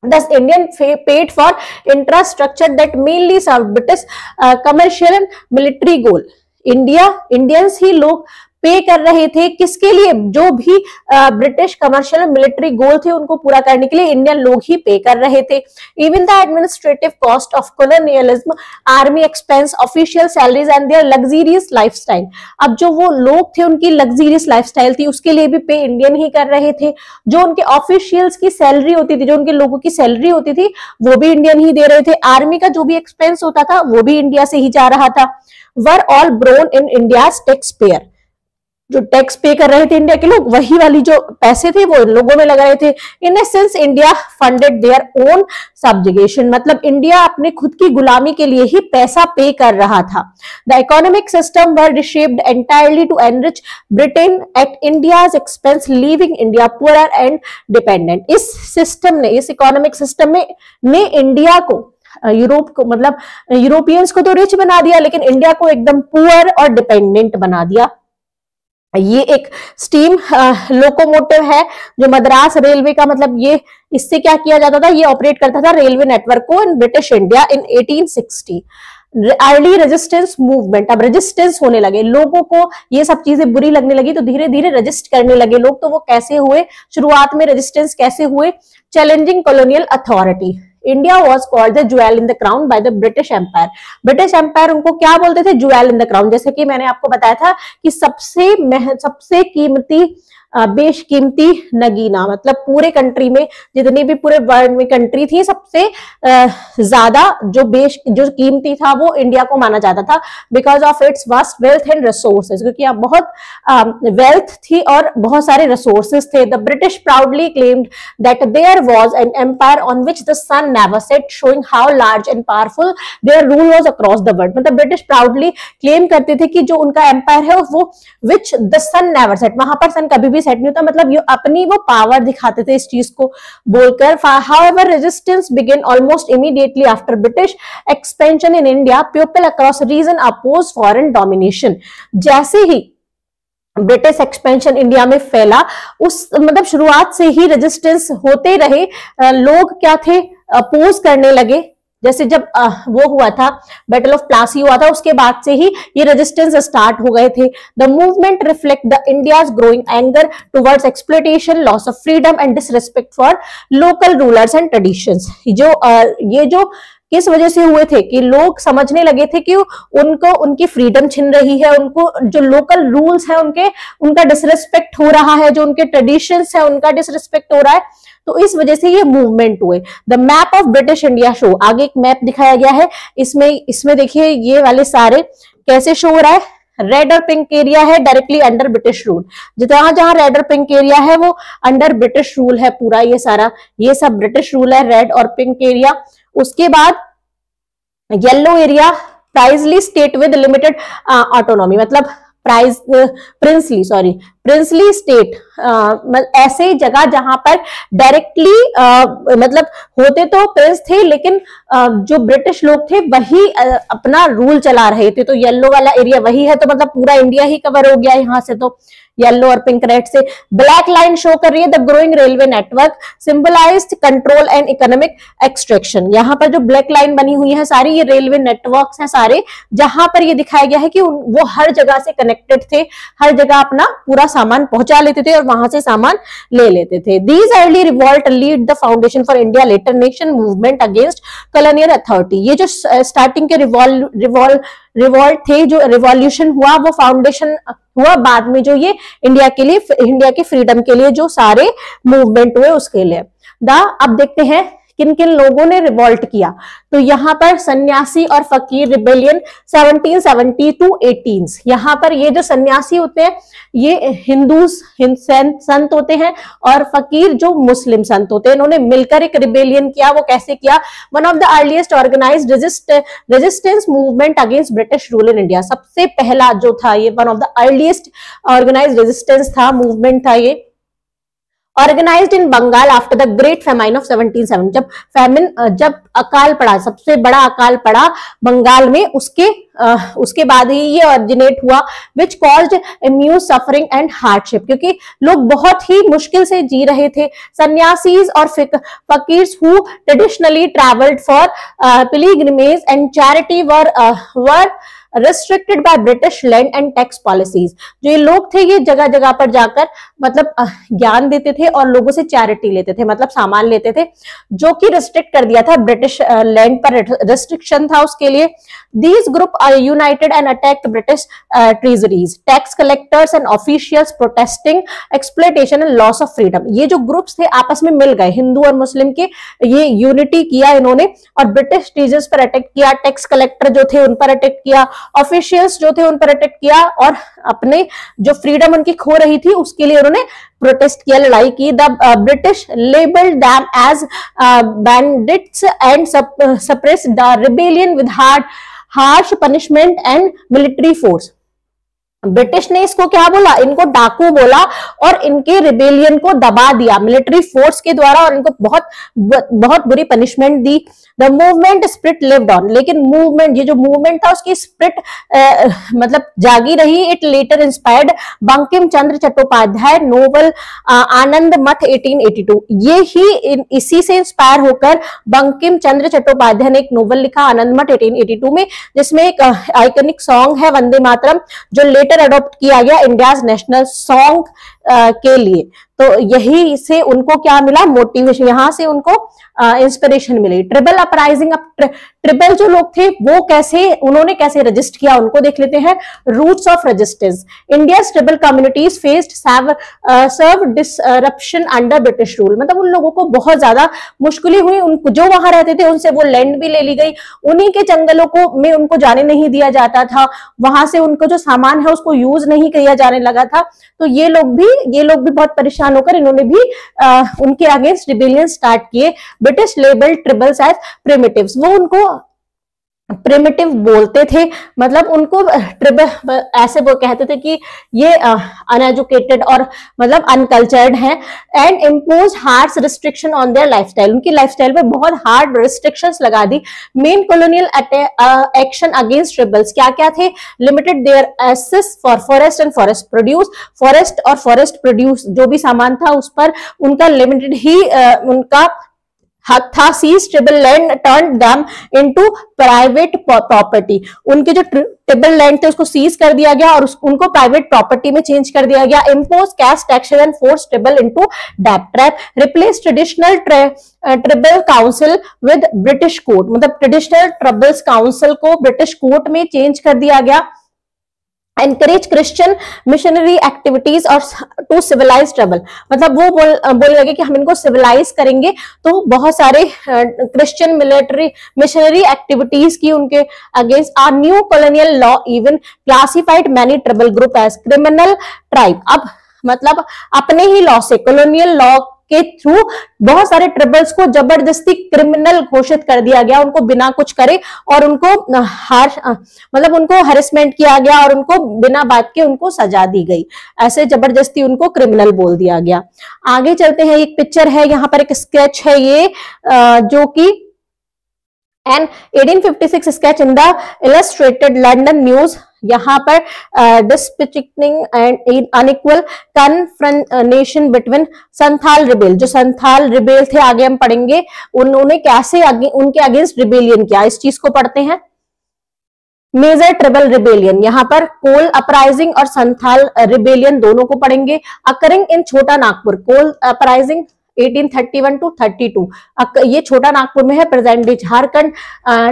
A: Thus, Indian paid for infrastructure that mainly served British commercial and military goal. Indians ही लोग पे कर रहे थे किसके लिए? जो भी ब्रिटिश कमर्शियल और मिलिट्री गोल थे उनको पूरा करने के लिए इंडियन लोग ही पे कर रहे थे। Even the administrative cost of colonialism, army expense, official salaries and their luxurious lifestyle. अब जो वो लोग थे उनकी लग्जरियस लाइफस्टाइल थी, उसके लिए भी पे इंडियन ही कर रहे थे। जो उनके ऑफिशियल्स की सैलरी होती थी, जो उनके लोगों की सैलरी होती थी, वो भी इंडियन ही दे रहे थे। आर्मी का जो भी एक्सपेंस होता था वो भी इंडिया से ही जा रहा था। Were all borne in India's tax payer. जो टैक्स पे कर रहे थे इंडिया के लोग, वही वाली जो पैसे थे वो इन लोगों में लगा रहे थे। In a sense India funded their own subjugation, मतलब इंडिया अपने खुद की गुलामी के लिए ही पैसा पे कर रहा था। The economic system were reshaped entirely to enrich Britain at India's expense, leaving India poor and dependent. इस सिस्टम ने, इस इकोनॉमिक सिस्टम ने इंडिया को, यूरोप को, मतलब यूरोपियंस को तो रिच बना दिया, लेकिन इंडिया को एकदम पुअर और डिपेंडेंट बना दिया। ये एक स्टीम लोकोमोटिव है जो मद्रास रेलवे का, मतलब ये इससे क्या किया जाता था, ये ऑपरेट करता था रेलवे नेटवर्क को in British India in 1860। Early resistance movement, अब रेजिस्टेंस होने लगे, लोगों को ये सब चीजें बुरी लगने लगी तो धीरे धीरे रेजिस्ट करने लगे लोग। तो वो कैसे हुए? शुरुआत में रेजिस्टेंस कैसे हुए? Challenging colonial authority. India was called the jewel in the crown by the British empire. British empire उनको क्या बोलते थे? Jewel in the crown. जैसे कि मैंने आपको बताया था कि सबसे कीमती, बेशकीमती नगीना, मतलब पूरे कंट्री में जितनी भी पूरे वर्ल्ड में कंट्री थी, सबसे ज्यादा जो कीमती था वो इंडिया को माना जाता था, because of its vast wealth and resources, क्योंकि यहाँ बहुत वेल्थ थी और बहुत सारे रिसोर्सेज थे। The British proudly claimed that there was an empire on which the sun never set, showing how large and powerful their rule was across the world. मतलब ब्रिटिश प्राउडली क्लेम करते थे कि जो उनका एम्पायर है वो which the sun never set, वहां पर सन कभी भी सेट नहीं होता, मतलब ये अपनी वो पावर दिखाते थे इस चीज को बोलकर। However, resistance began almost immediately after British expansion in India. People across region opposed foreign domination. जैसे ही ब्रिटिश एक्सपेंशन इंडिया में फैला, उस मतलब शुरुआत से ही रेजिस्टेंस होते रहे, लोग क्या थे? अपोज करने लगे जैसे जब वो हुआ था, बैटल ऑफ प्लासी हुआ था, उसके बाद से ही ये रेजिस्टेंस स्टार्ट हो गए थे। The movement reflect the India's growing anger towards exploitation, loss of freedom and disrespect for local rulers and traditions. ये जो किस वजह से हुए थे कि लोग समझने लगे थे कि उनको उनकी फ्रीडम छिन रही है, उनको जो लोकल रूल्स है उनका डिसरिस्पेक्ट हो रहा है, जो उनके ट्रेडिशंस है उनका डिसरिस्पेक्ट हो रहा है। तो इस वजह से ये मूवमेंट हुए। The map of British India show, आगे एक मैप दिखाया गया है, इसमें देखिए ये वाले सारे कैसे शो हो रहा है। रेड और पिंक एरिया है डायरेक्टली अंडर ब्रिटिश रूल, जहां जहां रेड और पिंक एरिया है वो अंडर ब्रिटिश रूल है पूरा, ये सारा ये सब ब्रिटिश रूल है, रेड और पिंक एरिया। उसके बाद yellow area precisely state with limited autonomy, मतलब प्रिंसली स्टेट, ऐसे जगह जहां पर डायरेक्टली मतलब होते तो प्रिंस थे, लेकिन जो ब्रिटिश लोग थे वही अपना रूल चला रहे थे। तो येलो वाला एरिया वही है, तो मतलब पूरा इंडिया ही कवर हो गया यहां से। तो येलो और पिंक रेड से ब्लैक लाइन शो कर रही है the growing railway network symbolized control and economic extraction. यहाँ पर जो ब्लैक लाइन बनी हुई है सारी, ये रेलवे नेटवर्क्स हैं सारे, जहां पर ये दिखाया गया है कि वो हर जगह से कनेक्टेड थे, हर जगह अपना पूरा सामान पहुंचा लेते थे और वहां से सामान ले लेते थे। These early revolt lead the foundation for India letter nation movement against colonial authority. ये जो स्टार्टिंग के रिवॉल्ट थे, जो रिवॉल्यूशन हुआ वो फाउंडेशन हुआ बाद में, जो ये इंडिया के फ्रीडम के लिए जो सारे मूवमेंट हुए उसके लिए। अब देखते हैं किन किन लोगों ने रिवॉल्ट किया। तो यहाँ पर सन्यासी और फकीर रिबेलियन 1770 to 18। यहाँ पर ये जो सन्यासी होते हैं ये हिंदू संत होते हैं और फकीर जो मुस्लिम संत होते हैं, इन्होंने मिलकर एक रिबेलियन किया। वो कैसे किया? One of the earliest organised resistance movement against British rule in India. सबसे पहला जो था ये one of the earliest organised resistance था, मूवमेंट था ये, organised in Bengal after the great famine of 1770। जब अकाल पड़ा, सबसे बड़ा अकाल पड़ा बंगाल में, उसके बाद ही ये ऑरिजिनेट हुआ, विच कॉज्ड इम्यूज सफरिंग एंड हार्डशिप, क्योंकि लोग बहुत ही मुश्किल से जी रहे थे। सन्यासीज और fakirs who traditionally travelled for pilgrimage and charity were restricted by British land and tax policies। जो ये लोग थे ये जगह जगह पर जाकर मतलब ज्ञान देते थे और लोगों से चैरिटी लेते थे, मतलब सामान लेते थे, जो कि रिस्ट्रिक्ट कर दिया था, ब्रिटिश लैंड पर रिस्ट्रिक्शन था उसके लिए। These group are united and attacked British treasuries, tax collectors and officials protesting exploitation and loss of freedom। ये जो ग्रुप्स थे आपस में मिल गए, हिंदू और मुस्लिम के, ये यूनिटी किया इन्होंने और ब्रिटिश ट्रेजर्स पर अटैक किया, टैक्स कलेक्टर जो थे उन पर अटैक किया, ऑफिशियल्स जो थे उन पर अटैक किया और अपने जो फ्रीडम उनकी खो रही थी उसके लिए उन्होंने प्रोटेस्ट किया, लड़ाई की। The British labelled them as bandits and suppressed the rebellion with harsh punishment and military force. British ने इसको क्या बोला? इनको डाकू बोला और इनके रिबेलियन को दबा दिया मिलिट्री फोर्स के द्वारा और इनको बहुत बुरी पनिशमेंट दी। The movement spirit lived on, लेकिन मूवमेंट, ये जो मूवमेंट था उसकी स्प्रिट मतलब जागी रही। It later inspired Bankim Chandra Chattopadhyay novel Anandamath 1882। ये ही इसी से इंस्पायर होकर बंकिम चंद्र चट्टोपाध्याय ने एक नोवेल लिखा आनंद मठ 1882 में, जिसमें एक आइकनिक सॉन्ग है वंदे मातरम, जो लेटर अडॉप्ट किया गया इंडियाज नेशनल सॉन्ग के लिए। तो यही से उनको क्या मिला? मोटिवेशन, यहां से उनको इंस्पिरेशन मिली। ट्रिबल अपराइजिंग, ट्रिबल जो लोग थे वो उन्होंने कैसे रजिस्ट किया उनको देख लेते हैं। Roots of resistance, India tribal communities faced severe disruption under British rule. मतलब उन लोगों को बहुत ज्यादा मुश्किलें हुई, उनको जो वहां रहते थे उनसे वो लैंड भी ले ली गई, उन्हीं के जंगलों को में उनको जाने नहीं दिया जाता था, वहां से उनको जो सामान है उसको यूज नहीं किया जाने लगा था। तो ये लोग भी बहुत परेशान होकर इन्होंने भी उनके अगेंस्ट रिबेलियन स्टार्ट किए। ब्रिटिश लेबल ट्रिबल्स एज प्रिमिटिव्स, वो उनको प्रिमिटिव बोलते थे, मतलब उनको ट्रिबल ऐसे वो कहते थे कि ये अनएजुकेटेड और मतलब अनकल्चर्ड हैं। And impose harsh restriction on their lifestyle, उनकी लाइफस्टाइल पे बहुत हार्ड रिस्ट्रिक्शंस लगा दी। Main colonial action against tribals क्या क्या थे? Limited their access for forest and forest produce, forest और फॉरेस्ट प्रोड्यूस जो भी सामान था उस पर उनका लिमिटेड ही उनका हक था, seize tribal land turn them into private property. उनके जो ट्रिबल लैंड थे उसको सीज कर दिया गया और उनको प्राइवेट प्रॉपर्टी में चेंज कर दिया गया। Impose cash taxes and force tribal into डेब्ट trap, replace traditional tribal council with British court, मतलब ट्रेडिशनल ट्रिबल्स काउंसिल को ब्रिटिश कोर्ट में चेंज कर दिया गया। एनकरेज क्रिश्चियन मिशनरी एक्टिविटीज और टू सिविलाइज ट्रबल, मतलब वो बोलने लगे कि हम इनको सिविलाइज करेंगे, तो बहुत सारे क्रिश्चियन मिशनरी एक्टिविटीज की उनके अगेंस्ट। Are new colonial law even classified many tribal group as criminal tribe. अब मतलब अपने ही लॉ से, कॉलोनियल लॉ के थ्रू बहुत सारे ट्रिबल्स को जबरदस्ती क्रिमिनल घोषित कर दिया गया, उनको बिना कुछ करे, और उनको मतलब उनको हैरेसमेंट किया गया और उनको बिना बात के उनको सजा दी गई, ऐसे जबरदस्ती उनको क्रिमिनल बोल दिया गया। आगे चलते हैं, एक पिक्चर है, यहाँ पर एक स्केच है ये जो कि an 1856 sketch in the illustrated London news. यहाँ पर depicting and unequal confrontation between Santhal rebel, जो संथाल रिबेल थे, आगे हम पढ़ेंगे उन्होंने कैसे उनके अगेंस्ट रिबेलियन किया, इस चीज को पढ़ते हैं। मेजर ट्रिबल रिबेलियन, यहाँ पर कोल अपराइजिंग और संथाल रिबेलियन दोनों को पढ़ेंगे। अकरिंग इन छोटा नागपुर, कोल अपराइजिंग 1831 to 32, ये छोटा नागपुर में है, present day Jharkhand.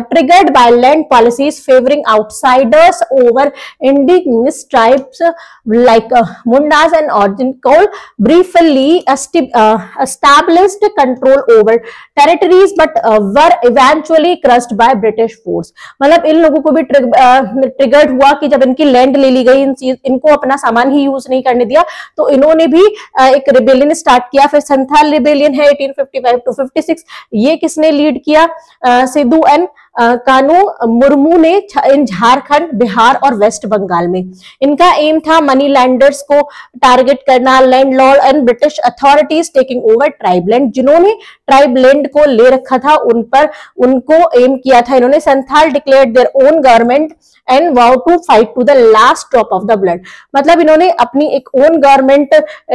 A: Triggered by land policies favouring outsiders over indigenous tribes like Mundas and ऑरिजिन। Kol briefly established control over territories but were eventually crushed by British force, मतलब इन लोगों को भी ट्रिगर्ड हुआ कि जब इनकी लैंड ले ली गई, इनको अपना सामान ही यूज नहीं करने दिया, तो इन्होंने भी एक रिबेलियन स्टार्ट किया। फिर संथाल रिबेलियन है 1855 to 56, ये किसने लीड किया? सिद्धू एंड कानू मुर्मू ने इन झारखंड, बिहार और वेस्ट बंगाल में। इनका एम था मनी लैंडर्स को टारगेट करना, landlord and British authorities taking over tribe land, जिन्होंने ट्राइब लैंड को ले रखा था उन पर उनको एम किया था इन्होंने। Santhal declared their own government and vowed to fight to the last drop of the blood, मतलब इन्होंने अपनी एक ओन गवर्नमेंट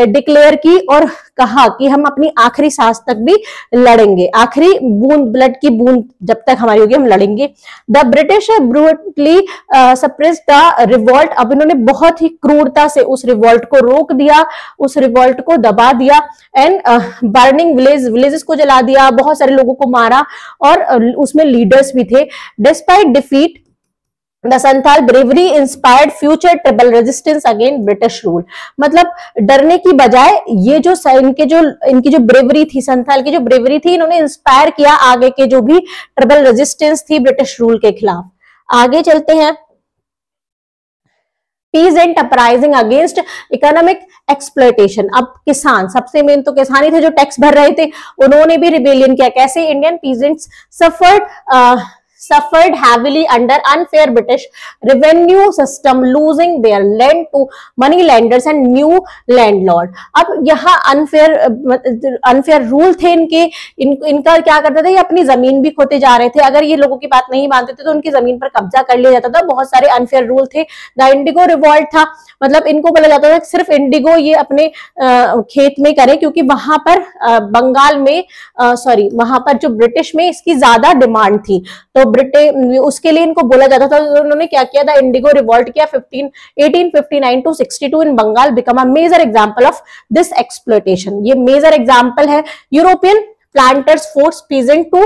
A: डिक्लेयर की और कहा कि हम अपनी आखिरी सांस तक भी लड़ेंगे, आखिरी बूंद ब्लड की बूंद जब तक हमारी होगी हम लड़ेंगे। The British brutally suppressed the revolt, अब इन्होंने बहुत ही क्रूरता से उस रिवोल्ट को रोक दिया, उस रिवोल्ट को दबा दिया। एंड बर्निंग विलेजेस को जला दिया, बहुत सारे लोगों को मारा और उसमें लीडर्स भी थे। Despite defeat the Santhal bravery inspired future tribal resistance against British rule, मतलब डरने की बजाय ये जो इनकी जो ब्रेवरी थी, संथाल की जो ब्रेवरी थी, इन्होंने इंस्पायर किया आगे के जो भी ट्रिबल रेजिस्टेंस थी ब्रिटिश रूल के खिलाफ। आगे चलते हैं, peasant uprising against economic exploitation. अब किसान, सबसे मेन तो किसान ही थे जो टैक्स भर रहे थे, उन्होंने भी रिबेलियन किया। कैसे? Indian peasants suffered heavily under unfair British revenue system, losing their land to money lenders and new landlord। अब यहाँ अनफेयर रूल थे इनका क्या करते थे, ये अपनी जमीन भी खोते जा रहे थे, अगर ये लोगों की बात नहीं मानते थे तो उनकी जमीन पर कब्जा कर लिया जाता था। बहुत सारे अनफेयर रूल थे। द इंडिगो रिवॉल्ट था, मतलब इनको बोला जाता था कि सिर्फ इंडिगो ये अपने खेत में करे, क्योंकि वहां पर बंगाल में वहां पर जो ब्रिटिश में इसकी ज्यादा डिमांड थी, तो उसके लिए इनको बोला जाता था। तो उन्होंने क्या किया? द इंडिगो रिवॉल्ट किया 1859 to 62 in Bengal, became a major example of this exploitation. ये मेजर एग्जांपल है। European planters force peasant to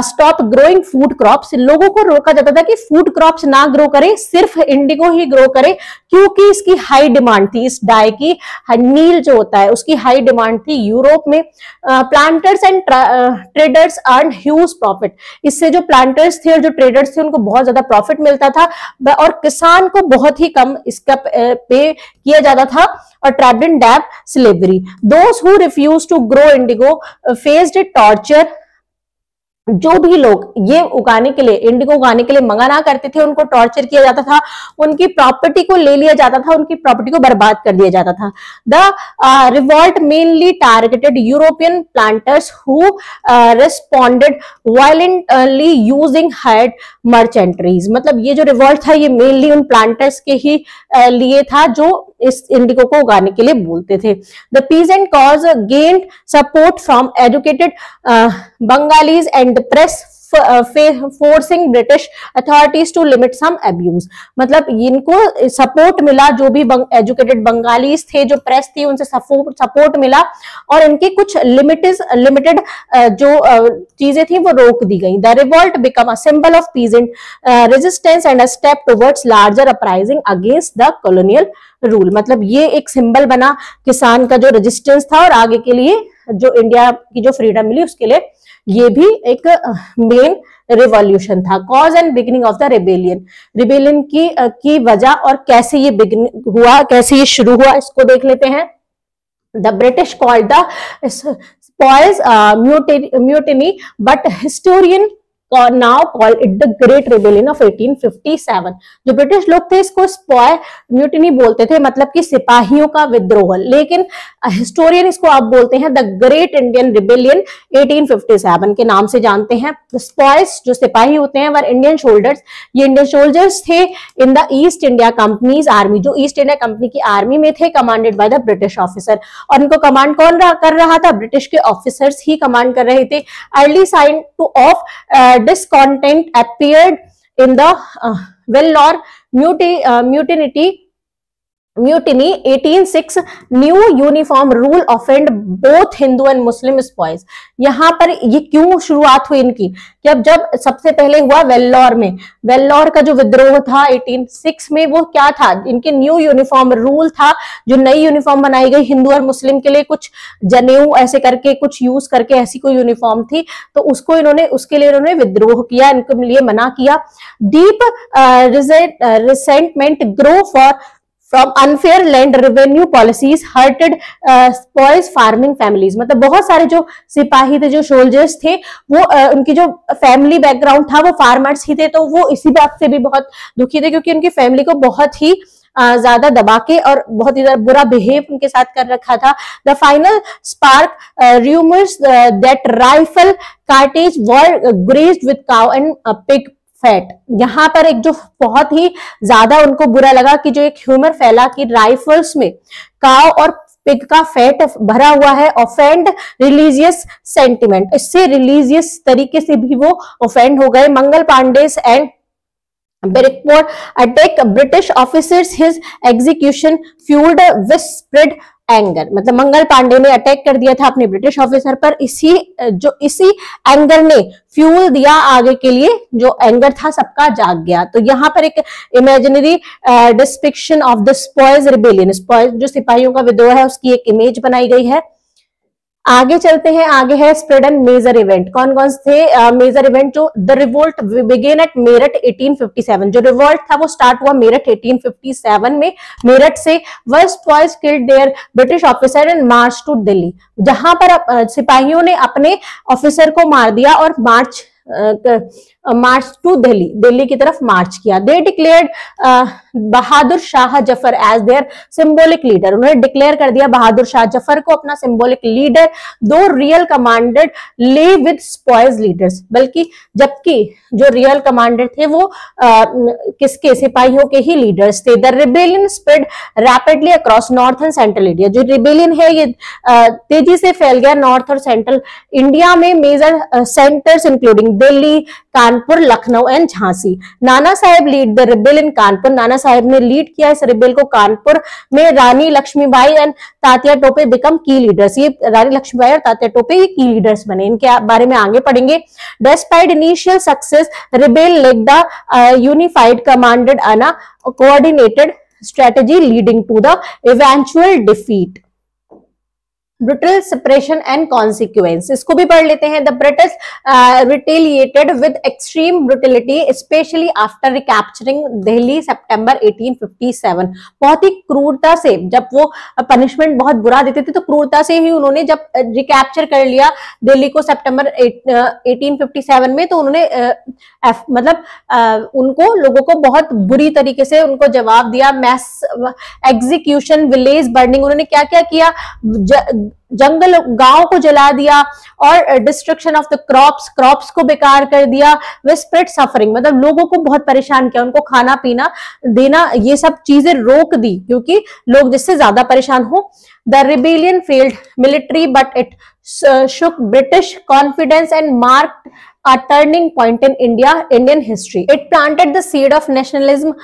A: stop growing food crops, लोगों को रोका जाता था कि फूड क्रॉप्स ना ग्रो करें, सिर्फ इंडिगो ही ग्रो करें, क्योंकि इसकी हाई डिमांड थी, इस डाई की, नील जो होता है उसकी हाई डिमांड थी यूरोप में। Planters and traders earn huge profit, इससे जो प्लांटर्स थे और जो ट्रेडर्स थे उनको बहुत ज्यादा प्रॉफिट मिलता था और किसान को बहुत ही कम इसका पे किया जाता था। और ट्रैप्ड इन डेब्ट slavery, those who refuse to grow indigo faced torture, जो भी लोग ये उगाने के लिए, इंडिगो उगाने के लिए मना ना करते थे, उनको टॉर्चर किया जाता था, उनकी प्रॉपर्टी को ले लिया जाता था, उनकी प्रॉपर्टी को बर्बाद कर दिया जाता था। The revolt mainly targeted European planters who responded violently using hired mercenaries, मतलब ये जो रिवॉल्ट था ये मेनली उन प्लांटर्स के ही लिए था जो इस इंडिगो को उगाने के लिए बोलते थे। The peasant cause gained support from educated Bengalis and the press forcing British authorities to limit some abuse. मतलब इनको सपोर्ट मिला, जो भी एजुकेटेड बंगालीज थे, जो प्रेस थी, उनसे सपोर्ट मिला और इनकी कुछ लिमिटेड जो चीजें थी वो रोक दी गई। The revolt become a symbol of peasant resistance and a step towards larger uprising against the colonial rule. मतलब ये एक सिंबल बना किसान का जो रेजिस्टेंस था और आगे के लिए जो इंडिया की जो फ्रीडम मिली उसके लिए ये भी एक मेन रिवॉल्यूशन था। Cause and beginning of the rebellion की वजह और कैसे ये हुआ, कैसे ये शुरू हुआ, इसको देख लेते हैं। The British called the sepoys mutiny but historian now call it the great rebellion of 1857। जो ब्रिटिश लोग थे इसको स्पॉय म्यूटिनी बोलते थे, मतलब कि सिपाहियों का विद्रोह, लेकिन हिस्टोरियन इसको आप बोलते हैं द ग्रेट इंडियन रिबेलियन 1857 के नाम से जानते हैं। स्पॉयज जो सिपाही होते हैं वर इंडियन सोल्जर्स, ये इंडियन सोल्जर्स थे in the East India companies army, जो ईस्ट इंडिया कंपनी की आर्मी में थे, commanded bye the British officer. और इनको कमांड कौन कर रहा था? ब्रिटिश के ऑफिसर्स ही कमांड कर रहे थे। Early sign to of discontent appeared in the Vellore mutiny 1806 new uniform rule offend both Hindu and Muslim sepoys. यहाँ पर ये क्यों शुरुआत हुई इनकी कि अब जब सबसे पहले हुआ वेल्लोर में, वेल्लोर का जो विद्रोह था 1806 में, वो क्या था? इनके न्यू यूनिफॉर्म रूल था, जो नई यूनिफॉर्म बनाई गई हिंदू और मुस्लिम के लिए, कुछ जनेऊ ऐसे करके कुछ यूज करके ऐसी कोई यूनिफॉर्म थी, तो उसको इन्होंने, उसके लिए इन्होंने विद्रोह किया, इनके लिए मना किया। Deep resentment grow from unfair land revenue policies hurted spoils farming families। मतलब बहुत सारे जो सिपाही थे, जो सोल्जर्स थे, वो उनकी जो फैमिली बैकग्राउंड था वो फार्मर्स ही थे, तो वो इसी बात से भी बहुत दुखी थे क्योंकि उनकी फैमिली को बहुत ही ज्यादा दबा के और बहुत ही बुरा बिहेव उनके साथ कर रखा था। The final spark rumours that rifle cartridge were greased with cow and pig fat. यहाँ पर एक जो बहुत ही ज्यादा उनको बुरा लगा कि जो एक ह्यूमर फैला कि राइफल्स में काव और पिग का फैट भरा हुआ है, ऑफेंड रिलीजियस सेंटिमेंट, इससे रिलीजियस तरीके से भी वो ऑफेंड हो गए। Mangal Pandey's and Berwickport attack British officers, his execution fueled widespread anger. मतलब मंगल पांडे ने अटैक कर दिया था अपने ब्रिटिश ऑफिसर पर, इसी एंगर ने फ्यूल दिया आगे के लिए, जो एंगर था सबका जाग गया। तो यहाँ पर एक इमेजिनरी डिस्पिक्शन ऑफ द स्पॉयज रिबेलियन, स्पॉयज जो सिपाहियों का विद्रोह है उसकी एक इमेज बनाई गई है। आगे चलते हैं, आगे है स्प्रेड एंड मेजर इवेंट। कौन कौन थे मेजर इवेंट? जो the revolt began at Meerut 1857, जो रिवोल्ट था वो स्टार्ट हुआ मेरठ 1857 में। मेरठ से worst boys killed their British officer and march to Delhi, जहां पर सिपाहियों ने अपने ऑफिसर को मार दिया और मार्च टू दिल्ली, दिल्ली की तरफ मार्च किया। They declared Bahadur Shah Zafar as their symbolic leader, उन्होंने डिक्लेयर कर दिया बहादुर शाह जफर को अपना symbolic leader. Though real commander lay with sepoys leaders, बल्कि जबकि जो रियल कमांडर थे वो किसके? सिपाहियों के ही लीडर्स थे। The rebellion spread rapidly across north and central India, जो रिबेलियन है ये तेजी से फैल गया नॉर्थ और सेंट्रल इंडिया में। Major centres including Delhi, Kanpur, Lucknow and Jhansi. Nana Sahib lead the rebel in Kanpur, Nana Sahib ने लीड किया इस रिबेल को कानपुर में। रानी लक्ष्मीबाई एंड तात्या टोपे बिकम की लीडर्स, ये रानी लक्ष्मीबाई और तात्या टोपे ये की लीडर्स बने, इनके बारे में आगे पढ़ेंगे। Despite initial success rebel led the unified commanded on a coordinated strategy leading to the eventual defeat. Brutal suppression and consequence, इसको भी पढ़ लेते हैं। The British retaliated with extreme brutality specially after recapturing Delhi September 1857, बहुत ही क्रूरता से, जब वो पनिशमेंट बहुत बुरा देते थे तो क्रूरता से ही उन्होंने जब रिकैप्चर कर लिया दिल्ली को सितंबर 1857 में, तो उन्होंने मतलब उनको लोगों को बहुत बुरी तरीके से उनको जवाब दिया। मैस एग्जीक्यूशन, विलेज बर्निंग, उन्होंने क्या क्या किया? जंगल गांव को जला दिया, और डिस्ट्रक्शन ऑफ द क्रॉप्स को बेकार कर दिया, वे स्प्रेड सफरिंग, मतलब लोगों को बहुत परेशान किया, उनको खाना पीना देना ये सब चीजें रोक दी क्योंकि लोग जिससे ज्यादा परेशान हो। The rebellion failed military but it shook British confidence and marked a turning point in Indian history. It planted the seed of nationalism,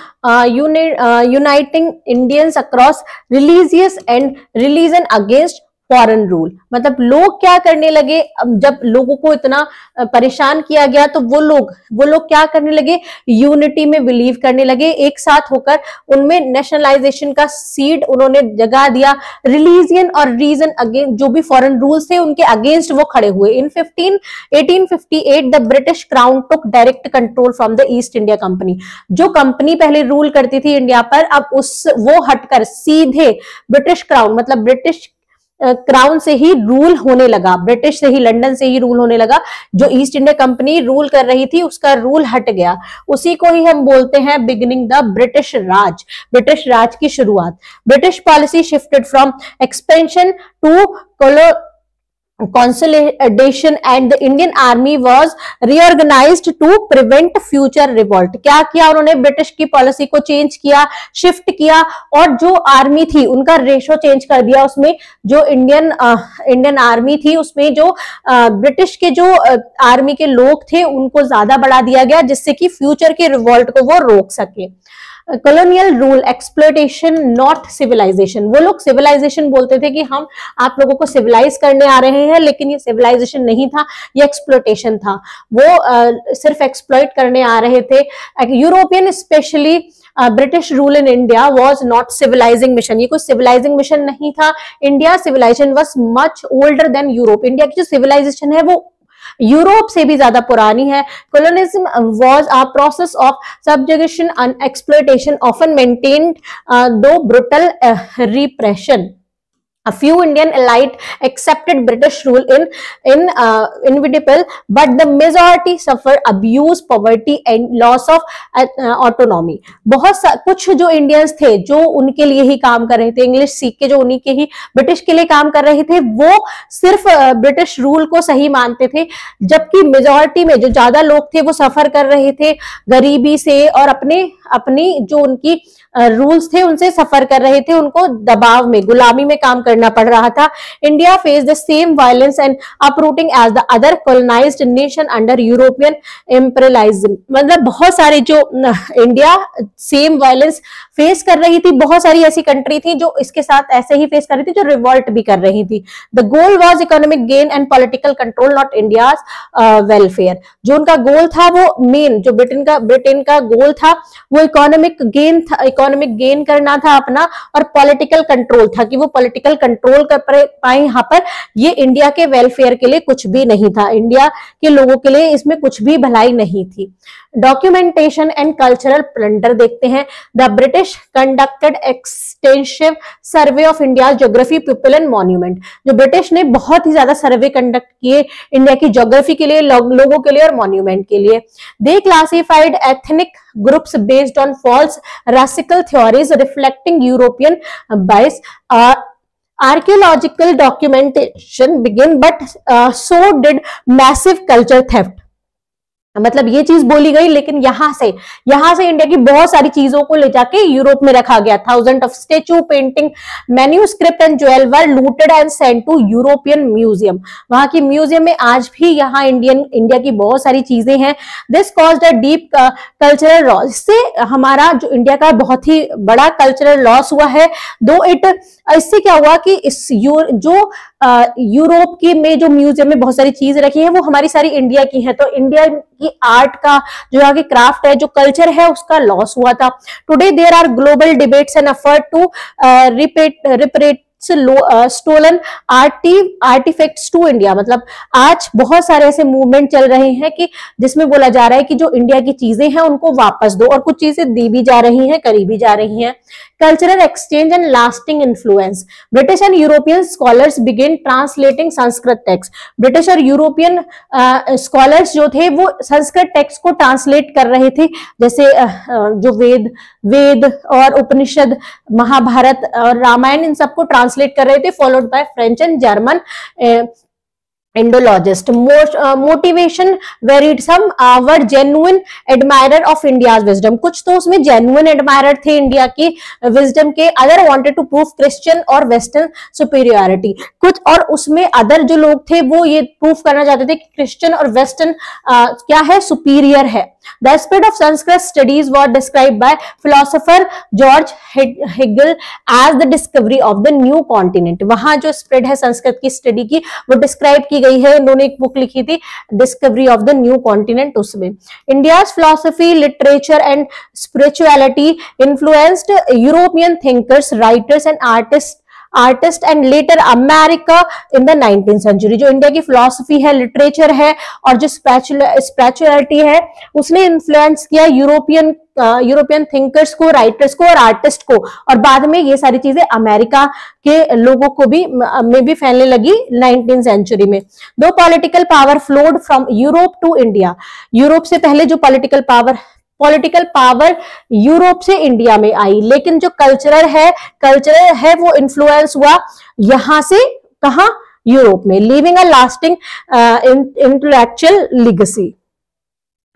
A: uniting Indians across religious and religion against foreign rule. मतलब लोग क्या करने लगे, जब लोगों को इतना परेशान किया गया तो वो लोग क्या करने लगे, यूनिटी में बिलीव करने लगे, एक साथ होकर उनमें नेशनलाइजेशन का सीड उन्होंने जगा दिया। रिलीजियन और रीजन अगेंस्ट, जो भी फॉरेन रूल्स थे उनके अगेंस्ट वो खड़े हुए। इन 1858 the British crown took direct control from the East India company. जो कंपनी पहले रूल करती थी इंडिया पर, अब वो हटकर सीधे ब्रिटिश क्राउन, मतलब ब्रिटिश क्राउन से ही रूल होने लगा, ब्रिटिश से ही, लंदन से ही रूल होने लगा। जो ईस्ट इंडिया कंपनी रूल कर रही थी उसका रूल हट गया। उसी को ही हम बोलते हैं beginning the British Raj, British Raj की शुरुआत। British policy shifted from expansion to consolidation and the Indian army was reorganized to prevent future revolt। क्या किया उन्होंने, ब्रिटिश की पॉलिसी को चेंज किया, शिफ्ट किया, और जो आर्मी थी उनका रेशो चेंज कर दिया। उसमें जो इंडियन आर्मी थी उसमें जो ब्रिटिश के जो आर्मी के लोग थे उनको ज्यादा बढ़ा दिया गया, जिससे कि फ्यूचर के रिवॉल्ट को वो रोक सके। Colonial rule exploitation not civilisation. वो लोग सिविलाइजेशन बोलते थे कि हम आप लोगों को सिविलाइज करने आ रहे हैं, लेकिन ये सिविलाइजेशन नहीं था, ये एक्सप्लॉयटेशन था। वो सिर्फ एक्सप्लॉइट करने आ रहे थे। European especially British rule in India was not civilising mission. ये कोई सिविलाइजिंग मिशन नहीं था। India civilisation was much older than Europe. India की जो सिविलाइजेशन है वो यूरोप से भी ज्यादा पुरानी है। Colonialism was a process of subjugation and exploitation often maintained though brutal repression. A few Indian elite accepted British rule in inevitable, but the majority suffered abuse, poverty and loss of autonomy। कुछ जो इंडियंस थे जो उनके लिए ही काम कर रहे थे, इंग्लिश सीख के जो उन्हीं के ही ब्रिटिश के लिए काम कर रहे थे, वो सिर्फ ब्रिटिश रूल को सही मानते थे, जबकि मेजॉरिटी में जो ज्यादा लोग थे वो सफर कर रहे थे गरीबी से, और अपनी जो उनकी रूल्स थे उनसे सफर कर रहे थे, उनको दबाव में, गुलामी में काम करना पड़ रहा था। India face the same violence and uprooting as the other colonised nation under European imperialism. मतलब बहुत सारे जो इंडिया सेम वायलेंस फेस कर रही थी, बहुत सारी ऐसी कंट्री थी जो इसके साथ ऐसे ही फेस कर रही थी, जो रिवॉल्ट भी कर रही थी। The goal was economic gain and political control, not India's welfare. जो उनका गोल था वो मेन, जो ब्रिटेन का गोल था वो इकोनॉमिक गेन करना था अपना, और पॉलिटिकल कंट्रोल था कि वो पॉलिटिकल कंट्रोल कर पाए यहाँ पर। ये इंडिया के वेलफेयर के लिए कुछ भी नहीं था, इंडिया के लोगों के लिए इसमें कुछ भी भलाई नहीं थी। डॉक्यूमेंटेशन एंड कल्चरल प्लंडर देखते हैं। The British conducted extensive survey of India geography, people and monument. जो ब्रिटिश ने बहुत ही ज्यादा सर्वे कंडक्ट किए इंडिया की ज्योग्राफी के लिए, लोगों के लिए और मॉन्यूमेंट के लिए। They classified ethnic groups based on false racial theories reflecting European bias. Archaeological documentation began, but so did massive culture theft। मतलब ये चीज बोली गई, लेकिन यहां से इंडिया की बहुत सारी चीजों को ले जाके यूरोप में रखा गया। Thousand of statue, painting, manuscript and jewel were looted and sent to European museum. वहां की म्यूजियम में आज भी यहाँ इंडिया की बहुत सारी चीजें हैं। This caused a deep cultural loss. इससे हमारा जो इंडिया का बहुत ही बड़ा कल्चरल लॉस हुआ है। दो इससे क्या हुआ कि यूरोप की में जो म्यूजियम में बहुत सारी चीज रखी है वो हमारी सारी इंडिया की है, तो इंडिया की आर्ट का जो यहाँ की क्राफ्ट है, जो कल्चर है, उसका लॉस हुआ था। Today there are global debates and effort to repatriate stolen artifacts to India. मतलब आज बहुत सारे ऐसे मूवमेंट चल रहे हैं कि जिसमें बोला जा रहा है कि जो इंडिया की चीजें हैं उनको वापस दो, और कुछ चीजें दी भी जा रही हैं, करी भी जा रही हैं। Cultural exchange and lasting influence. British and European scholars begin translating Sanskrit text. British और यूरोपियन स्कॉलर्स जो थे वो संस्कृत टेक्स्ट को ट्रांसलेट कर रहे थे, जैसे जो वेद और उपनिषद, महाभारत और रामायण, इन सबको ट्रांसलेट कर रहे थे, followed by French and German Indologist. Motivation varied. Some were genuine admirer of India's wisdom. कुछ तो उसमें genuine admirer थे इंडिया की wisdom के. Other wanted to prove Christian और Western superiority. कुछ और उसमें other जो लोग थे वो ये proof करना चाहते थे कि Christian और Western क्या है, superior है. The spread of Sanskrit studies was described by philosopher George Hegel as the discovery of the new continent. वहां जो spread है संस्कृत की स्टडी की वो डिस्क्राइब की गई है. इन्होंने एक बुक लिखी थी discovery of the new continent. उसमें India's philosophy, literature and spirituality influenced European thinkers, writers and artist and later America in the 19th century. जो इंडिया की फिलोसफी है, लिटरेचर है और जो स्पिरिचुअलिटी है उसने इन्फ्लुएंस किया यूरोपियन थिंकर्स को, राइटर्स को और आर्टिस्ट को. और बाद में ये सारी चीजें अमेरिका के लोगों को भी में भी फैलने लगी 19th सेंचुरी में. दो political power flowed from Europe to India. Europe से पहले जो पॉलिटिकल पावर यूरोप से इंडिया में आई, लेकिन जो कल्चरल है वो इन्फ्लुएंस हुआ यहां से कहां, यूरोप में. Leaving a lasting intellectual legacy.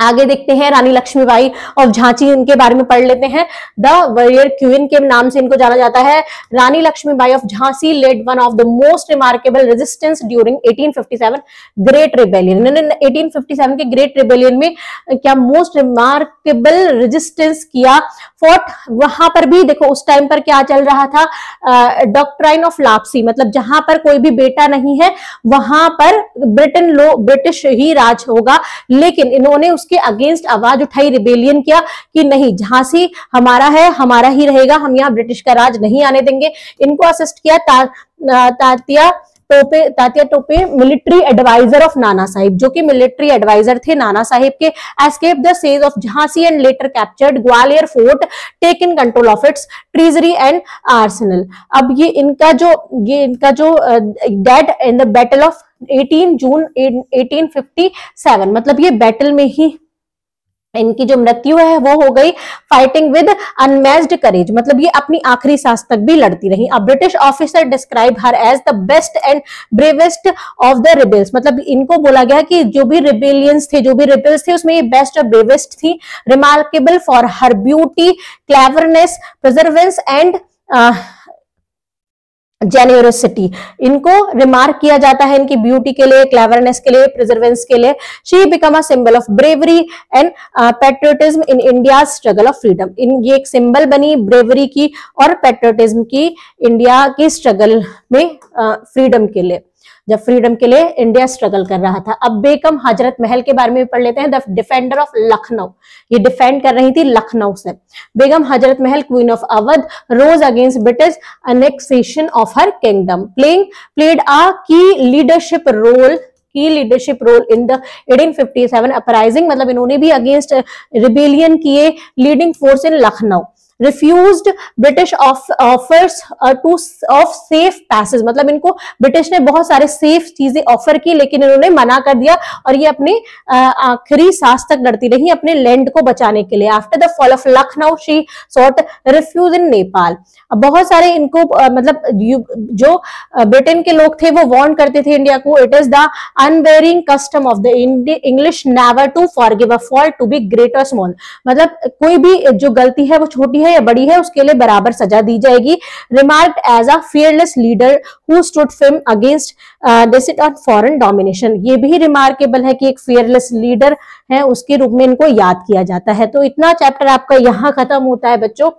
A: आगे देखते हैं रानी लक्ष्मीबाई ऑफ झांसी, इनके बारे में पढ़ लेते हैं. द वॉरियर क्वीन के नाम से इनको जाना जाता है. Rani Lakshmibai of Jhansi led one of the most remarkable resistance during 1857 great rebellion. इन्होंने 1857 के ग्रेट रिबेलियन में क्या मोस्ट रिमार्केबल रेजिस्टेंस किया. फोर्ट वहां पर भी देखो उस टाइम पर क्या चल रहा था, डॉक्ट्राइन ऑफ लापसी, मतलब जहां पर कोई भी बेटा नहीं है वहां पर ब्रिटिश ही राज होगा. लेकिन इन्होंने के अगेंस्ट आवाज उठाई, रिबेलियन किया कि नहीं, झांसी हमारा है, हमारा ही रहेगा, हम यहाँ ब्रिटिश का राज नहीं आने देंगे. इनको असिस्ट किया Tatya Tope military adviser of Nana Sahib, जो कि मिलिट्री एडवाइजर थे नाना साहिब के. Escape the sage of Jhansi and later captured Gwalior fort, taken control of its treasury and Arsenal. अब ये इनका जो dead in the battle of 18 जून 1857, मतलब ये बैटल में ही इनकी जो मृत्यु है वो हो गई. फाइटिंग विद अनमैच्ड करेज, मतलब ये अपनी आखिरी सांस तक भी लड़ती रही. A British officer describe her as the best and bravest of the rebels, मतलब इनको बोला गया कि जो भी रिबेलियंस थे, जो भी रिबेल्स थे उसमें ये बेस्ट और ब्रेवेस्ट थी. Remarkable for her beauty, cleverness, perseverance and generosity. इनको रिमार्क किया जाता है इनकी ब्यूटी के लिए, क्लेवरनेस के लिए, प्रिजर्वेंस के लिए. She become a symbol of bravery and patriotism in India struggle of freedom. ये एक सिंबल बनी ब्रेवरी की और पैट्रियोटिज्म की, इंडिया की स्ट्रगल में फ्रीडम के लिए, जब फ्रीडम के लिए इंडिया स्ट्रगल कर रहा था. अब बेगम हजरत महल के बारे में पढ़ लेते हैं. द डिफेंडर ऑफ लखनऊ, ये डिफेंड कर रही थी लखनऊ से. Begum Hazrat Mahal queen of Awadh rose against British annexation of her kingdom, played a key leadership role in the 1857 uprising, मतलब इन्होंने भी अगेंस्ट रिबेलियन किए. Leading force in Lucknow. Refused British offers of safe passage, मतलब इनको ब्रिटिश ने बहुत सारे सेफ चीजें ऑफर की लेकिन इन्होंने मना कर दिया और ये अपने आखिरी सांस तक लड़ती रही अपने लैंड को बचाने के लिए. After the fall of Lucknow she sought refuge in Nepal. अब बहुत सारे इनको मतलब जो ब्रिटेन के लोग थे वो वार्न करते थे इंडिया को. It is the unvarying custom of the English never to forgive a fault to be great और स्मॉल, मतलब कोई भी जो गलती है वो छोटी है या बड़ी है उसके लिए बराबर सजा दी जाएगी. Remarked as a fearless leader who stood firm against deceit on foreign domination. ये भी रिमार्केबल है कि एक फियरलेस लीडर है, उसके रूप में इनको याद किया जाता है. तो इतना चैप्टर आपका यहाँ खत्म होता है बच्चों.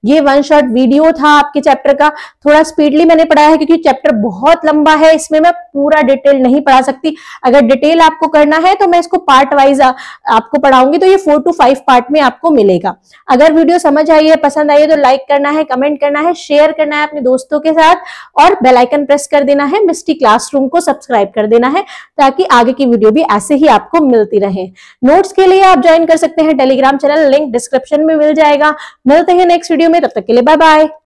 A: ये वन शॉट वीडियो था आपके चैप्टर का. थोड़ा स्पीडली मैंने पढ़ाया है क्योंकि चैप्टर बहुत लंबा है, इसमें मैं पूरा डिटेल नहीं पढ़ा सकती. अगर डिटेल आपको करना है तो मैं इसको पार्ट वाइज आपको पढ़ाऊंगी, तो ये 4 to 5 पार्ट में आपको मिलेगा. अगर वीडियो समझ आई है, पसंद आई है तो लाइक करना है, कमेंट करना है, शेयर करना है अपने दोस्तों के साथ और बेल आइकन प्रेस कर देना है. मिस्टी क्लासरूम को सब्सक्राइब कर देना है ताकि आगे की वीडियो भी ऐसे ही आपको मिलती रहे. नोट्स के लिए आप ज्वाइन कर सकते हैं टेलीग्राम चैनल, लिंक डिस्क्रिप्शन में मिल जाएगा. मिलते हैं नेक्स्ट वीडियो में, तब तक के लिए बाय बाय.